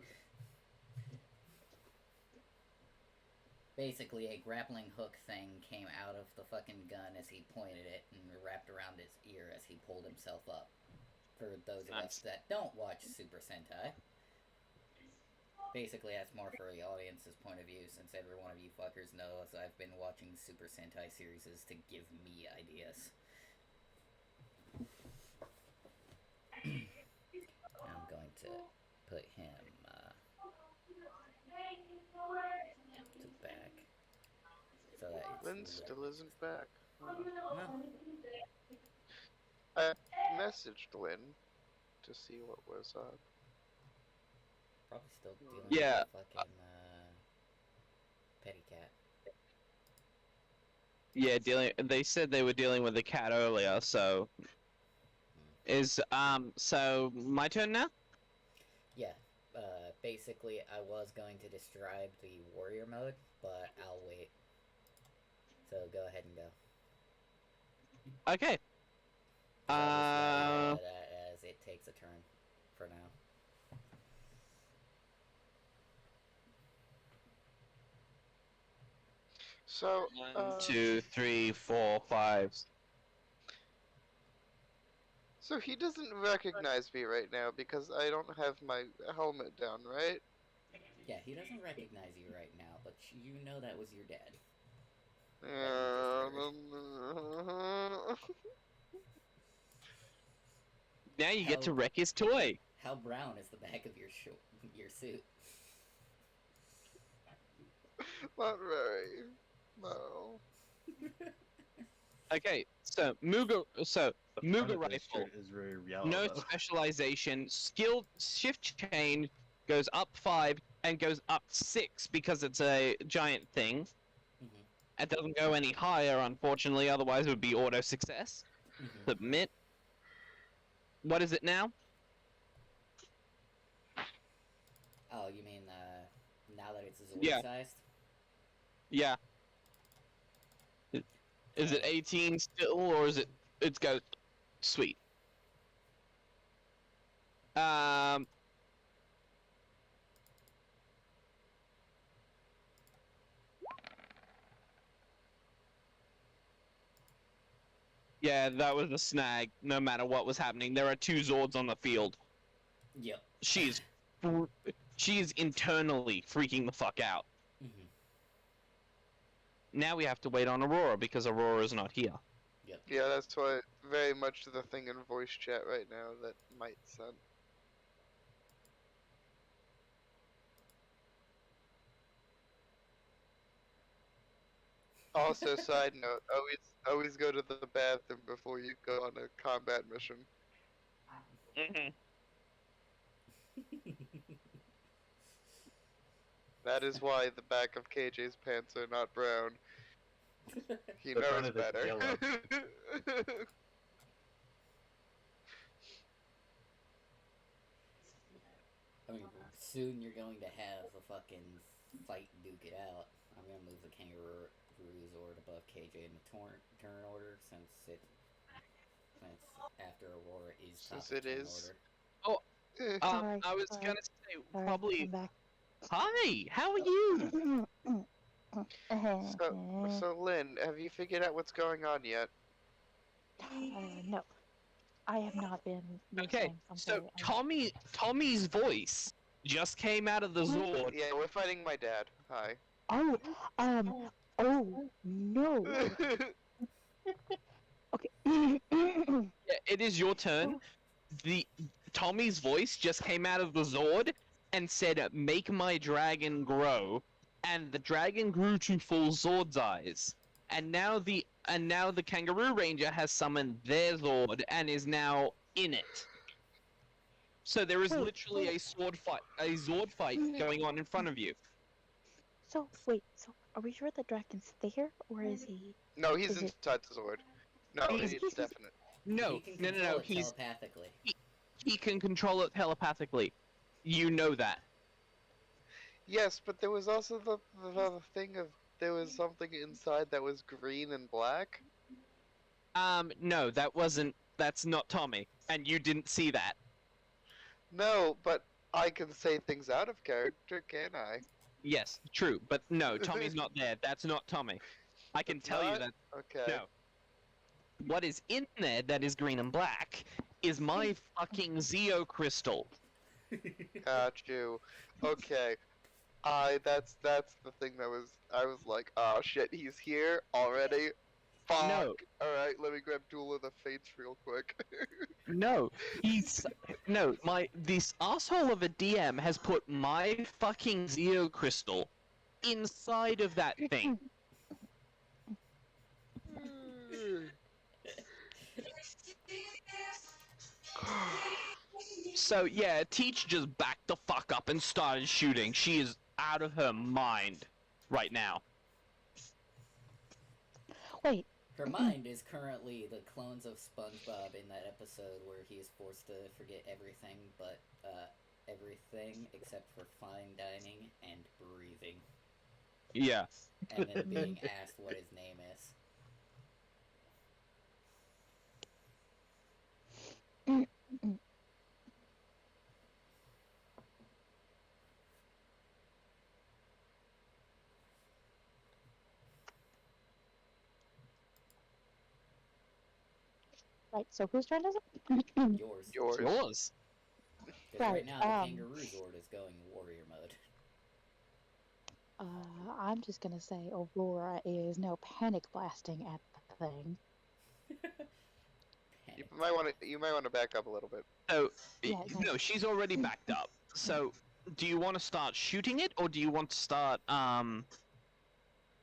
Basically, a grappling hook thing came out of the fucking gun as he pointed it and wrapped around his ear as he pulled himself up. For those of us that don't watch Super Sentai. Basically, that's more for the audience's point of view, since every one of you fuckers knows I've been watching Super Sentai series to give me ideas. I'm going to put him to back. So that it's Lynn still isn't back. no. I messaged Lynn to see what was up. Probably still dealing Yeah. with the fucking petty cat. Yeah, they said they were dealing with the cat earlier, so so my turn now? Yeah. Basically, I was going to describe the warrior mode, but I'll wait. So go ahead and go. Okay. I'll just let you know that as it takes gets a turn for now. So, 1, 2, 3, 4, 5. so he doesn't recognize me right now because I don't have my helmet down, right? Yeah, he doesn't recognize you right now, but you know that was your dad. Now you get How to wreck his toy. how brown is the back of your suit? Not very. No. Okay, so Muga Front of his rifle, shirt is very yellow, no though. specialization, skill shift change goes up 5 and goes up 6 because it's a giant thing. Mhm. It doesn't go any higher, unfortunately, otherwise it would be auto success. Mhm. Submit. What is it now? Oh, you mean now that it's Zord Yeah, sized? yeah. Is it 18 still, or is it's go sweet? Um, yeah, that was a snag. No matter what was happening, there are 2 Zords on the field. Yep. She's internally freaking the fuck out. Mhm. Now we have to wait on Aurora because Aurora's not here. Yep. Yeah, that's why very much the thing in voice chat right now that might send. Also, side note, always go to the bathroom before you go on a combat mission. Mm-hmm. That is why the back of KJ's pants are not brown. He The front knows of it's better. yellow. I mean, soon you're going to have a fucking fight duke it out. I'm gonna move the Kangaroo Zord above KJ in the turn order since after Aurora is top Since of it turn is. order. Oh, Sorry, I was sorry, gonna say sorry, probably. I'm back. Hi, how are you? So Lynn, have you figured out what's going on yet? No, I have not been Okay, listening. I'm so sorry. Tommy's voice just came out of the Zord. Yeah, we're fighting my dad. Hi. Oh, oh no. Okay. Yeah, it is your turn. The Tommy's voice just came out of the Zord and said, "Make my dragon grow," and the dragon grew to full Zord size. And now the Kangaroo Ranger has summoned their Zord and is now in it. So there is Wait, literally a Zord fight going on in front of you. so wait, so are we sure the dragon's there, or is he? No, he's Is it? inside the Zord. No, He's it's He's definite. He no, can no, no, control no. it telepathically. He can control it telepathically. You know that. Yes, but there was also the thing of there was something inside that was green and black. No, that's not Tommy, and you didn't see that. No, but I can say things out of character, can I? Yes, true, but no, Tommy's not there. That's not Tommy. I can That's tell you not? that. Okay. No. What is in there that is green and black is my fucking Zeo crystal. Got you. Okay. That's the thing that was I was like, oh shit, he's here already. Fuck. No, Alright, let me grab Duel of the Fates real quick. no, he's no. This asshole of a DM has put my fucking Zeo crystal inside of that thing. So yeah, Teach just backed the fuck up and started shooting. She is out of her mind right now. Wait. Her mind is currently the clones of SpongeBob in that episode where he is forced to forget everything but everything except for fine dining and breathing. Yeah. And then being asked what his name is. Right. So whose turn is it? Yours. Yours. Yours. Because right Right, now the Kangaroo Zord is going warrior mode. I'm just gonna say Aurora is now panic blasting at the thing. Panic. You might want to back up a little bit. So, Yeah, no. no, she's already backed up. So, do you want to start shooting it, or do you want to start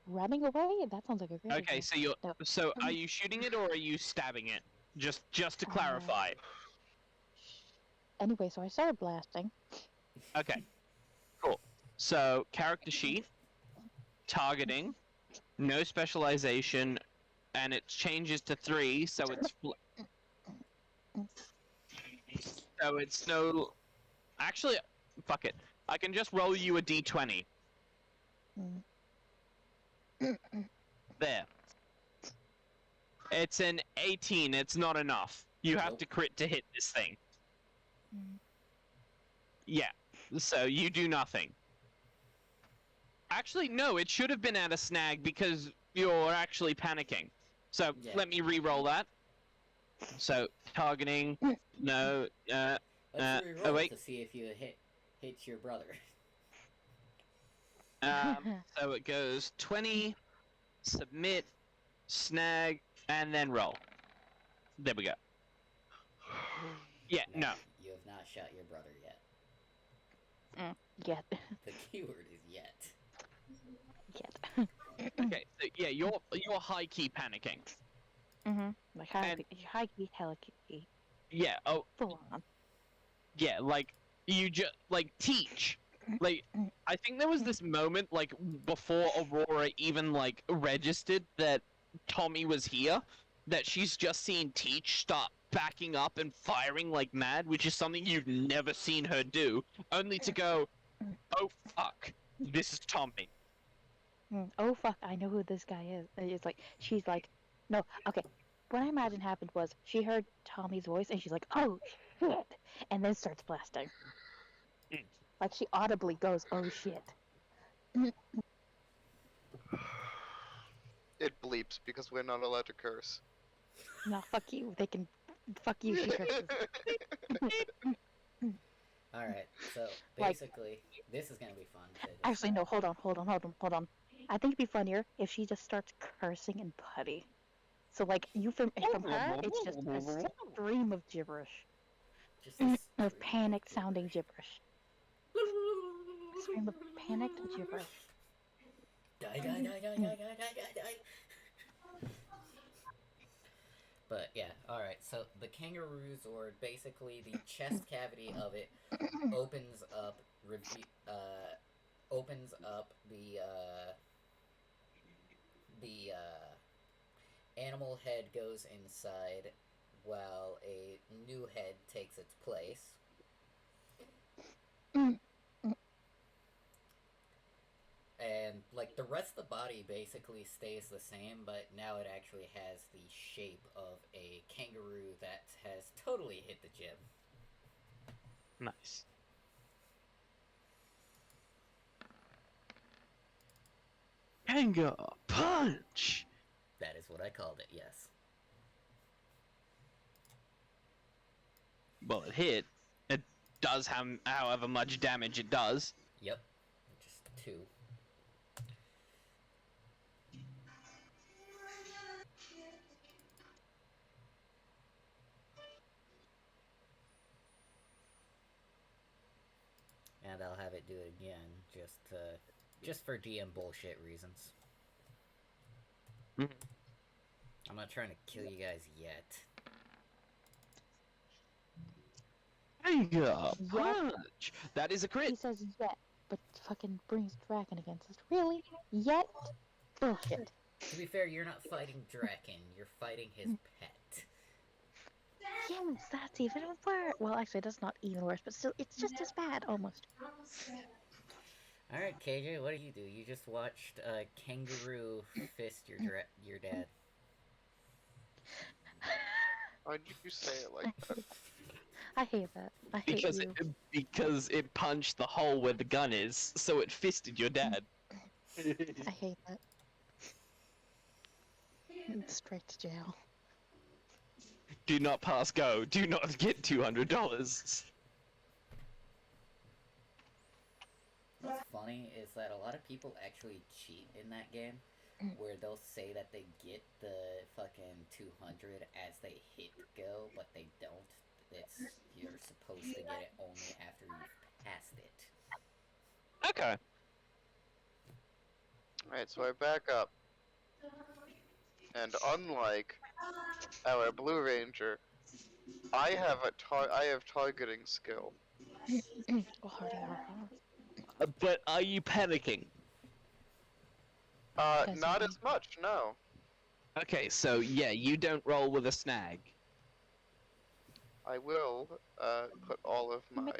Running away? That sounds like a great Okay, idea. so you're No. so are you shooting it or are you stabbing it? Just to clarify. Anyway, so I started blasting. Okay, cool. So character sheet, targeting, no specialization, and it changes to 3, so it's no. Actually, fuck it. I can just roll you a d20. Mm. There. It's an 18. It's not enough. You have Nope. to crit to hit this thing. Mm. Yeah. So you do nothing. Actually, no. It should have been at a snag because you're actually panicking. So Yeah. let me re-roll that. So targeting. No. Let's oh, re-roll wait. to see if you hit your brother. So it goes 20, submit, snag, and then roll. There we go. Yeah, no. You have not shot your brother yet. Yet. The keyword is yet. Yet. Okay, so yeah, you're high key panicking. Like And- high key, hella key. Yeah. Oh, Full on. yeah. Like you just like teach. Like I think there was this moment like before Aurora even like registered that Tommy was here, that she's just seen Teach start backing up and firing like mad, which is something you've never seen her do, only to go, oh fuck, this is Tommy. Oh fuck, I know who this guy is. It's like she's like, no, okay. What I imagine happened was she heard Tommy's voice and she's like, oh shit, and then starts blasting. Mm. Like she audibly goes, oh shit. It bleeps because we're not allowed to curse. No, fuck you. They can, fuck you. She curses. Alright, so Like- basically, this is gonna be fun. Actually, no. Hold on. I think it'd be funnier if she just starts cursing in putty. So like you from her, it's just a stream of gibberish, Just a of stream panicked gibberish. sounding gibberish. Stream of panicked gibberish. Die. But yeah, alright, so the Kangaroo Zord, basically the chest cavity of it opens up the animal head goes inside while a new head takes its place. And like the rest of the body basically stays the same, but now it actually has the shape of a kangaroo that has totally hit the gym. Nice. Anger punch. That is what I called it, yes. Well, it hit. It does however much damage it does. Yep. Just 2. And I'll have it do it again, just for DM bullshit reasons. Mhm. I'm not trying to kill you guys yet. Anger punch. That is a He crit. says yet, but fucking brings Draken against us. Really? Yet? Bullshit. To be fair, you're not fighting Draken, you're fighting his pet. Yes, that's even worse. Well, actually, that's not even worse, but still, it's just as bad, almost. Alright, KJ, what do? You just watched a kangaroo fist your dad. Why'd you say it like that? I hate that. I hate Because you. it punched the hole where the gun is, so it fisted your dad. I hate that. Straight to jail. Do not pass go. Do not get $200. What's funny is that a lot of people actually cheat in that game, where they'll say that they get the fucking 200 as they hit go, but they don't. It's you're supposed to get it only after you've passed it. Okay. Alright, so I back up. And unlike our Blue Ranger, I have targeting skill. Oh, hardy, har, But are you panicking? Does Not he? as much, no. Okay, so yeah, you don't roll with a snag. I will, put all of my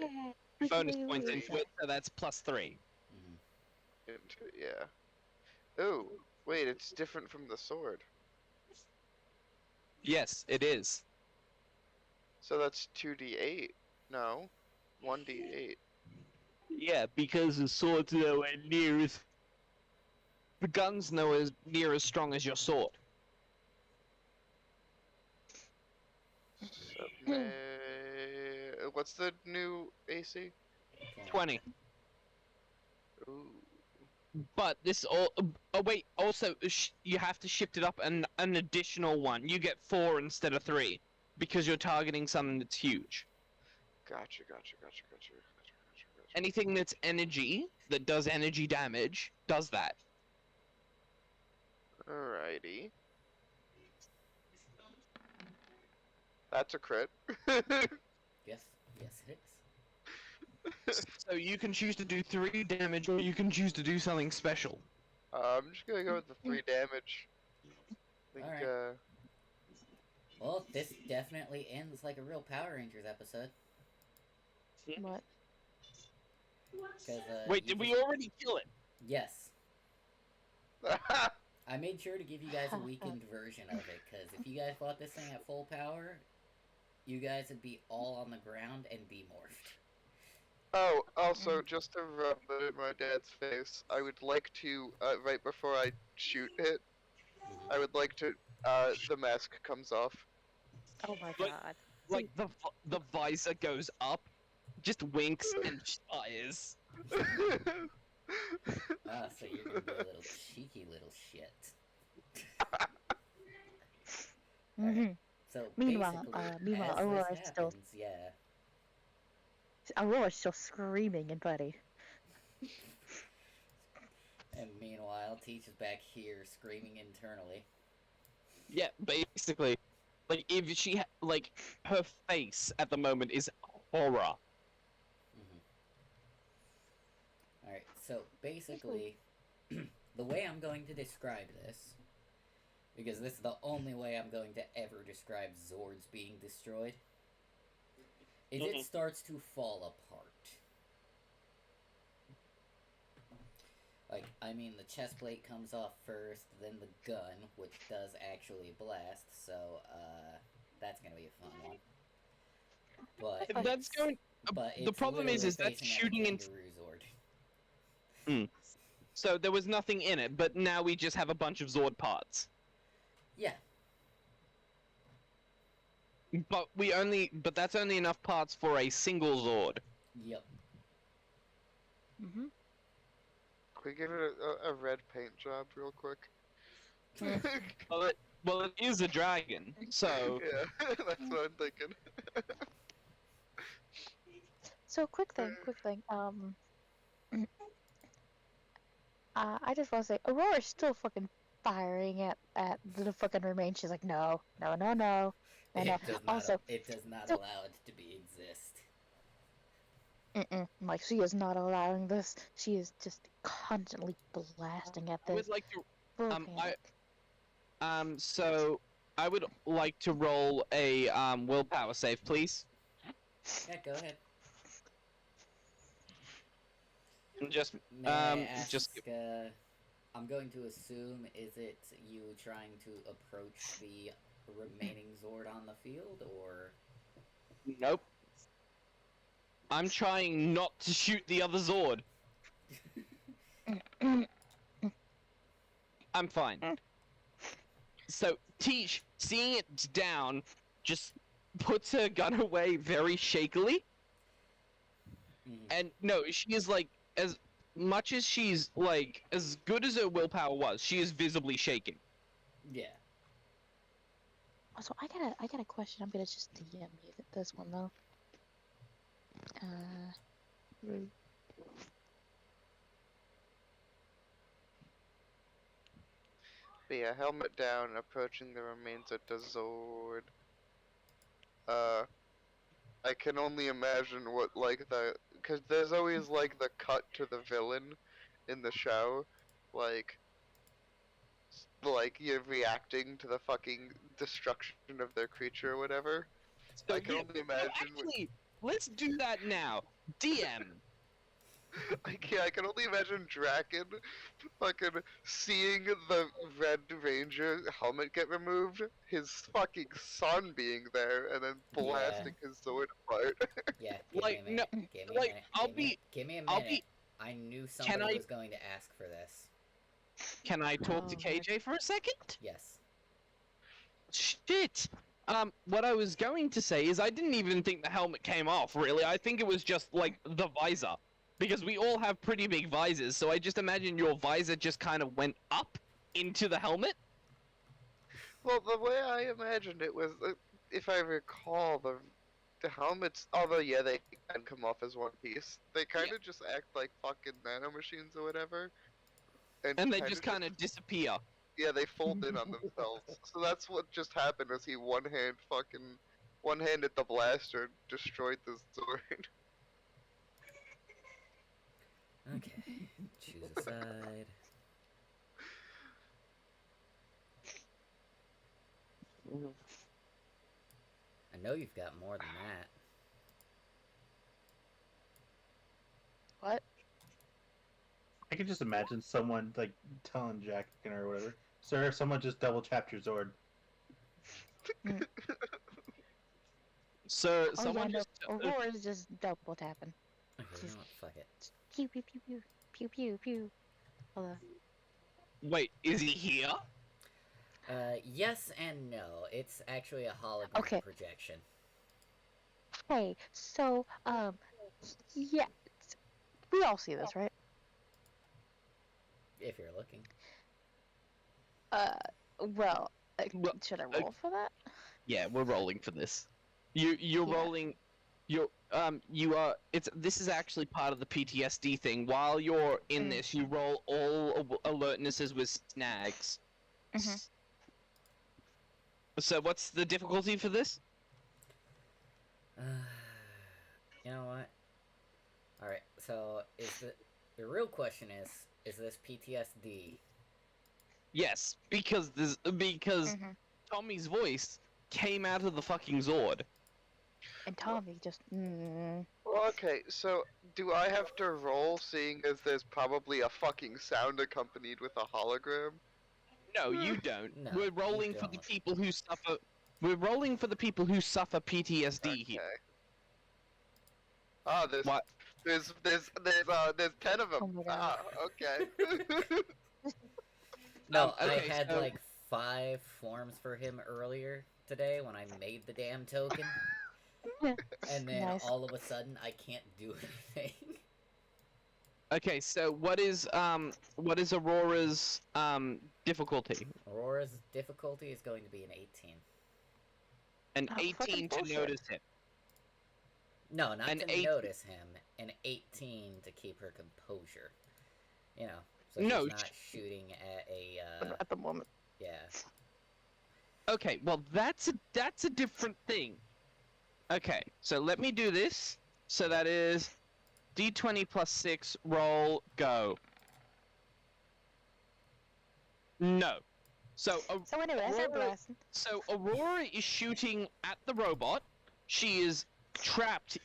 Bonus points into it, so that's +3. Mm-hmm. into yeah. Ooh, wait, it's different from the sword. Yes, it is. So that's 2d8. No, 1d8. Yeah, because the sword's nowhere near as... The gun's nowhere near as strong as your sword. So, what's the new AC? 20. Ooh. But this all... Oh wait, also, you have to shift it up an additional one. You get 4 instead of 3. Because you're targeting something that's huge. Gotcha. Anything that's energy, that does energy damage, does that. Alrighty. That's a crit. Yes, it is. So you can choose to do 3 damage, or you can choose to do something special. I'm just gonna go with the 3 damage. I think, Alright. Well, this definitely ends like a real Power Rangers episode. What? Cause, Wait, did we already kill it? Yes. I made sure to give you guys a weakened version of it, because if you guys fought this thing at full power, you guys would be all on the ground and be morphed. Oh, also, just to rub it in my dad's face, I would like to, right before I shoot it, I would like to, the mask comes off. Oh my Like- god. Like the visor goes up, just winks and fires. Ah, so you're gonna be a little cheeky little shit. Mm-hmm. So Meanwhile, basically, as Aurora's this still happens, yeah. Aurora's still screaming and buddy. And meanwhile, Teach is back here screaming internally. Yeah, basically. Like, if she, like, her face at the moment is horror. Alright, so basically, the way I'm going to describe this, because this is the only way I'm going to ever describe Zords being destroyed, is it starts to fall apart. Like, I mean, the chest plate comes off first, then the gun, which does actually blast, so, that's gonna be a fun one. But That's going. but The it's problem is literally that's facing at a shooting into. kangaroo Zord. So there was nothing in it, but now we just have a bunch of Zord parts. Yeah. But that's only enough parts for a single Zord. Yep. Mm-hmm. Can we give it a red paint job real quick? Well, it is a dragon, so Yeah, that's what I'm thinking. So quick thing. I just want to say, Aurora's still fucking firing at the fucking remains. She's like, no. It does not, Also, it does not so- allow it to be exist. like she is not allowing this. She is just constantly blasting at I this. would like to. Full I panic. So I would like to roll a willpower save, please. Yeah, go ahead. Just May I ask, just I'm going to assume, is it you trying to approach the remaining Zord on the field, or? nope. I'm trying not to shoot the other Zord. I'm fine. So, Teach, seeing it's down, just puts her gun away very shakily. Mhm. And no, she is like, as much as she's like, as good as her willpower was, she is visibly shaking. Yeah. Also, I got a question. I'm gonna just DM you this one though. Rude. But yeah, helmet down, approaching the remains of the Zord. I can only imagine what cause there's always like the cut to the villain in the show, like like you're reacting to the fucking destruction of their creature or whatever. So I can yeah, only imagine. actually, let's do that now. DM. I can only imagine Draken fucking seeing the Red Ranger helmet get removed, his fucking son being there, and then Yeah. blasting his sword apart. Yeah. Give me Like a no, minute. Give me a like minute. I'll be, Give me a I'll minute. be. I knew Can somebody I, was going to ask for this. can I talk to Oh, KJ for a second? Yes. Shit. What I was going to say is I didn't even think the helmet came off, really. I think it was just, like, the visor. Because we all have pretty big visors, so I just imagine your visor just kind of went up into the helmet. Well, the way I imagined it was, if I recall, the helmets, although yeah, they can come off as one piece, they kind of just act like fucking nanomachines or whatever, And they kind just of kind of disappear. yeah, they fold in on themselves. So that's what just happened. As he one-handed the blaster, and destroyed the sword. Okay. Choose a side. I know you've got more than that. what? I can just imagine someone like telling Jack or whatever, "Sir, someone just double tapped your Zord." So Oh someone yeah, just no. Aurora's just double tapping. Okay, you know what? Fuck it. Pew pew pew pew pew pew pew. Hello. wait, is he here? Yes and no. It's actually a hologram Okay. projection. Hey, so yeah, we all see this, right? If you're looking. Well, Well, should I roll for that? Yeah, we're rolling for this. You're Yeah. rolling. You are. This is actually part of the PTSD thing. While you're in this, you roll all alertnesses with snags. Mhm. So what's the difficulty for this? You know what? Alright, so is the real question is this PTSD? Yes, because Mhm. Tommy's voice came out of the fucking Zord. And Tommy just. Well, okay, so do I have to roll, seeing as there's probably a fucking sound accompanied with a hologram? No, you don't. No, We're you rolling for the don't. people who suffer. We're rolling for the people who suffer PTSD here. Okay. Ah, What? there's 10 of them. Oh my god. Ah, okay. No, I Okay, had so- like 5 forms for him earlier today when I made the damn token. And then Nice. all of a sudden I can't do anything. Okay, so what is Aurora's difficulty? Aurora's difficulty is going to be an 18. An Oh, 18 fucking to bullshit. notice him. No, not An to 8 notice him. An 18 to keep her composure. You know, so No, she's not shooting at a At the moment. yeah. Okay, well that's a different thing. Okay, so let me do this. So that is D20 plus 6, roll, go. No. So So anyway, I started Aurora, blasting. so Aurora is shooting at the robot. She is trapped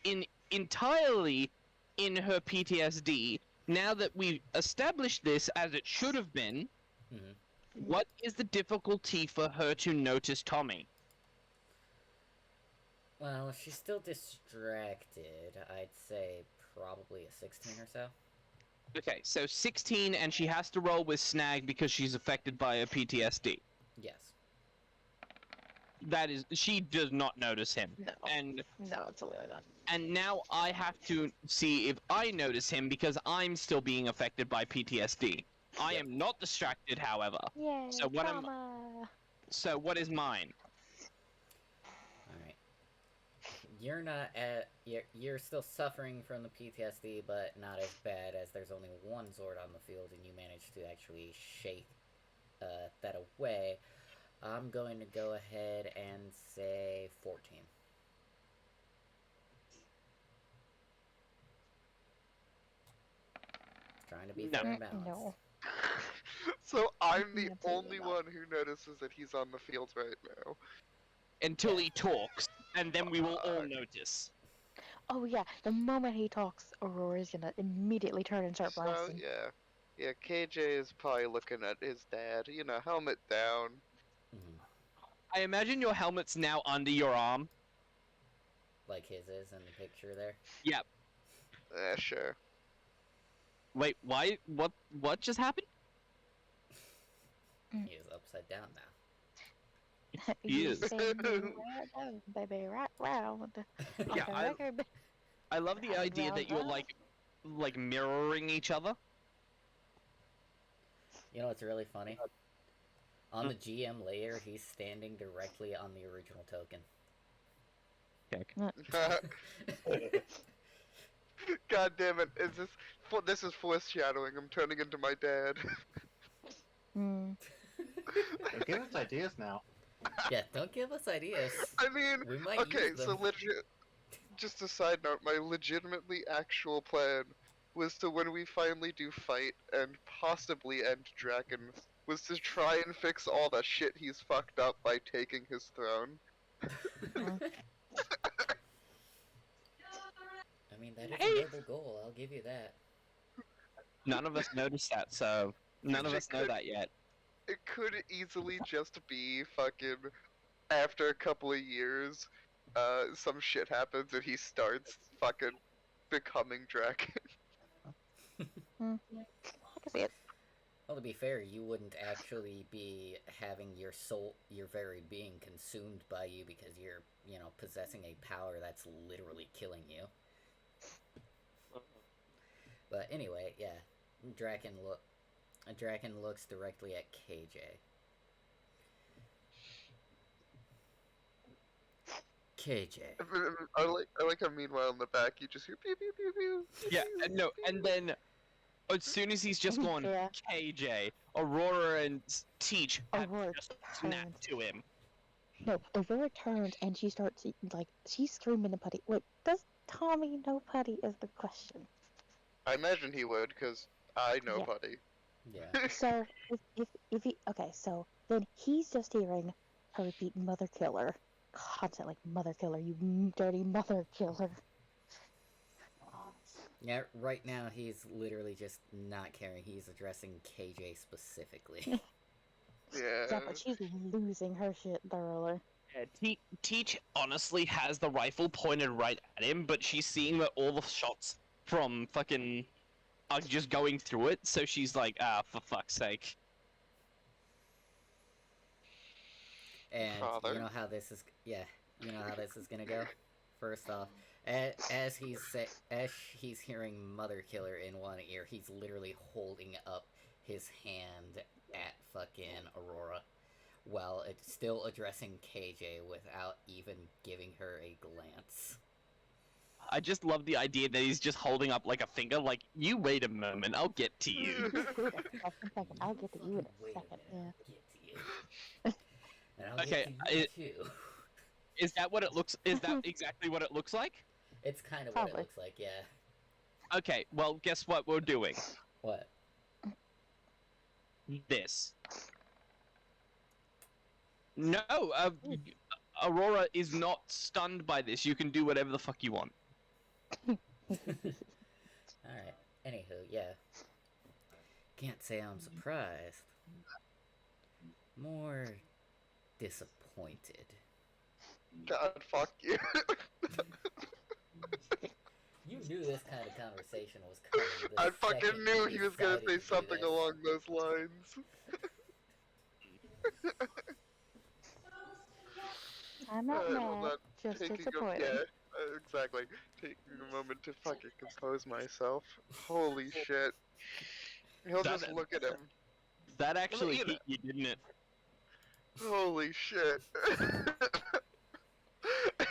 entirely in her PTSD. Now that we've established this as it should have been, Mhm. what is the difficulty for her to notice Tommy? Well, she's still distracted. I'd say probably a 16 or so. Okay, so 16, and she has to roll with snag because she's affected by her PTSD. Yes. she does not notice him. No. And No, absolutely not. and now I have to see if I notice him because I'm still being affected by PTSD. I Yep. am not distracted, however. Yay, So trauma. So what is mine? Alright. You're not at. You're still suffering from the PTSD, but not as bad as there's only one Zord on the field, and you managed to actually shake that away. I'm going to go ahead and say 14. Trying to be No. fair and balanced. No. So I'm the Absolutely only not. one who notices that he's on the field right now. Until he talks, and then we will all notice. Oh yeah, the moment he talks, Aurora's gonna immediately turn and start So blasting. yeah, KJ is probably looking at his dad. You know, helmet down. Mhm. I imagine your helmet's now under your arm. Like his is in the picture there. Yep. Sure. Wait, why? What just happened? He is upside down now. He You is. spin me right down, baby, right round. Yeah, Like a record. I love the Round, idea that you're round. like mirroring each other. You know what's really funny? On the GM layer, he's standing directly on the original token. God damn it! This is foreshadowing? I'm turning into my dad. Hmm. Give us ideas now. Yeah, don't give us ideas. I mean, We might okay, use them. so just a side note, my legitimately actual plan was to, when we finally do fight and possibly end Draken, was to try and fix all the shit he's fucked up by taking his throne. I mean, that is Hey! a noble goal, I'll give you that. None of us noticed that, so none of us know that yet. It could easily just be fucking, after a couple of years, some shit happens and he starts fucking becoming Draken. I can see it. Well, to be fair, you wouldn't actually be having your soul, your very being consumed by you because you're, possessing a power that's literally killing you. But anyway, yeah, Draken looks directly at KJ. KJ. I like how meanwhile in the back you just hear pew pew pew pew. Yeah, and then as soon as he's just gone, Yeah. KJ, Aurora, and Teach have Aurora just turns. snapped to him. No, Aurora turns and she starts, she's screaming to Putty. Wait, does Tommy know Putty is the question? I imagine he would, because I know Yeah. Putty. Yeah. So, if he, okay, so then he's just hearing her repeat mother killer constantly. Mother killer, you dirty mother killer. Yeah, right now he's literally just not caring. He's addressing KJ specifically. Yeah. Yeah, but she's losing her shit thoroughly. Yeah, Teach honestly has the rifle pointed right at him, but she's seeing that all the shots from fucking are just going through it, so she's like, for fuck's sake. And Father. you know how this is gonna go. First off, as he's hearing Mother Killer in one ear, he's literally holding up his hand at fucking Aurora, while it's still addressing KJ without even giving her a glance. I just love the idea that he's just holding up like a finger, like, you wait a moment, I'll get to you. Second, I'll get to you in a Wait a second. minute, Yeah. I'll get to you. And I'll Okay, get to you too. Is that what it looks? Is that exactly what it looks like? It's kind of what it Probably. looks like, yeah. Okay, well, guess what we're doing? What? This. No, Aurora is not stunned by this. You can do whatever the fuck you want. Alright. Anywho, yeah. Can't say I'm surprised. More disappointed. God, fuck you. You knew this kind of conversation was coming. The I fucking second knew you he was gonna decided say to do something this. along those lines. I'm not Well, mad, not just taking disappointed. yeah, exactly. Taking a moment to fucking compose myself. Holy shit. He'll That just look at him. that actually You know, hit you, didn't it? holy shit.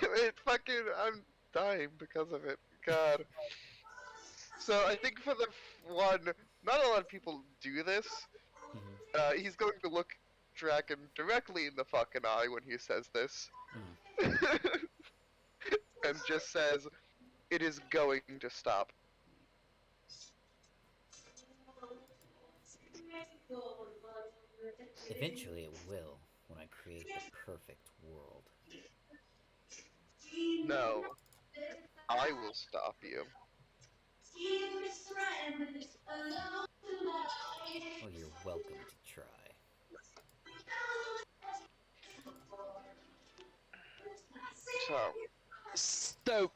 It fucking, I'm dying because of it. God. So I think for the one, not a lot of people do this. Mhm. He's going to look Draken directly in the fucking eye when he says this. Mhm. And just says, it is going to stop. Eventually it will, when I create the perfect world. No, I will stop you. Well, you're welcome to try. So, So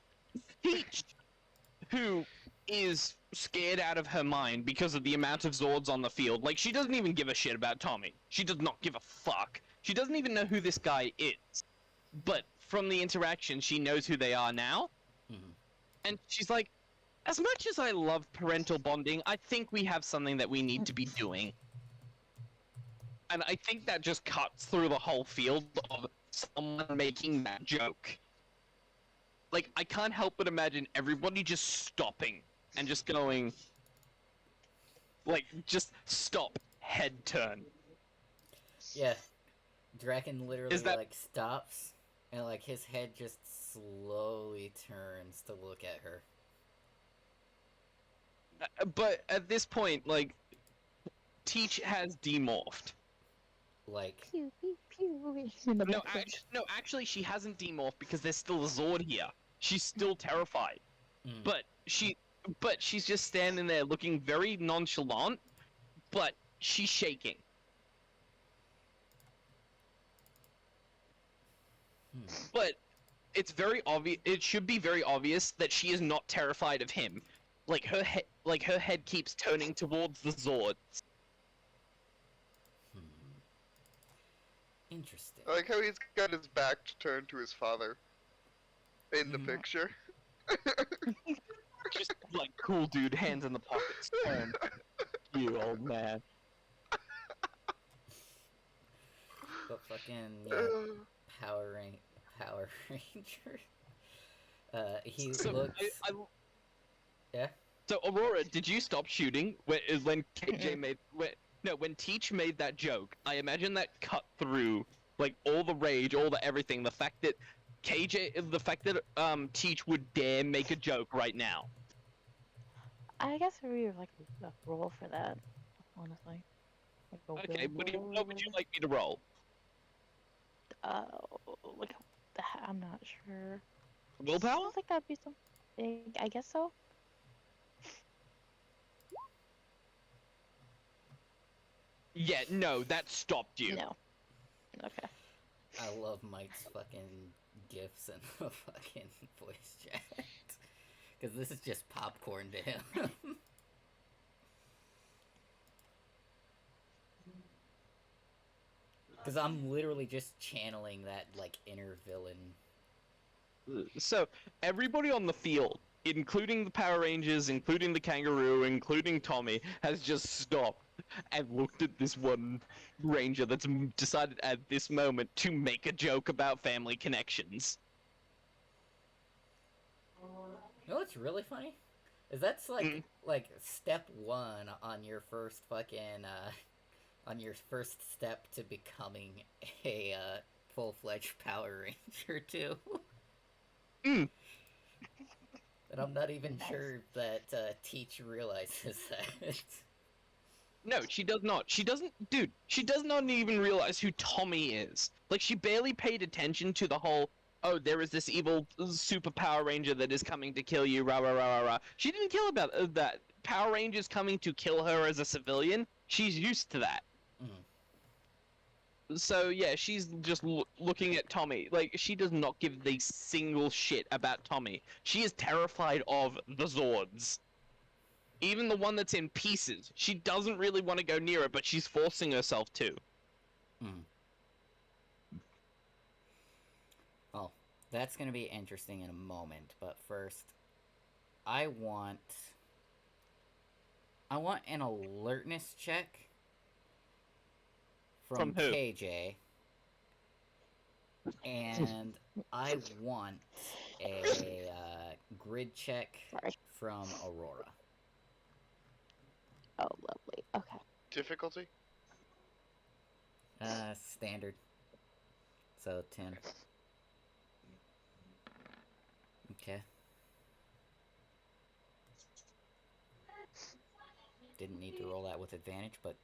Peach, who is scared out of her mind because of the amount of Zords on the field, like she doesn't even give a shit about Tommy. She does not give a fuck. She doesn't even know who this guy is. But from the interaction, she knows who they are now. Mhm. And she's like, as much as I love parental bonding, I think we have something that we need to be doing. And I think that just cuts through the whole field of someone making that joke. Like, I can't help but imagine everybody just stopping and just going, like, just stop, head turn. Yeah, Draken literally Is that, like stops and like his head just slowly turns to look at her. but at this point, like, Teach has demorphed. Like, Pew pew pew in the background. No, actually, she hasn't demorphed because there's still a Zord here. She's still terrified. mm, But she's just standing there looking very nonchalant, but she's shaking. hmm. But it's very obvious. It should be very obvious that she is not terrified of him. Like her head keeps turning towards the Zord. Hmm. Interesting. I like how he's got his back turned to his father in the Mhm. picture. Just like cool dude, hands in the pockets. Turn, you old man. But fucking yeah, Power Ranger. He So looks. Yeah. So Aurora, did you stop shooting when KJ Mm-mm. made when Teach made that joke? I imagine that cut through like all the rage, all the everything. The fact that Teach would dare make a joke right now. I guess we have like a role for that, honestly. Like a Okay, what willpower. would you like me to roll? Uh, like I'm not sure. Willpower? Sounds like that'd be something. I guess so. Yeah, no, that stopped you. No. Okay. I love Mike's fucking gifs and the fucking voice chat. Because this is just popcorn to him. Because I'm literally just channeling that, like, inner villain. So everybody on the field, including the Power Rangers, including the Kangaroo, including Tommy, has just stopped and looked at this one Ranger that's decided at this moment to make a joke about family connections. You know what's really funny? Is that's Mm. like step one on your first fucking on your first step to becoming a full-fledged Power Ranger too. Mm. And I'm not even Nice. sure that Teach realizes that. No, she does not. She doesn't, dude. She does not even realize who Tommy is. Like, she barely paid attention to the whole, oh, there is this evil super Power Ranger that is coming to kill you, rah rah rah rah rah. She didn't care about that. Power Rangers coming to kill her as a civilian. She's used to that. Mm. So yeah, she's just looking at Tommy. Like, she does not give the single shit about Tommy. She is terrified of the Zords. Even the one that's in pieces. She doesn't really want to go near it, but she's forcing herself to. Mm. That's gonna be interesting in a moment, but first, I want I want an alertness check from From who? KJ, and I want a grid check Sorry. from Aurora. Oh, lovely. Okay. Difficulty? Standard. So 10. Okay. Didn't need to roll that with advantage, but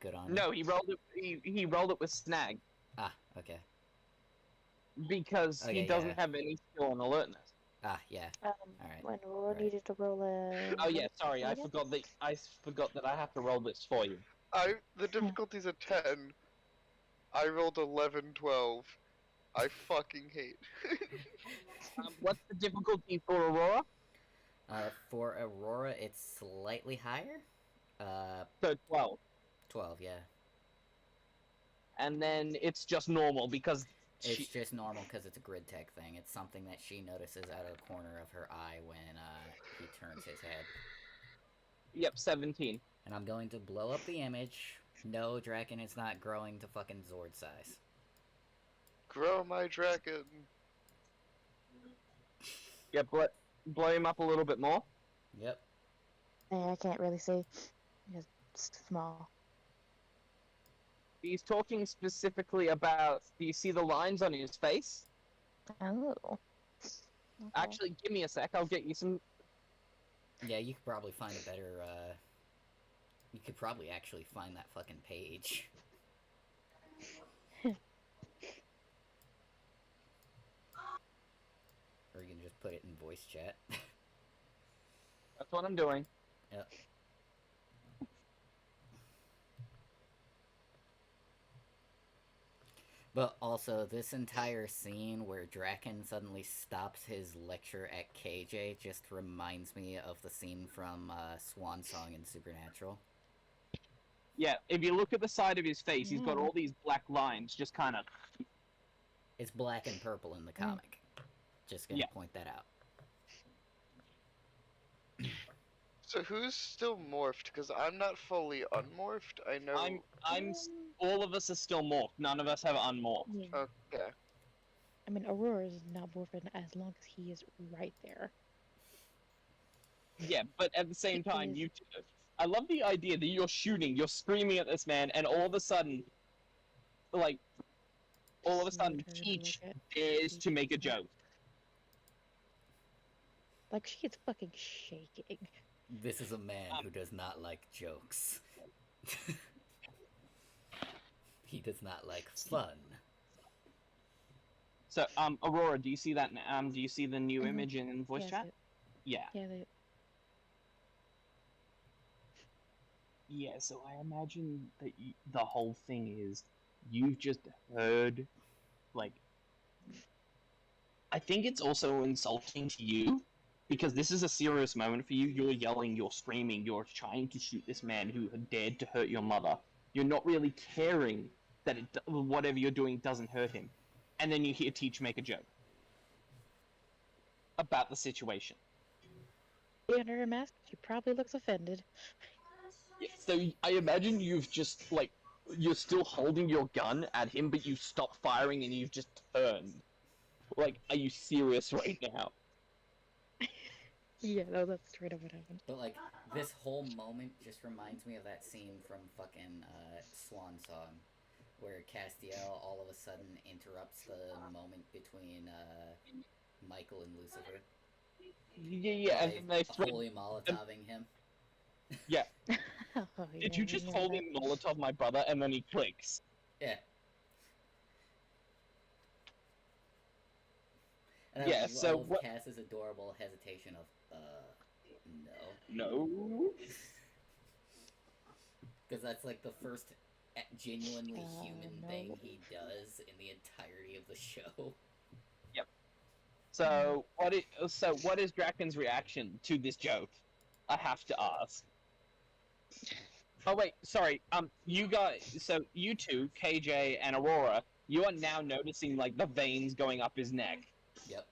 good on you. No, he rolled it. He rolled it with snag Ah, okay. because he Okay, doesn't yeah. have any skill on alertness. Ah, yeah. Alright. When Aurora Right. needed to roll a. Oh yeah, sorry, I again? forgot that I have to roll this for you. The difficulty's a 10. I rolled 11, 12. I fucking hate. What's the difficulty for Aurora? For Aurora, it's slightly higher. So 12, 12, yeah. and then it's just normal because It's just normal because it's a grid tech thing. It's something that she notices out of the corner of her eye when he turns his head. Yep, 17. And I'm going to blow up the image. No, Draken is not growing to fucking Zord size. Grow my dragon. Yep, blow him up a little bit more. Yep. I can't really see. It's small. He's talking specifically about. Do you see the lines on his face? Oh. Okay. Actually, give me a sec. I'll get you some. Yeah, you could probably find a better, You could probably actually find that fucking page. Or you can just put it in voice chat. That's what I'm doing. Yep. But also, this entire scene where Draken suddenly stops his lecture at KJ just reminds me of the scene from Swan Song in Supernatural. Yeah, if you look at the side of his face, he's got Yeah. all these black lines just kind of. It's black and purple in the comic. Just gonna Yeah. point that out. So who's still morphed? Because I'm not fully unmorphed. I know. All of us are still morphed. None of us have unmorphed. Yeah. Okay. I mean, Aurora is not morphing as long as he is right there. Yeah, but at the same He time, is- I love the idea that you're shooting, you're screaming at this man, and all of a sudden, like, all of a sudden, Slowly turn to Peach look at dares Peach. to make a joke. Like, she is fucking shaking. This is a man who does not like jokes. He does not like fun. So, Aurora, do you see that? Do you see the new Mhm. image in voice Yeah, chat? Yeah. Yeah, Yeah. So I imagine that the whole thing is you've just heard, like. I think it's also insulting to you because this is a serious moment for you. You're yelling, you're screaming, you're trying to shoot this man who had dared to hurt your mother. You're not really caring that whatever you're doing doesn't hurt him. And then you hear Teach make a joke about the situation. under her mask, she probably looks offended. Yeah, so I imagine you've just, like, you're still holding your gun at him, but you stop firing and you've just turned. Like, are you serious right now? Yeah, no, that's straight up what happened. But like, this whole moment just reminds me of that scene from fucking Swan Song, where Castiel all of a sudden interrupts the moment between Michael and Lucifer. Yeah, and then they throw. Holy Molotoving him. Yeah. Oh, Did yeah, you just I hold remember in Molotov my brother and then he clicks? Yeah. And Yeah, I so love what- Cass's adorable hesitation of, no. No. Because that's like the first genuinely human no. thing he does in the entirety of the show. So what is Draken's reaction to this joke? I have to ask. Oh wait, sorry. You guys, so you two, KJ and Aurora, you are now noticing like the veins going up his neck. Yep.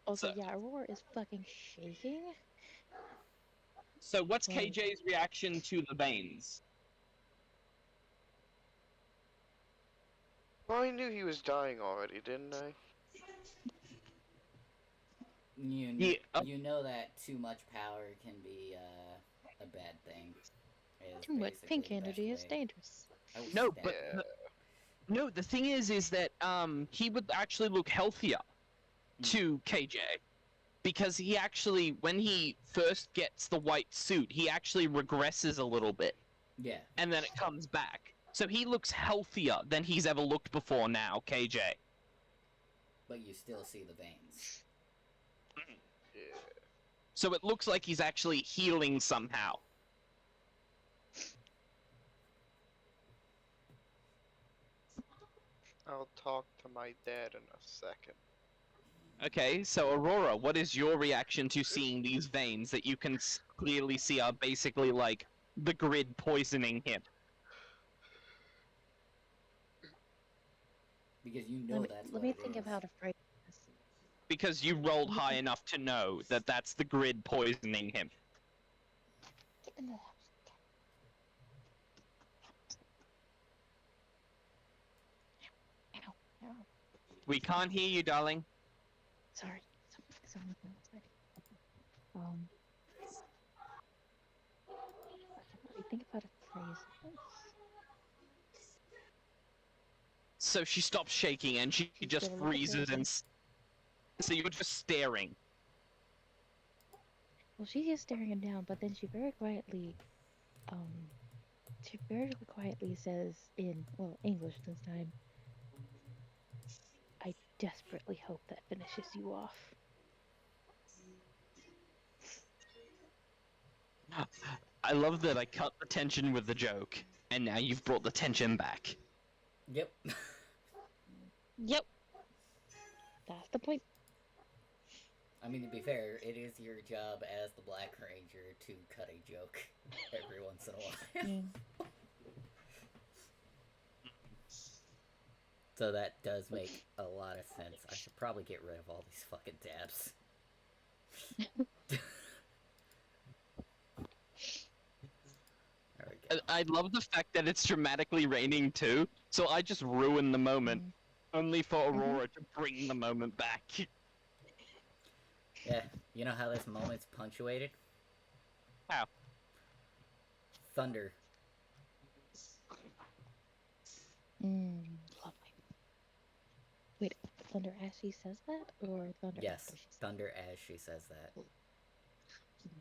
Also, So, yeah, Aurora is fucking shaking. so what's Like, KJ's reaction to the veins? Well, I knew he was dying already, didn't I? Yeah, You know that too much power can be a bad thing. Is too much basically pink the best energy is way. dangerous. I will no, stab but you. Yeah. no. The thing is that he would actually look healthier to KJ because he actually, when he first gets the white suit, he actually regresses a little bit, Yeah, and then it comes back. So he looks healthier than he's ever looked before now, KJ. but you still see the veins. Yeah. So it looks like he's actually healing somehow. I'll talk to my dad in a second. Okay, so Aurora, what is your reaction to seeing these veins that you can clearly see are basically like the grid poisoning him? Because you know that's Let what me it think of is. how to phrase this. Because you rolled Let me high think- enough to know that that's the grid poisoning him. Get in the house. Ow, ow. We can't hear you, darling. Sorry. Someone outside. Um, let me think of how to phrase this. So she stops shaking and she She's just gonna look at freezes the. and so you're just staring. Well, she is staring him down, but then she very quietly, says in, well, English this time, I desperately hope that finishes you off. I love that I cut the tension with the joke, and now you've brought the tension back. Yep. Yep. That's the point. I mean, to be fair, it is your job as the Black Ranger to cut a joke every once in a while. So that does make a lot of sense. I should probably get rid of all these fucking tabs. There we go. I love the fact that it's dramatically raining too, so I just ruin the moment, only for Aurora to bring the moment back. Yeah, you know how this moment's punctuated? How? Thunder. Lovely. Wait, Thunder as she says that, or Thunder Yes, after she says thunder as she says that. that?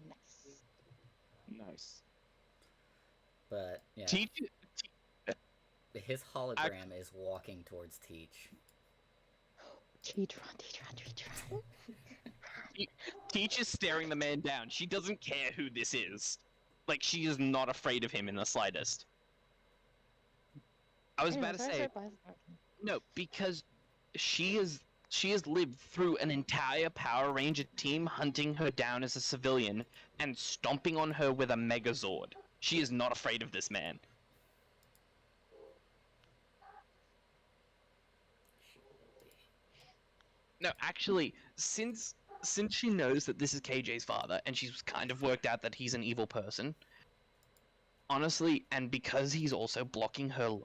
Nice. Nice. But, yeah. Teach. His hologram is walking towards Teach. Teatron. Teach is staring the man down. She doesn't care who this is. Like, she is not afraid of him in the slightest. I was about to say, no, because she has lived through an entire Power Ranger team hunting her down as a civilian and stomping on her with a Megazord. She is not afraid of this man. No, actually, since she knows that this is KJ's father and she's kind of worked out that he's an evil person, honestly, and because he's also blocking her,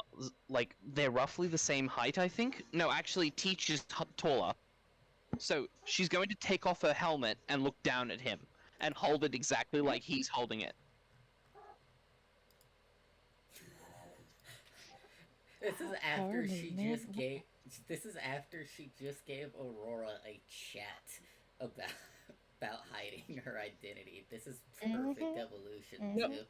like, they're roughly the same height, I think. No, actually, Teach is taller. So she's going to take off her helmet and look down at him and hold it exactly like he's holding it. This is after she movement. just gave. This is after she just gave Aurora a chat about hiding her identity. This is perfect evolution Mhm. too.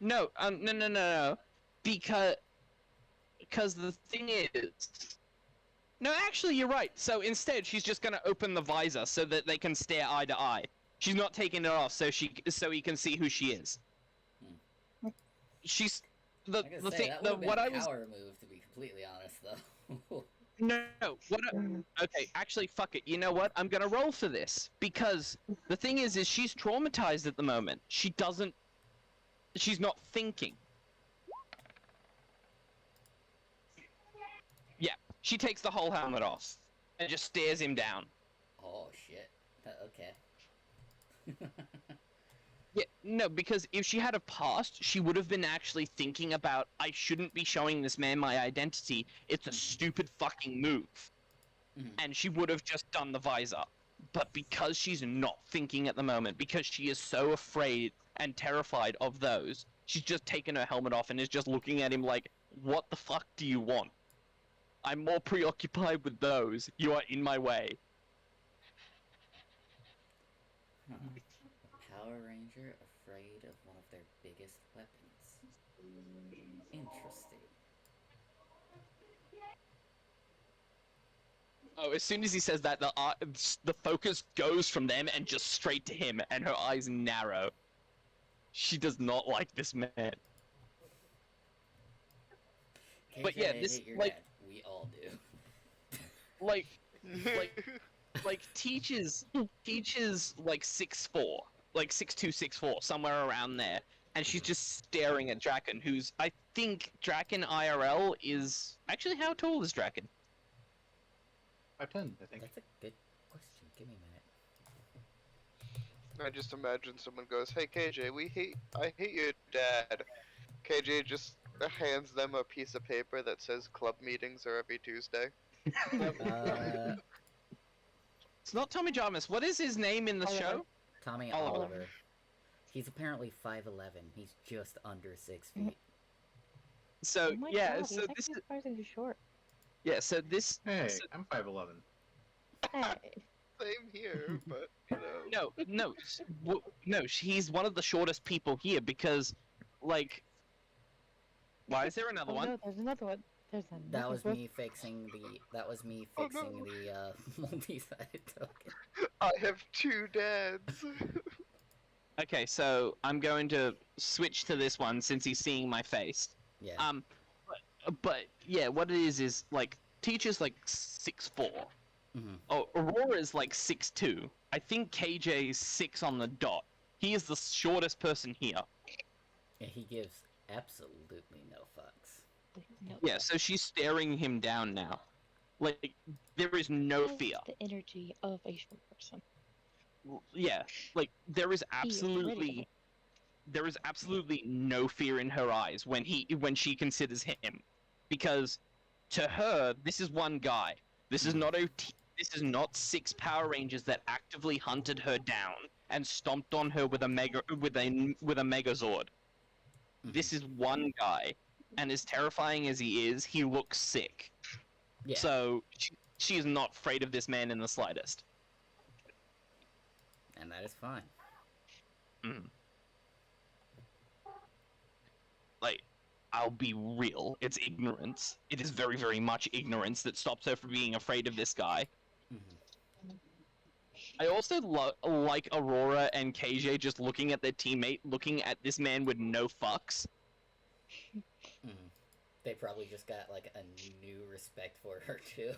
No, because the thing is, no, actually, you're right. So instead, she's just gonna open the visor so that they can stare eye to eye. She's not taking it off so he can see who she is. She's the I gotta the say, thing. that The would have been what a I was power move, to be completely honest, though. no. Okay, actually, fuck it. You know what? I'm gonna roll for this because the thing is she's traumatized at the moment. She's not thinking. She takes the whole helmet off and just stares him down. Oh shit. Okay. Yeah, no, because if she had a past, she would have been actually thinking about, I shouldn't be showing this man my identity. It's a stupid fucking move. Mhm. And she would have just done the visor. But because she's not thinking at the moment, because she is so afraid and terrified of those, she's just taken her helmet off and is just looking at him like, what the fuck do you want? I'm more preoccupied with those. You are in my way. Huh. A Power Ranger afraid of one of their biggest weapons. Interesting. Oh, as soon as he says that, the focus goes from them and just straight to him, and her eyes narrow. She does not like this man. KJ, But yeah, I this, hate your like- dad. We all do. Like, teaches like 6'4", like 6'2", 6'4", somewhere around there, and she's just staring at Draken, who's, I think Draken IRL is actually, how tall is Draken? 5'10", I think. That's a good question. Give me a minute. I just imagine someone goes, "Hey KJ, I hate your dad." KJ just hands them a piece of paper that says club meetings are every Tuesday. It's not Tommy Jarmus. What is his name in the Oliver. show? Tommy Oliver. Oliver. He's apparently 5'11". He's just under 6 feet. So Oh my yeah, God, so he's this actually surprisingly short. so this Hey, so- I'm 5'11". Hey. Same here, but you know. no, he's one of the shortest people here because, like, why is there another Oh one? no, there's another one. There's another That was one. me fixing the. That was me Oh, fixing no. the multi-sided token. I have two dads. Okay, so I'm going to switch to this one since he's seeing my face. Yeah. But yeah, what it is like teacher's like 6'4". Mhm. Oh, Aurora's like 6'2". I think KJ's 6 on the dot. He is the shortest person here. Yeah, he gives absolutely no fucks. No, Yeah, so she's staring him down now. Like, there is no has fear. the energy of a short person. Yeah, like, there is He is ready absolutely no fear in her eyes when she considers him. Because, to her, this is one guy. This is not this is not 6 Power Rangers that actively hunted her down and stomped on her with a Megazord. This is one guy, and as terrifying as he is, he looks sick. Yeah. So she is not afraid of this man in the slightest. And that is fine. Mm. Like, I'll be real. It's ignorance. It is very, very much ignorance that stops her from being afraid of this guy. Mhm. I also like Aurora and KJ just looking at their teammate, looking at this man with no fucks. Mhm. They probably just got like a new respect for her too.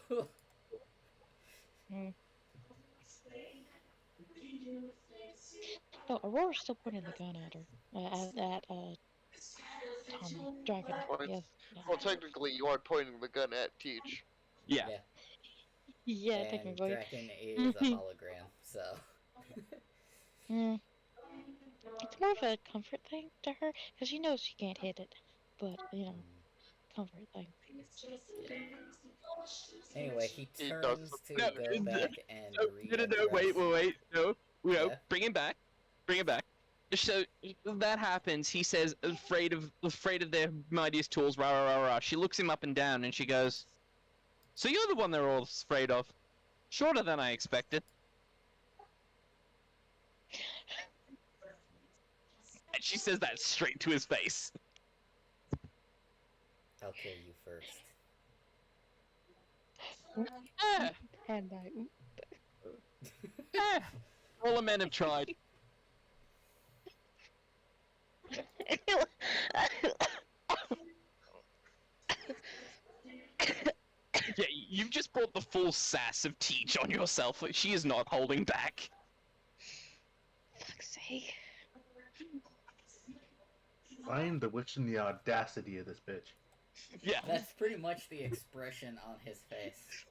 No, Aurora's still pointing the gun at her. At Tommy. Dragon. Well, Yes. Yeah. Well, technically, you are pointing the gun at Teach. Yeah. Yeah, And technically. Draken is a hologram, so. Mm. It's more of a comfort thing to her, because she knows she can't hit it. But, you know, comfort thing. Anyway, he He turns does- to No, go back and No, readdress. wait, no, Yeah? bring him back, So that happens. He says, afraid of their mightiest tools, rah rah rah rah. She looks him up and down, and she goes, "So you're the one they're all afraid of? Shorter than I expected." And she says that straight to his face. I'll kill you first. Eh, And I. all the men have tried. Yeah, you've just brought the full sass of Teach on yourself. She is not holding back. Fuck's sake. Find the witch and the audacity of this bitch. Yeah, That's pretty much the expression on his face.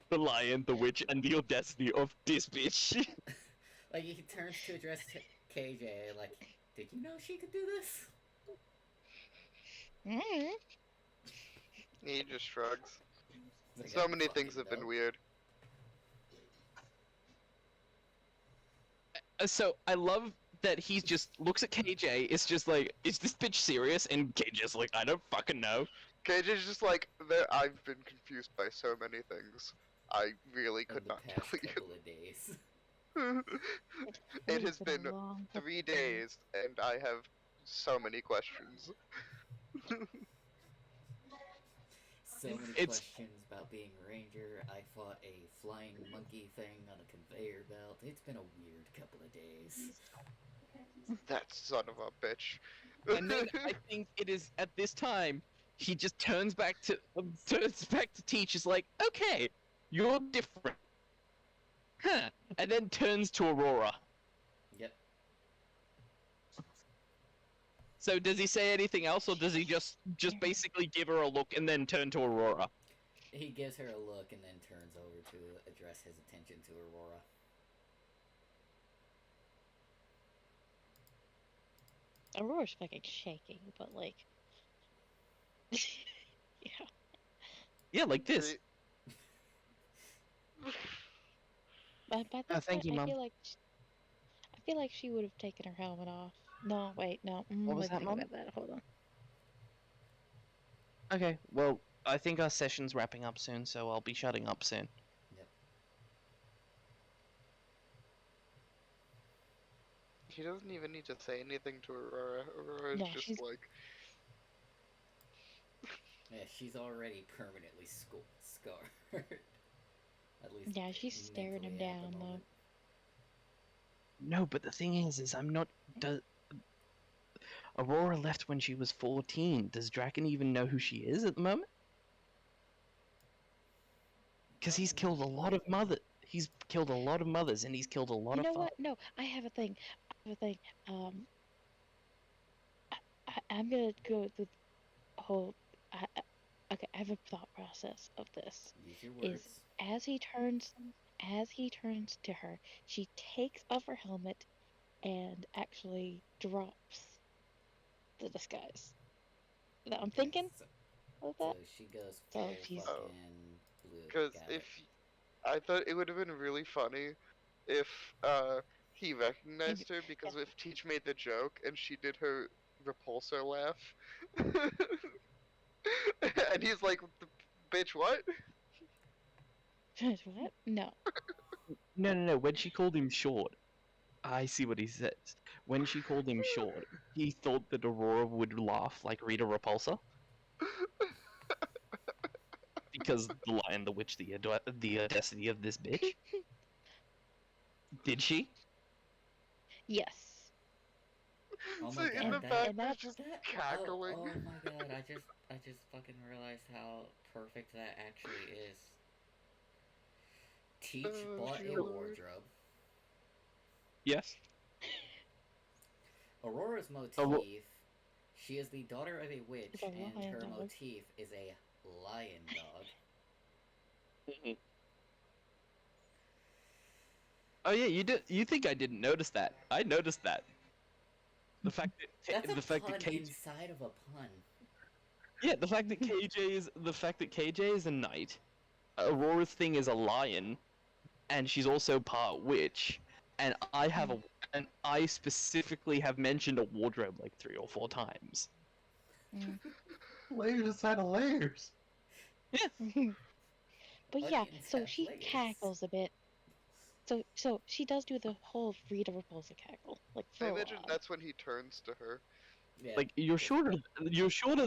the lion, the witch, and the audacity of this bitch. Like, he turns to address KJ, like, did you know she could do this? Mm. He just shrugs. It's like, So "I many fucking things have been know." weird. So I love that he just looks at KJ. It's just like, is this bitch serious? And KJ's like, I don't fucking know. KJ's just like, I've been confused by so many things. I really In could the not past tell couple of days. you. It's It really has been a long couple 3 of days. days, and I have so many questions. So many It's questions about being a ranger. I fought a flying monkey thing on a conveyor belt. It's been a weird couple of days. That son of a bitch. and then I think it is at this time he just turns back to Teach. Is like, okay, you're different, huh? And then turns to Aurora. Yep. So does he say anything else, or does he just basically give her a look and then turn to Aurora? He gives her a look and then turns over to address his attention to Aurora. Aurora's fucking shaking, but like, yeah. Yeah, like this. See, But by this Thank point, you, Mum. I feel like she would have taken her helmet off. No, wait, no. What was Let's that, think Mum? about that. Hold on. Okay, well, I think our session's wrapping up soon, so I'll be shutting up soon. Yep. he doesn't even need to say anything to Aurora. Aurora's No, just she's like, Yeah, she's already permanently scarred. At least yeah, she's staring him mentally at the down though. moment. No, but the thing is I'm not. Aurora left when she was 14. Does Draken even know who she is at the moment? Because he's killed a lot of mothers. He's killed a lot of mothers, and he's killed a lot You of know fathers. what? No, I have a thing. I have a thing. I'm gonna go with the whole. Okay, I have a thought process of this. Use your Is words. as he turns, as he turns to her, she takes off her helmet and actually drops the disguise. Now I'm Okay, thinking so, of so that. she goes So full she's oh. fucking blue. Because Got if it. I thought it would have been really funny if he and, recognized her because yeah. if Teach made the joke and she did her repulsor laugh, and he's like, "Bitch, what?" What? No. No. When she called him short, I see what he says. When she called him short, he thought that Aurora would laugh like Rita Repulsa because the Lion, the Witch, the audacity of this bitch. Did she? Yes. Oh So my in god, the back, And there's that's just that cackling. oh my god, I just fucking realized how perfect that actually is. Teach Oh, bought a Lord. wardrobe. Yes. Aurora's Aurora. motif, she is the daughter of a witch, It's a and lion her dog. motif is a lion dog. Oh yeah, you did. You think I didn't notice that? I noticed that. The fact That's that a the fact pun that KJ, inside of a pun. yeah, the fact that KJ is a knight. Aurora's thing is a lion, and she's also part witch. And I specifically have mentioned a wardrobe like 3 or 4 times. Mm. Layers inside of layers. But yeah, Onions so have she layers. cackles a bit. So she does do the whole Rita Repulsa cackle, like I full imagine on. that's when he turns to her. Yeah, Like you're shorter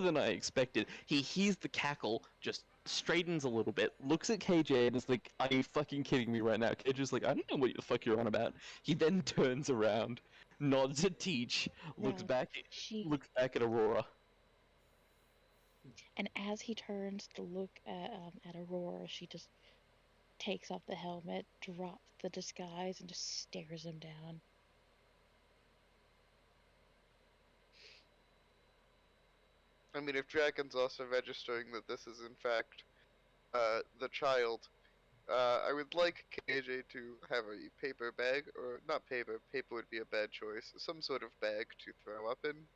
than I expected. He hears the cackle, just straightens a little bit, looks at KJ and is like, "Are you fucking kidding me right now?" KJ's like, "I don't know what the fuck you're on about." He then turns around, nods at Teach, looks No, back, she looks back at Aurora. and as he turns to look at Aurora, she just takes off the helmet, drops the disguise, and just stares him down. I mean, if Draken's also registering that this is in fact the child, I would like KJ to have a paper bag, or not paper. Paper would be a bad choice. Some sort of bag to throw up in.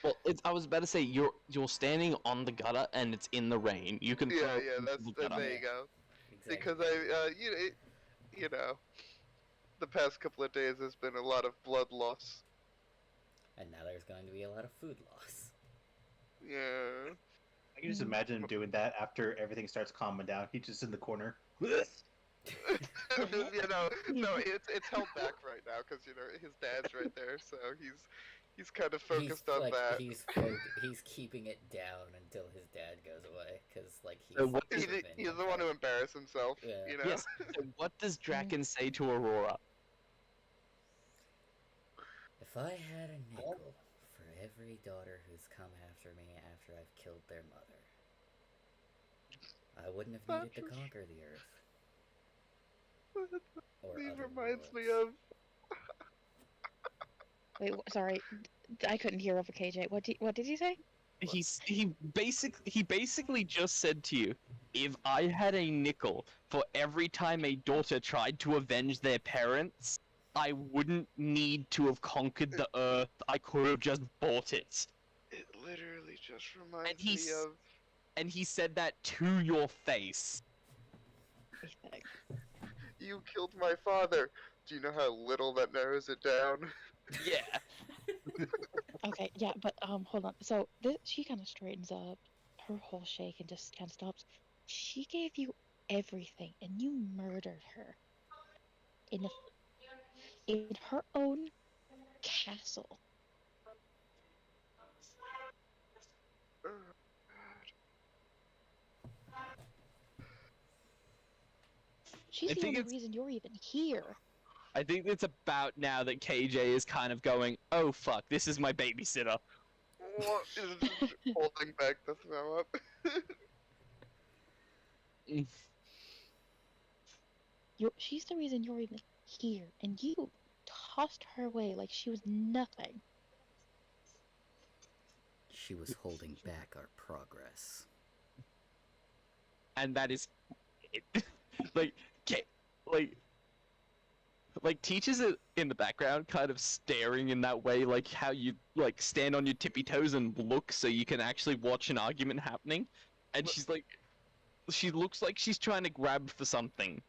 Well, I was about to say you're standing on the gutter and it's in the rain. You can throw Yeah, it yeah. into That's the gutter. there you go. Exactly. Because you know, the past couple of days there's been a lot of blood loss. And now there's going to be a lot of food loss. Yeah. I can just imagine him doing that after everything starts calming down. He's just in the corner. No, it's held back right now because his dad's right there, so he's kind of focused on that. He's keeping it down until his dad goes away, because So what He's the one to embarrass himself, Yeah. you know. Yes. So what does Draken say to Aurora? If I had a nickel for every daughter who's come after me after I've killed their mother, I wouldn't have needed to conquer the earth. Or He other reminds me worlds. of. Wait, sorry, I couldn't hear over KJ. What did he say? He basically just said to you, if I had a nickel for every time a daughter tried to avenge their parents, I wouldn't need to have conquered the earth. I could have just bought it. It literally just reminds me of. And he said that to your face. You killed my father. Do you know how little that narrows it down? Yeah. Okay, yeah, but hold on. So she kind of straightens up, her whole shake, and just kind of stops. She gave you everything, and you murdered her in her own castle. Oh, She's I the think only it's reason you're even here. I think it's about now that KJ is kind of going, oh fuck, this is my babysitter. what is holding back the throw up? She's the reason you're even here, and you tossed her away like she was nothing. She was holding back our progress. And that is like teachers are in the background kind of staring in that way, like how you like stand on your tippy toes and look so you can actually watch an argument happening. And she looks like she's trying to grab for something.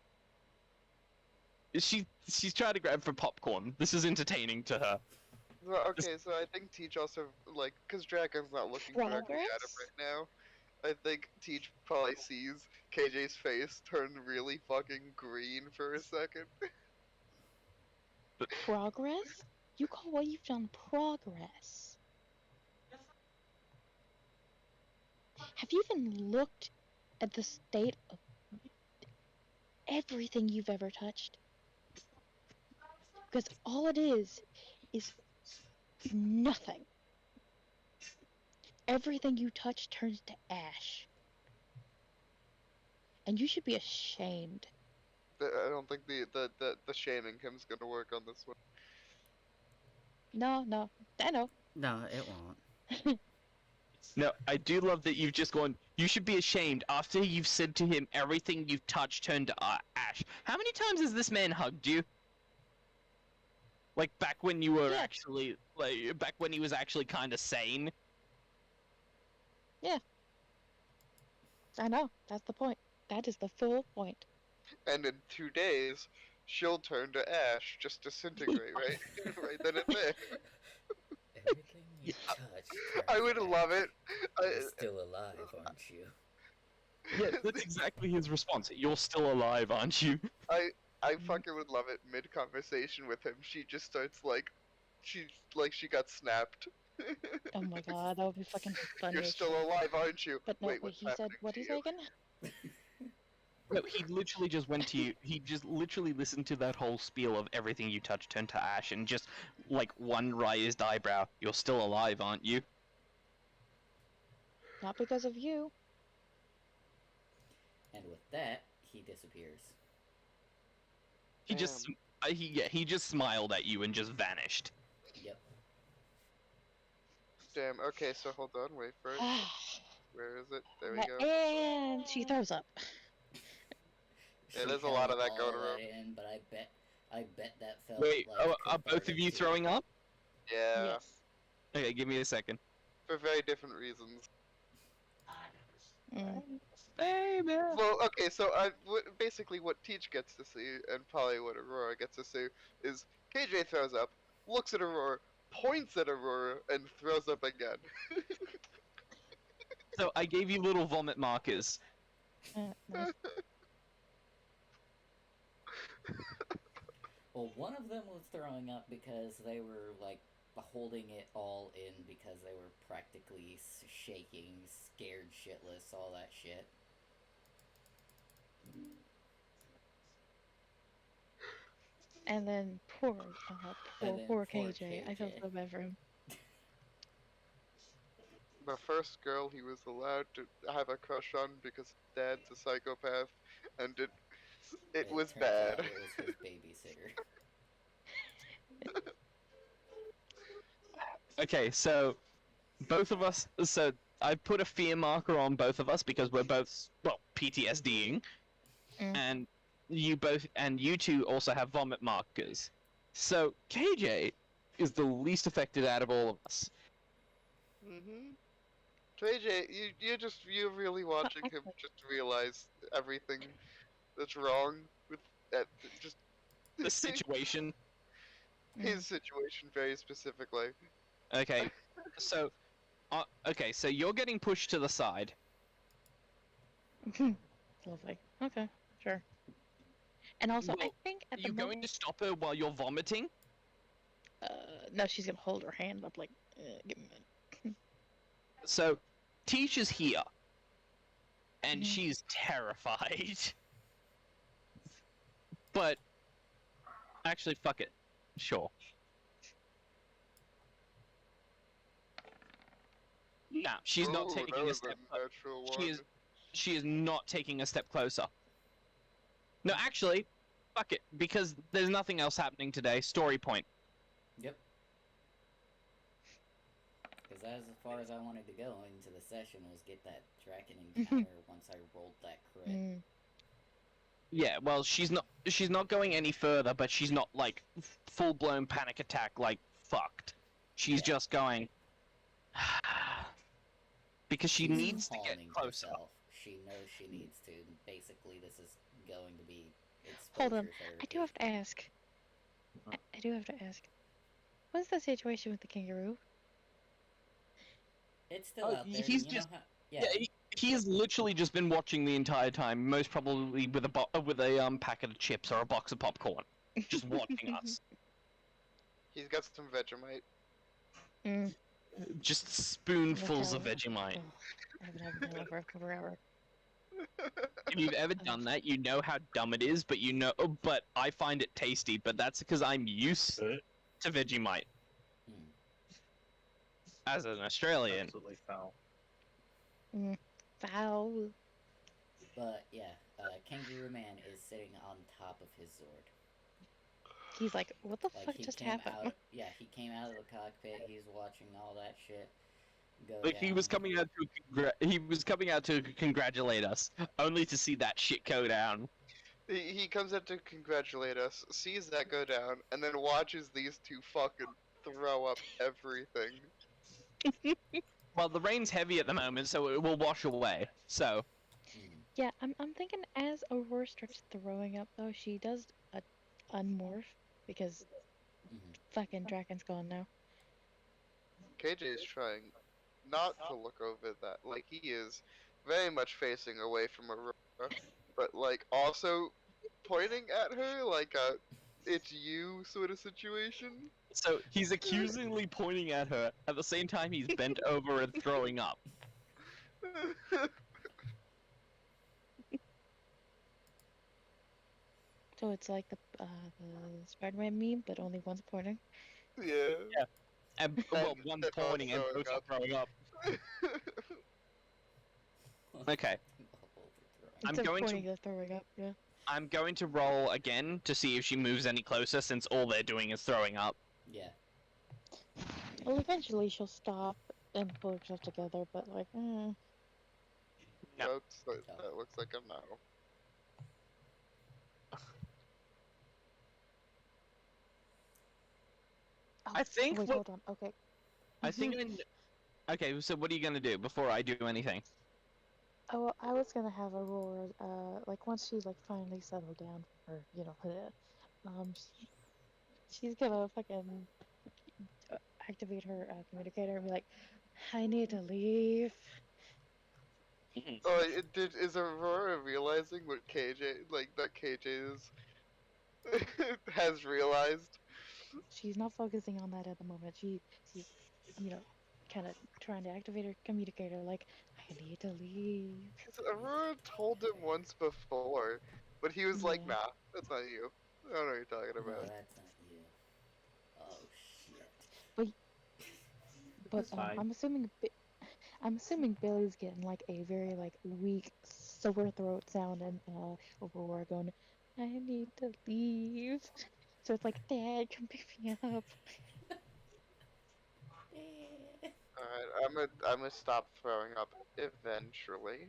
She's trying to grab for popcorn. This is entertaining to her. Well, okay, so I think Teach also, because Dragon's not looking directly at him Progress? right now, I think Teach probably sees KJ's face turn really fucking green for a second. Progress? You call what you've done progress? Have you even looked at the state of everything you've ever touched? Because all it is nothing. Everything you touch turns to ash. And you should be ashamed. I don't think the shaming him's gonna work on this one. No, I know. No, it won't. No, I do love that you've just gone, you should be ashamed after you've said to him everything you've touched turned to ash. How many times has this man hugged you? Like back when you were actually, back when he was actually kind of sane? Yeah. I know. That's the point. That is the full point. And in 2 days, she'll turn to ash, just disintegrate, right? Right then and there. Everything you touch. I would love it. You're still alive, aren't you? Yeah, that's exactly his response. You're still alive, aren't you? I fucking would love it mid-conversation with him. She just starts she got snapped. Oh my god, that would be fucking funny. You're as still shit. alive, aren't you? But no, wait, what's he said, what did he say again? No, he literally just went to you. He just literally listened to that whole spiel of everything you touch turned to ash, and just like one raised eyebrow. You're still alive, aren't you? Not because of you. And with that, he disappears. He just he just smiled at you and just vanished. Yep. Damn. Okay, so hold on. Wait first. Where is it? There we go. And she throws up. Yeah, She there's a lot held of that all going that around. in, but I bet that felt Wait, like are both of you cathartic to her. throwing up? Yeah, Yes. Okay, give me a second. for very different reasons. Mm. Baby. Well, okay, so basically what Teach gets to see, and probably what Aurora gets to see, is KJ throws up, looks at Aurora, points at Aurora, and throws up again. So I gave you little vomit markers. Nice. Well, one of them was throwing up because they were like holding it all in because they were practically shaking, scared shitless, all that shit. And then poor, And then poor poor KJ. I felt KJ. so bad for him. The first girl he was allowed to have a crush on because his dad's a psychopath, and it was turns bad. out it was his babysitter. Okay, so both of us. So I put a fear marker on both of us because we're both PTSDing, Mm. and you two also have vomit markers. So KJ is the least affected out of all of us. Mm-hmm. JJ, you're really watching him Actually, just realize everything that's wrong with just The situation. his situation very specifically. Okay, so so you're getting pushed to the side. lovely. Okay, sure. And also, I Well, think Are at the you going moment, to stop her while you're vomiting? no, she's gonna hold her hand up like, give me a minute. So, Teach is here, and Mhm. she's terrified. But actually, fuck it. Sure. No, she's not Ooh, that taking a was step. a natural She one. is. She is not taking a step closer. No, actually, fuck it, because there's nothing else happening today. Story point. Yep. Because that was as far as I wanted to go into the session was get that Draken encounter once I rolled that crit. Mm. Yeah, well, she's not. She's not going any further, but she's not like full blown panic attack. Like fucked. She's Yeah. just going. Because she She's needs to get calming closer. herself. She knows she needs to. Basically, this is going to be Hold exposure on, therapy. I do have to ask. I do have to ask. What's the situation with the kangaroo? It's still Oh, out there. he's You just. know how? Yeah, Yeah. he has literally just been watching the entire time, most probably with a packet of chips or a box of popcorn, just watching us, He's got some Vegemite. Mm, just spoonfuls of Nutella. Vegemite. Oh, I haven't had Nutella for forever. If you've ever done that, you know how dumb it is, but but I find it tasty. But that's because I'm used to Vegemite Hmm. as an Australian. Absolutely foul. Foul. But yeah, Kangaroo Man is sitting on top of his Zord. He's like, what the Like fuck he just came happened? out. Yeah, he came out of the cockpit. He's watching all that shit go Like down. he was coming out to congratulate us, only to see that shit go down. He comes up to congratulate us, sees that go down, and then watches these two fucking throw up everything. Well, the rain's heavy at the moment, so it will wash away. So Hmm. Yeah, I'm thinking as Aurora starts throwing up though, she does a unmorph because Mhm. fucking Draken's gone now. KJ is trying not to look over that. Like, he is very much facing away from Aurora, but, like, also pointing at her like a it's you sort of situation. he's accusingly pointing at her. At the same time, he's bent over and throwing up. So it's like the Spider-Man meme, but only one's pointing. Yeah. And well, And one's they're both pointing and throwing both are up. throwing up. Okay. I'm Instead of going to- pointing, they're throwing up. Yeah. I'm going to roll again to see if she moves any closer, since all they're doing is throwing up. Yeah. Well, eventually she'll stop and pull herself together, but like, No. That looks like a no. oh, I think wait, what hold on. Okay. I think okay, so what are you gonna do before I do anything? Oh, well, I was gonna have a roar. Like once she like finally settled down from her, she's gonna fucking activate her communicator and be like, "I need to leave." Oh, is Aurora realizing what KJ that KJ is has realized? She's not focusing on that at the moment. She's, you know, kind of trying to activate her communicator. Like, I need to leave. Because Aurora told him once before, but he was like, Yeah, "Nah, that's not you. I don't know what you're talking No, about." that's not you. Oh shit. but It's fine. I'm assuming Billy's getting like a very like weak sore throat sound and Aurora going, "I need to leave." So it's like, "Dad, come pick me up." All right, I'm gonna stop throwing up eventually.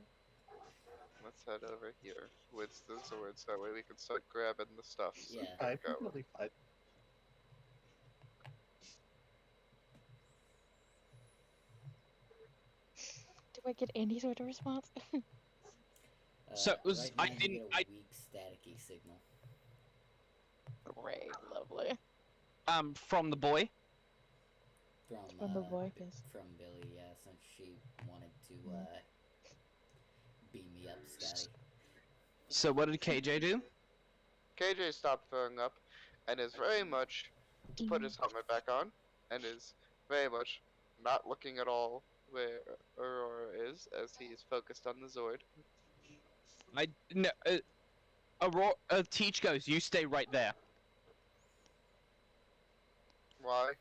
Let's head over here with the swords. That way we can start grabbing the stuff. So Yeah. get I'm going. completely fine. Do I get any sort of response? So Right I now you didn't get a weak staticky signal Great, lovely. from the boy. From the boy, yes. From Billy, yeah, since she wanted to beam me up, Scotty. So what did KJ do? KJ stopped throwing up, and is very much put his helmet back on, and is very much not looking at all where Aurora is, as he is focused on the Zord. I no. Aurora, Teach goes. You stay right there. Why?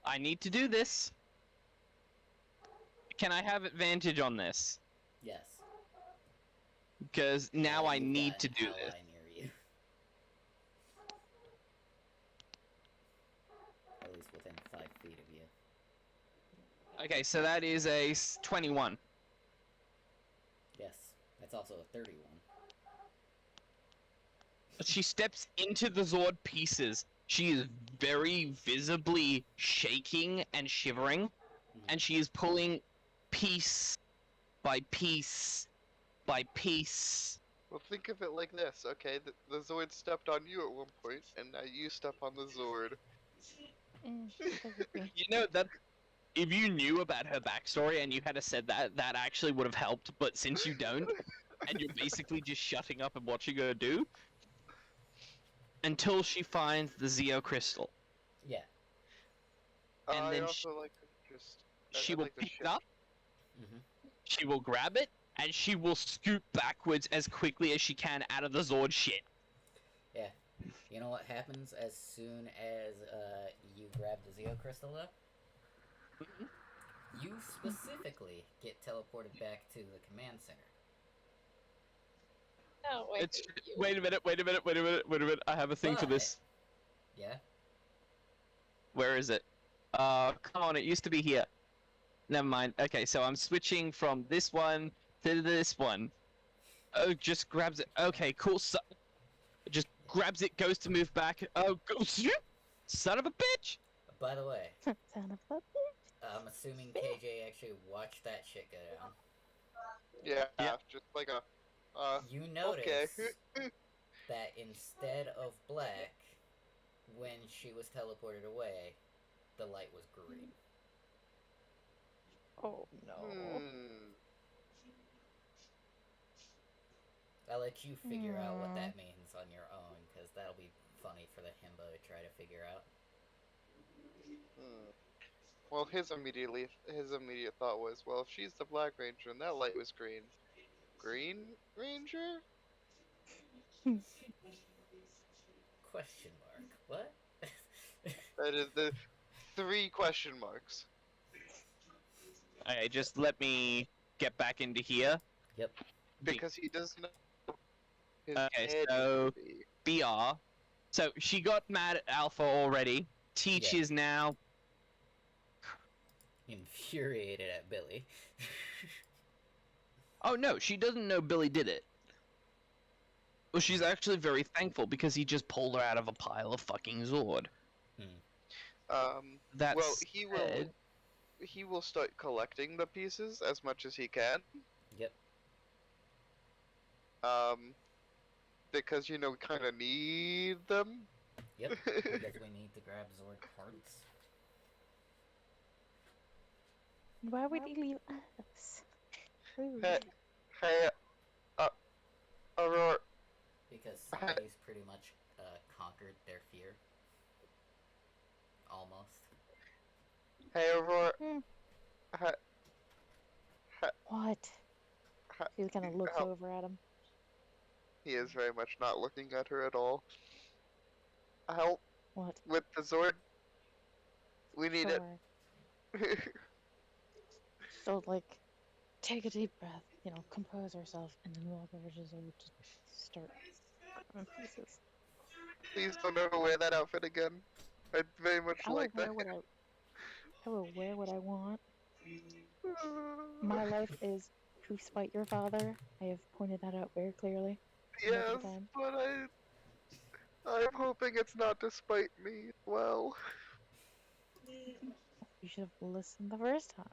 I need to do this. Can I have advantage on this? Yes. Because now I You've need got to an do ally this. near you. At least within 5 feet of you. Okay, so that is a 21. Yes. That's also a 31. She steps into the Zord pieces. She is very visibly shaking and shivering, and she is pulling piece by piece by piece. Well, think of it like this, okay? The Zord stepped on you at one point, and now you step on the Zord. Perfectly. You know that if you knew about her backstory and you had said that, that actually would have helped. But since you don't, and you're basically just shutting up and watching her do, until she finds the Zeo crystal, Yeah. and I then also like to just. she I'd will like to pick it shift. up, Mm-hmm. she will grab it, and she will scoot backwards as quickly as she can out of the Zord shit. Yeah. You know what happens as soon as you grab the Zeo Crystal, though? You specifically get teleported back to the command center. No, It's wait a minute. I have a thing for But- this. Yeah? Where is it? Come on, it used to be here. Never mind. Okay, so I'm switching from this one to this one. Oh, just grabs it. Okay, cool. So, just grabs it, goes to move back. Oh, go, son of a bitch! By the way, Son of a I'm assuming KJ actually watched that shit go down. Yeah, Yeah. just like a. You Okay. notice that instead of black, when she was teleported away, the light was green. Oh no. I'll let you figure out what that means on your own, because that'll be funny for the himbo to try to figure out. Well, his immediate thought was, well, if she's the Black Ranger and that light was green, Green Ranger? Question mark. What? That is the 3 question marks. Okay, just let me get back into here. Yep. Because he does know his Okay, head so would be. BR. So she got mad at Alpha already. Teach Yeah. is now. infuriated at Billy. Oh no, she doesn't know Billy did it. Well, she's actually very thankful because he just pulled her out of a pile of fucking Zord. That Well, said, he will start collecting the pieces as much as he can. Yep. Because we kind of need them. Yep. Because we need to grab Zord parts. Why would he leave us? Rude. Hey, hey, Aurora. Because somebody's pretty much conquered their fear. Almost. Hey, Aurora. Hey, What? hey, She's gonna look help. over at him. He is very much not looking at her at all. Help What? with the Zord. We need Sure. it. So, like, take a deep breath, compose herself, and then walk over to Zoe to start grabbing pieces. Please don't ever wear that outfit again. I'd very much I will like that. wear I will wear what I want. My life is to spite your father. I have pointed that out very clearly. Yes, multiple times. but I'm hoping it's not to spite me. Well, You should have listened the first time.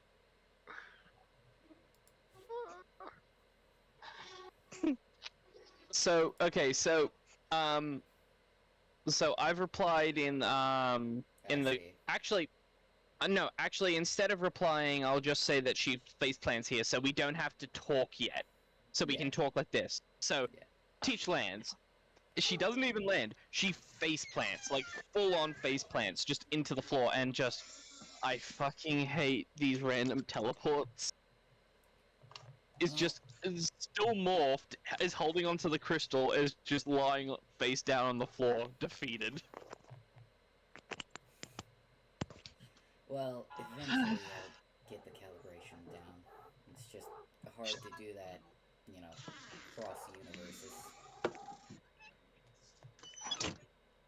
so okay, so I've replied in the See. actually instead of replying, I'll just say that she face plans here, so we don't have to talk yet. So we Yeah. can talk like this. So Yeah. Teach lands. She doesn't even land. She face plants, like full on face plants, just into the floor, and just I fucking hate these random teleports. Is just is still morphed, is holding onto the crystal, is just lying face down on the floor, defeated. Well, eventually I'll get the calibration down. It's just hard to do that, across universes.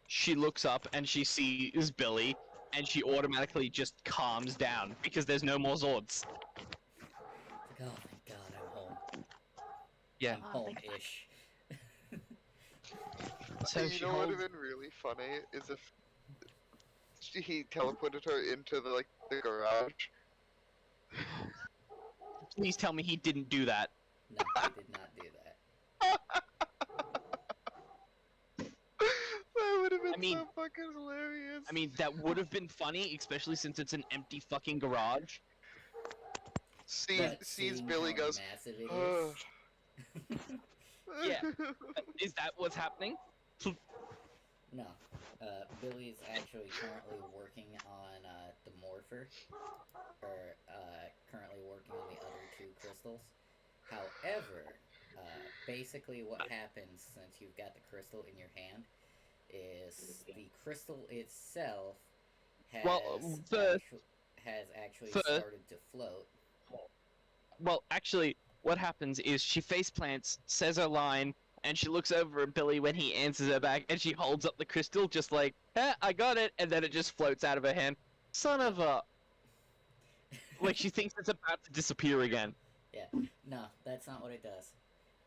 She looks up and she sees Billy, and she automatically just calms down because there's no more Zords. It's like, oh thank God, I'm home. Yeah. I'm home-ish. So you she know what would holds. have been really funny is if he teleported her into the garage. Please tell me he didn't do that. No, he did not do that. That would have been I mean- so fucking hilarious. I mean, that would have been funny, especially since it's an empty fucking garage. But sees seeing Billy how goes. massive it "Ugh." is. Yeah. Is that what's happening? No. Billy's actually currently working on the morpher, or currently working on the other two crystals. However, basically what happens since you've got the crystal in your hand is the crystal itself has, has actually started to float. Well, actually, what happens is she face plants, says her line, and she looks over at Billy when he answers her back, and she holds up the crystal just like, I got it, and then it just floats out of her hand. Son of a... Like, she thinks it's about to disappear again. Yeah, no, that's not what it does.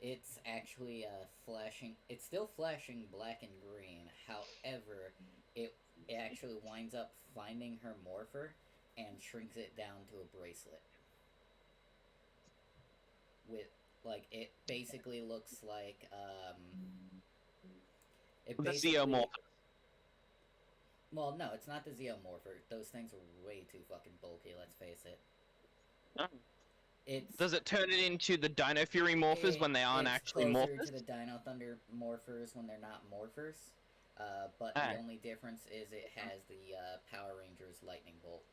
It's actually flashing. It's still flashing black and green. However, it actually winds up finding her morpher and shrinks it down to a bracelet. With it basically looks like it The basically. Zeomorph. Well, no, it's not the Zeomorpher. Those things are way too fucking bulky. Let's face it. Oh. It's Does it turn it into the Dino Fury morphers when they aren't it's actually closer morphers? to the Dino Thunder morphers when they're not morphers. But Ah. the only difference is it has the Power Rangers Lightning Bolt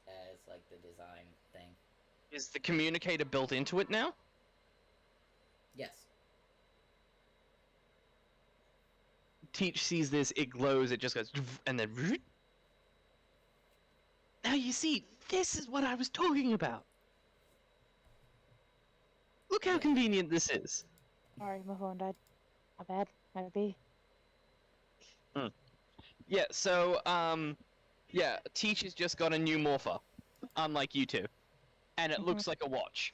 as the design thing. Is the communicator built into it now? Yes. Teach sees this, it glows, it just goes, and then... Now you see, this is what I was talking about! Look how Yeah. convenient this is! Sorry, my phone died. My bad. Might be. Yeah, so, Teach has just got a new morpher. unlike you two, and it looks like a watch.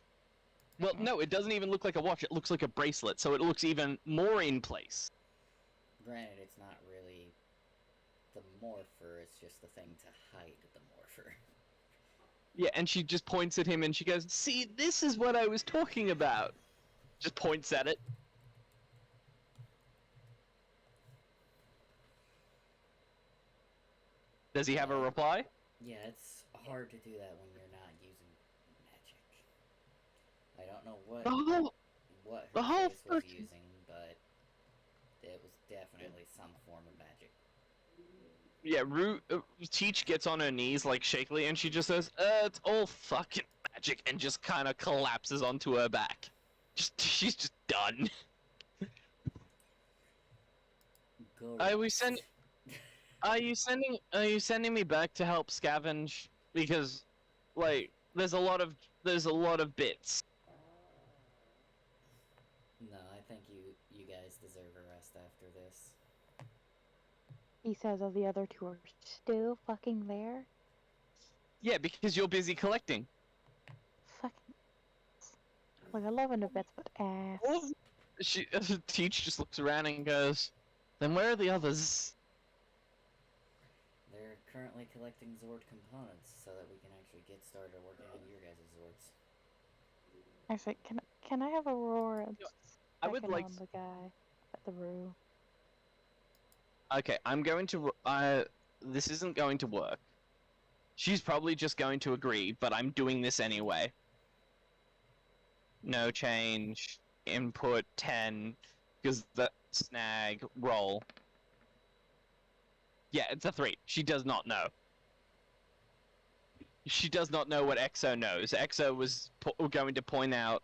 Well, no, it doesn't even look like a watch. It looks like a bracelet, so it looks even more in place. Granted, it's not really the morpher, it's just the thing to hide the morpher. Yeah, and she just points at him and she goes, "See, this is what I was talking about." Just points at it. Does he have a reply? Yeah, it's hard to do that when you're not using magic. I don't know what The her whole face was freaking- using, but it was definitely some form of magic. Yeah, Teach gets on her knees like shakily, and she just says, it's all fucking magic," and just kind of collapses onto her back. She's just done. Go Are we rest. send? Are you sending me back to help scavenge? Because, like, there's a lot of bits. No, I think you guys deserve a rest after this. He says, "Oh, the other two are still fucking there." Yeah, because you're busy collecting. Fucking. Like, I love into bits, but ass. Teach just looks around and goes, "Then where are the others?" They're currently collecting Zord components so that we can actually get started working on your guys' Zords. Actually, can I have Aurora I would checking like. on the guy at the room? Okay, I'm going to. This isn't going to work. She's probably just going to agree, but I'm doing this anyway. No change. Input 10, because the snag roll. Yeah, it's a 3. She does not know. She does not know what Exo knows. Exo was going to point out,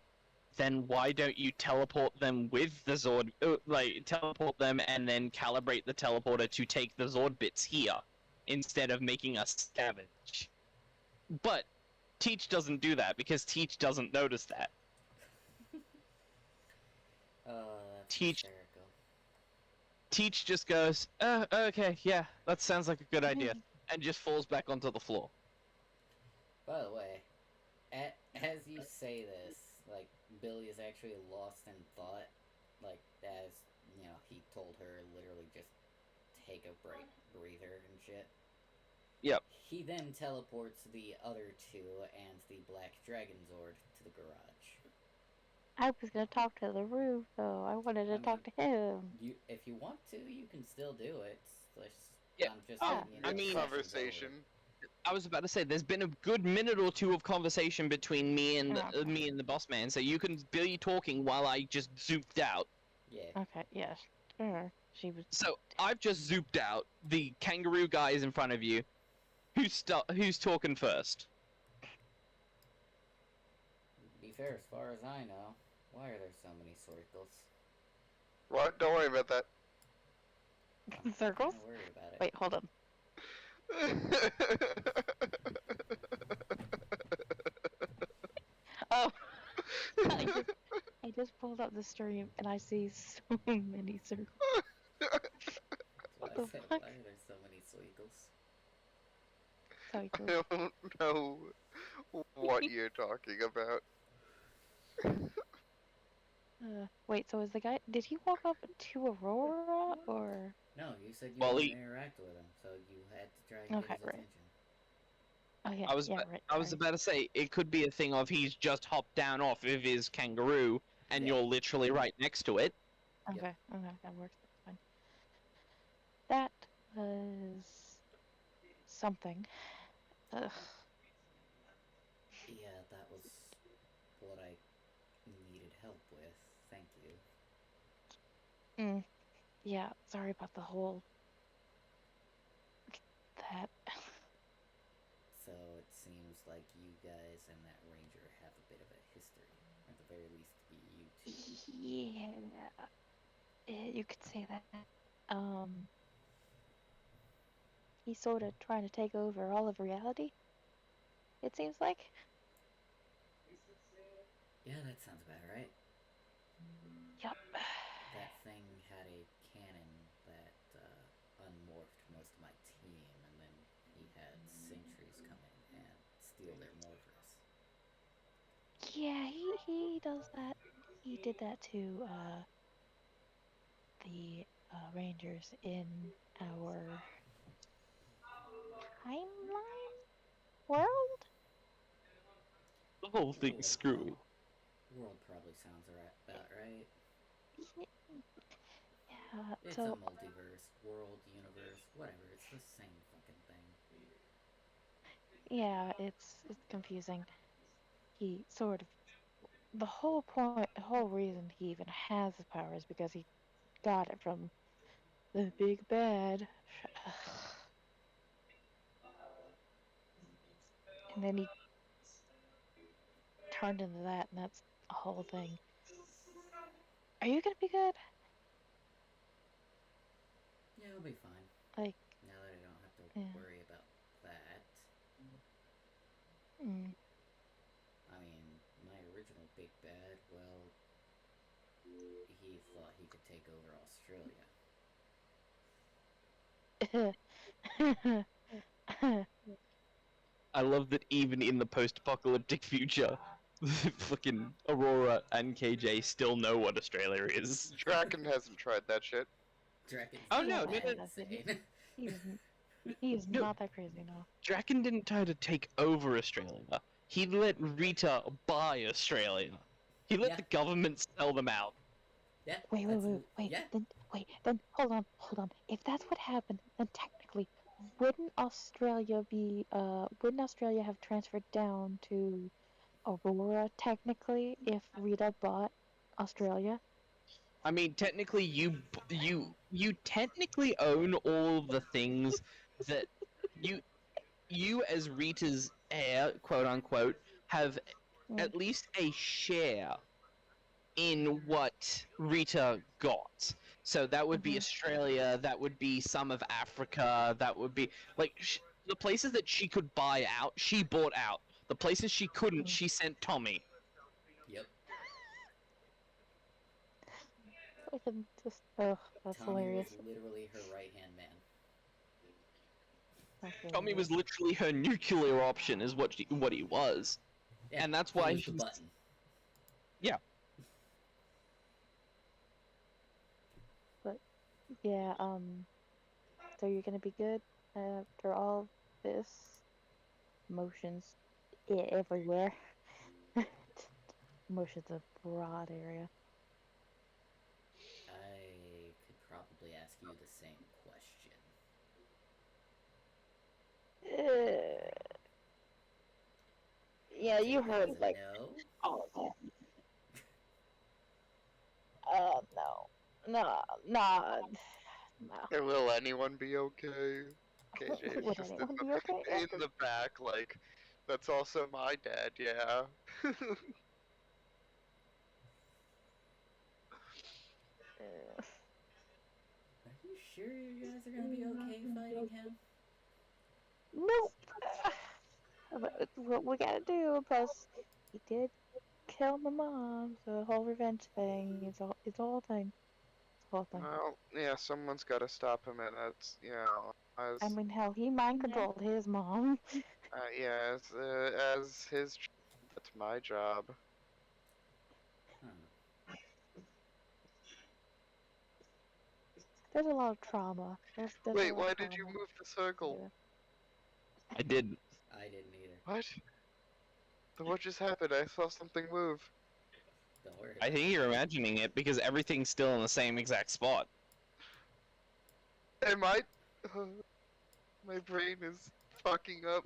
then why don't you teleport them with the Zord, like, teleport them and then calibrate the teleporter to take the Zord bits here, instead of making us scavenge. But Teach doesn't do that, because Teach doesn't notice that. That's Teach hysterical. Teach just goes, okay, yeah, that sounds like a good idea, and just falls back onto the floor. By the way, as you say this, like, Billy is actually lost in thought. Like, as, you know, he told her literally just take a breather and shit. Yep. He then teleports the other two and the Black Dragon Zord to the garage. I was gonna talk to the roof, though. I wanted to talk to him. If you want to, you can still do it. Yeah, I'm just yeah. letting you know I the mean- session's Conversation. I was about to say, there's been a good minute or two of conversation between me and Okay. me and the boss man, so you can be talking while I just zooped out. Yeah. Okay, yes. Sure. She was. So I've just zooped out. The kangaroo guy is in front of you. Who's talking first? To be fair, as far as I know, why are there so many circles? What? Don't worry about that. I'm Circles? kinda worried about it. Wait, hold on. Oh, I just pulled up the stream and I see so many circles. What the I said, fuck? why are there so many circles? Sorry, I don't know what you're talking about. Wait, so is the guy? Did he walk up to Aurora or? No, you said you Well, wouldn't he- interact with him, so you had to try and Okay, get his right. attention. Oh yeah, I was yeah, about, right. I was sorry. about to say it could be a thing of he's just hopped down off of his kangaroo, and Yeah. you're literally right next to it. Okay, okay, that works. That's fine. That was something. Ugh. Yeah, that was what I needed help with. Thank you. Yeah, sorry about the whole. That. So it seems like you guys and that ranger have a bit of a history. At the very least, you two. Yeah, you could say that. He's sort of trying to take over all of reality. It seems like. Yeah, that sounds about right. Yep. That thing had a cannon that unmorphed most of my team, and then he had sentries come in and steal their morphers. Yeah, he does that. He did that to the Rangers in our timeline world. The whole thing's World, screwy. world probably sounds about right. Yeah, It's a so multiverse, world, universe, whatever. It's the same fucking thing. yeah, it's confusing. He sort of the whole point, the whole reason he even has his power is because he got it from the big bad, and then he turned into that, and that's the whole thing. Are you gonna be good? Yeah, it'll be fine. Like, Now that I don't have to yeah. worry about that. Mm. I mean, my original big bad, well, he thought he could take over Australia. I love that even in the post-apocalyptic future, fucking Aurora and KJ still know what Australia is. Draken hasn't tried that shit. Draken's Oh, not no, Yeah, no, that no, insane. he was he is no. not that crazy, no. Draken didn't try to take over Australia. He let Rita buy Australia. He let Yeah, the government sell them out. yeah, Wait, wait, that's wait, wait. yeah. Then hold on, hold on. If that's what happened, then technically, wouldn't Australia have transferred down to Aurora technically if Rita bought Australia? I mean, technically, you technically own all the things that you you as Rita's heir, quote unquote, have Mm, at least a share in what Rita got. So that would be mm-hmm, Australia, that would be some of Africa, that would be like the places that she could buy out, she bought out. The places she couldn't, mm. she sent Tommy. Yep. I can just, oh, that's Tommy was hilarious. literally her right hand man. That's Tommy hilarious. was literally her nuclear option, is what he was, Yeah, and that's he why was the he's button. yeah. But yeah, so you're gonna be good after all this emotions everywhere. Emotions a broad area. I could probably ask you the same question. Yeah, you Take that heard as a like no. all of that. No, no, no, no. Will anyone be okay? KJ's Would just anyone be okay? in the back, like, that's also my dad, yeah. Uh, Are you sure you guys are gonna be okay fighting him? nope. But it's what we gotta do. Plus, he did kill my mom. So the whole revenge thing. It's a whole thing. It's a whole thing. Well, yeah, someone's got to stop him, and that's, I as mean, hell, he mind controlled his mom. yeah, as his, that's my job. Huh. There's a lot of trauma. There's a Wait, lot of why did you trauma. move the circle? Yeah. I did. I didn't either. What? What just happened? I saw something move. Don't worry I about think it. you're imagining it because everything's still in the same exact spot. Am I? My brain is fucking up.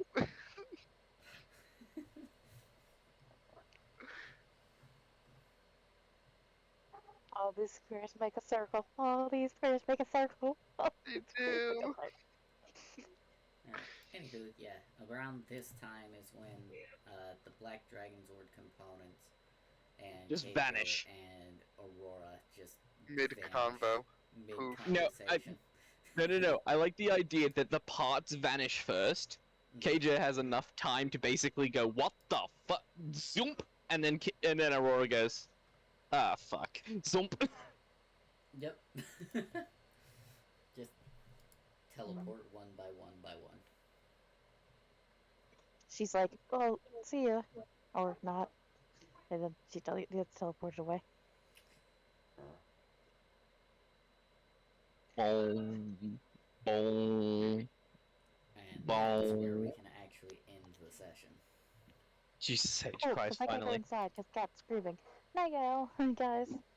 All these squares make a circle. All these squares make a circle. All You these squares make a do. circle. Alright. Anywho, yeah, around this time is when the Black Dragon Zord components and Just KJ vanish. and Aurora just Mid vanish convo. mid Poof. No, conversation. no. I like the idea that the parts vanish first. KJ has enough time to basically go, "What the fuck?" Zoomp, and then Aurora goes, "Ah, fuck." Zoomp. Yep. Just teleport one by one by one. she's like, "Oh, see ya," or not, and then she gets teleported away. Boom, boom, And that's where we boom. can actually end the session. Jesus H. Oh, Christ, because I gotta go finally. inside because Cat's screaming. Night, guys.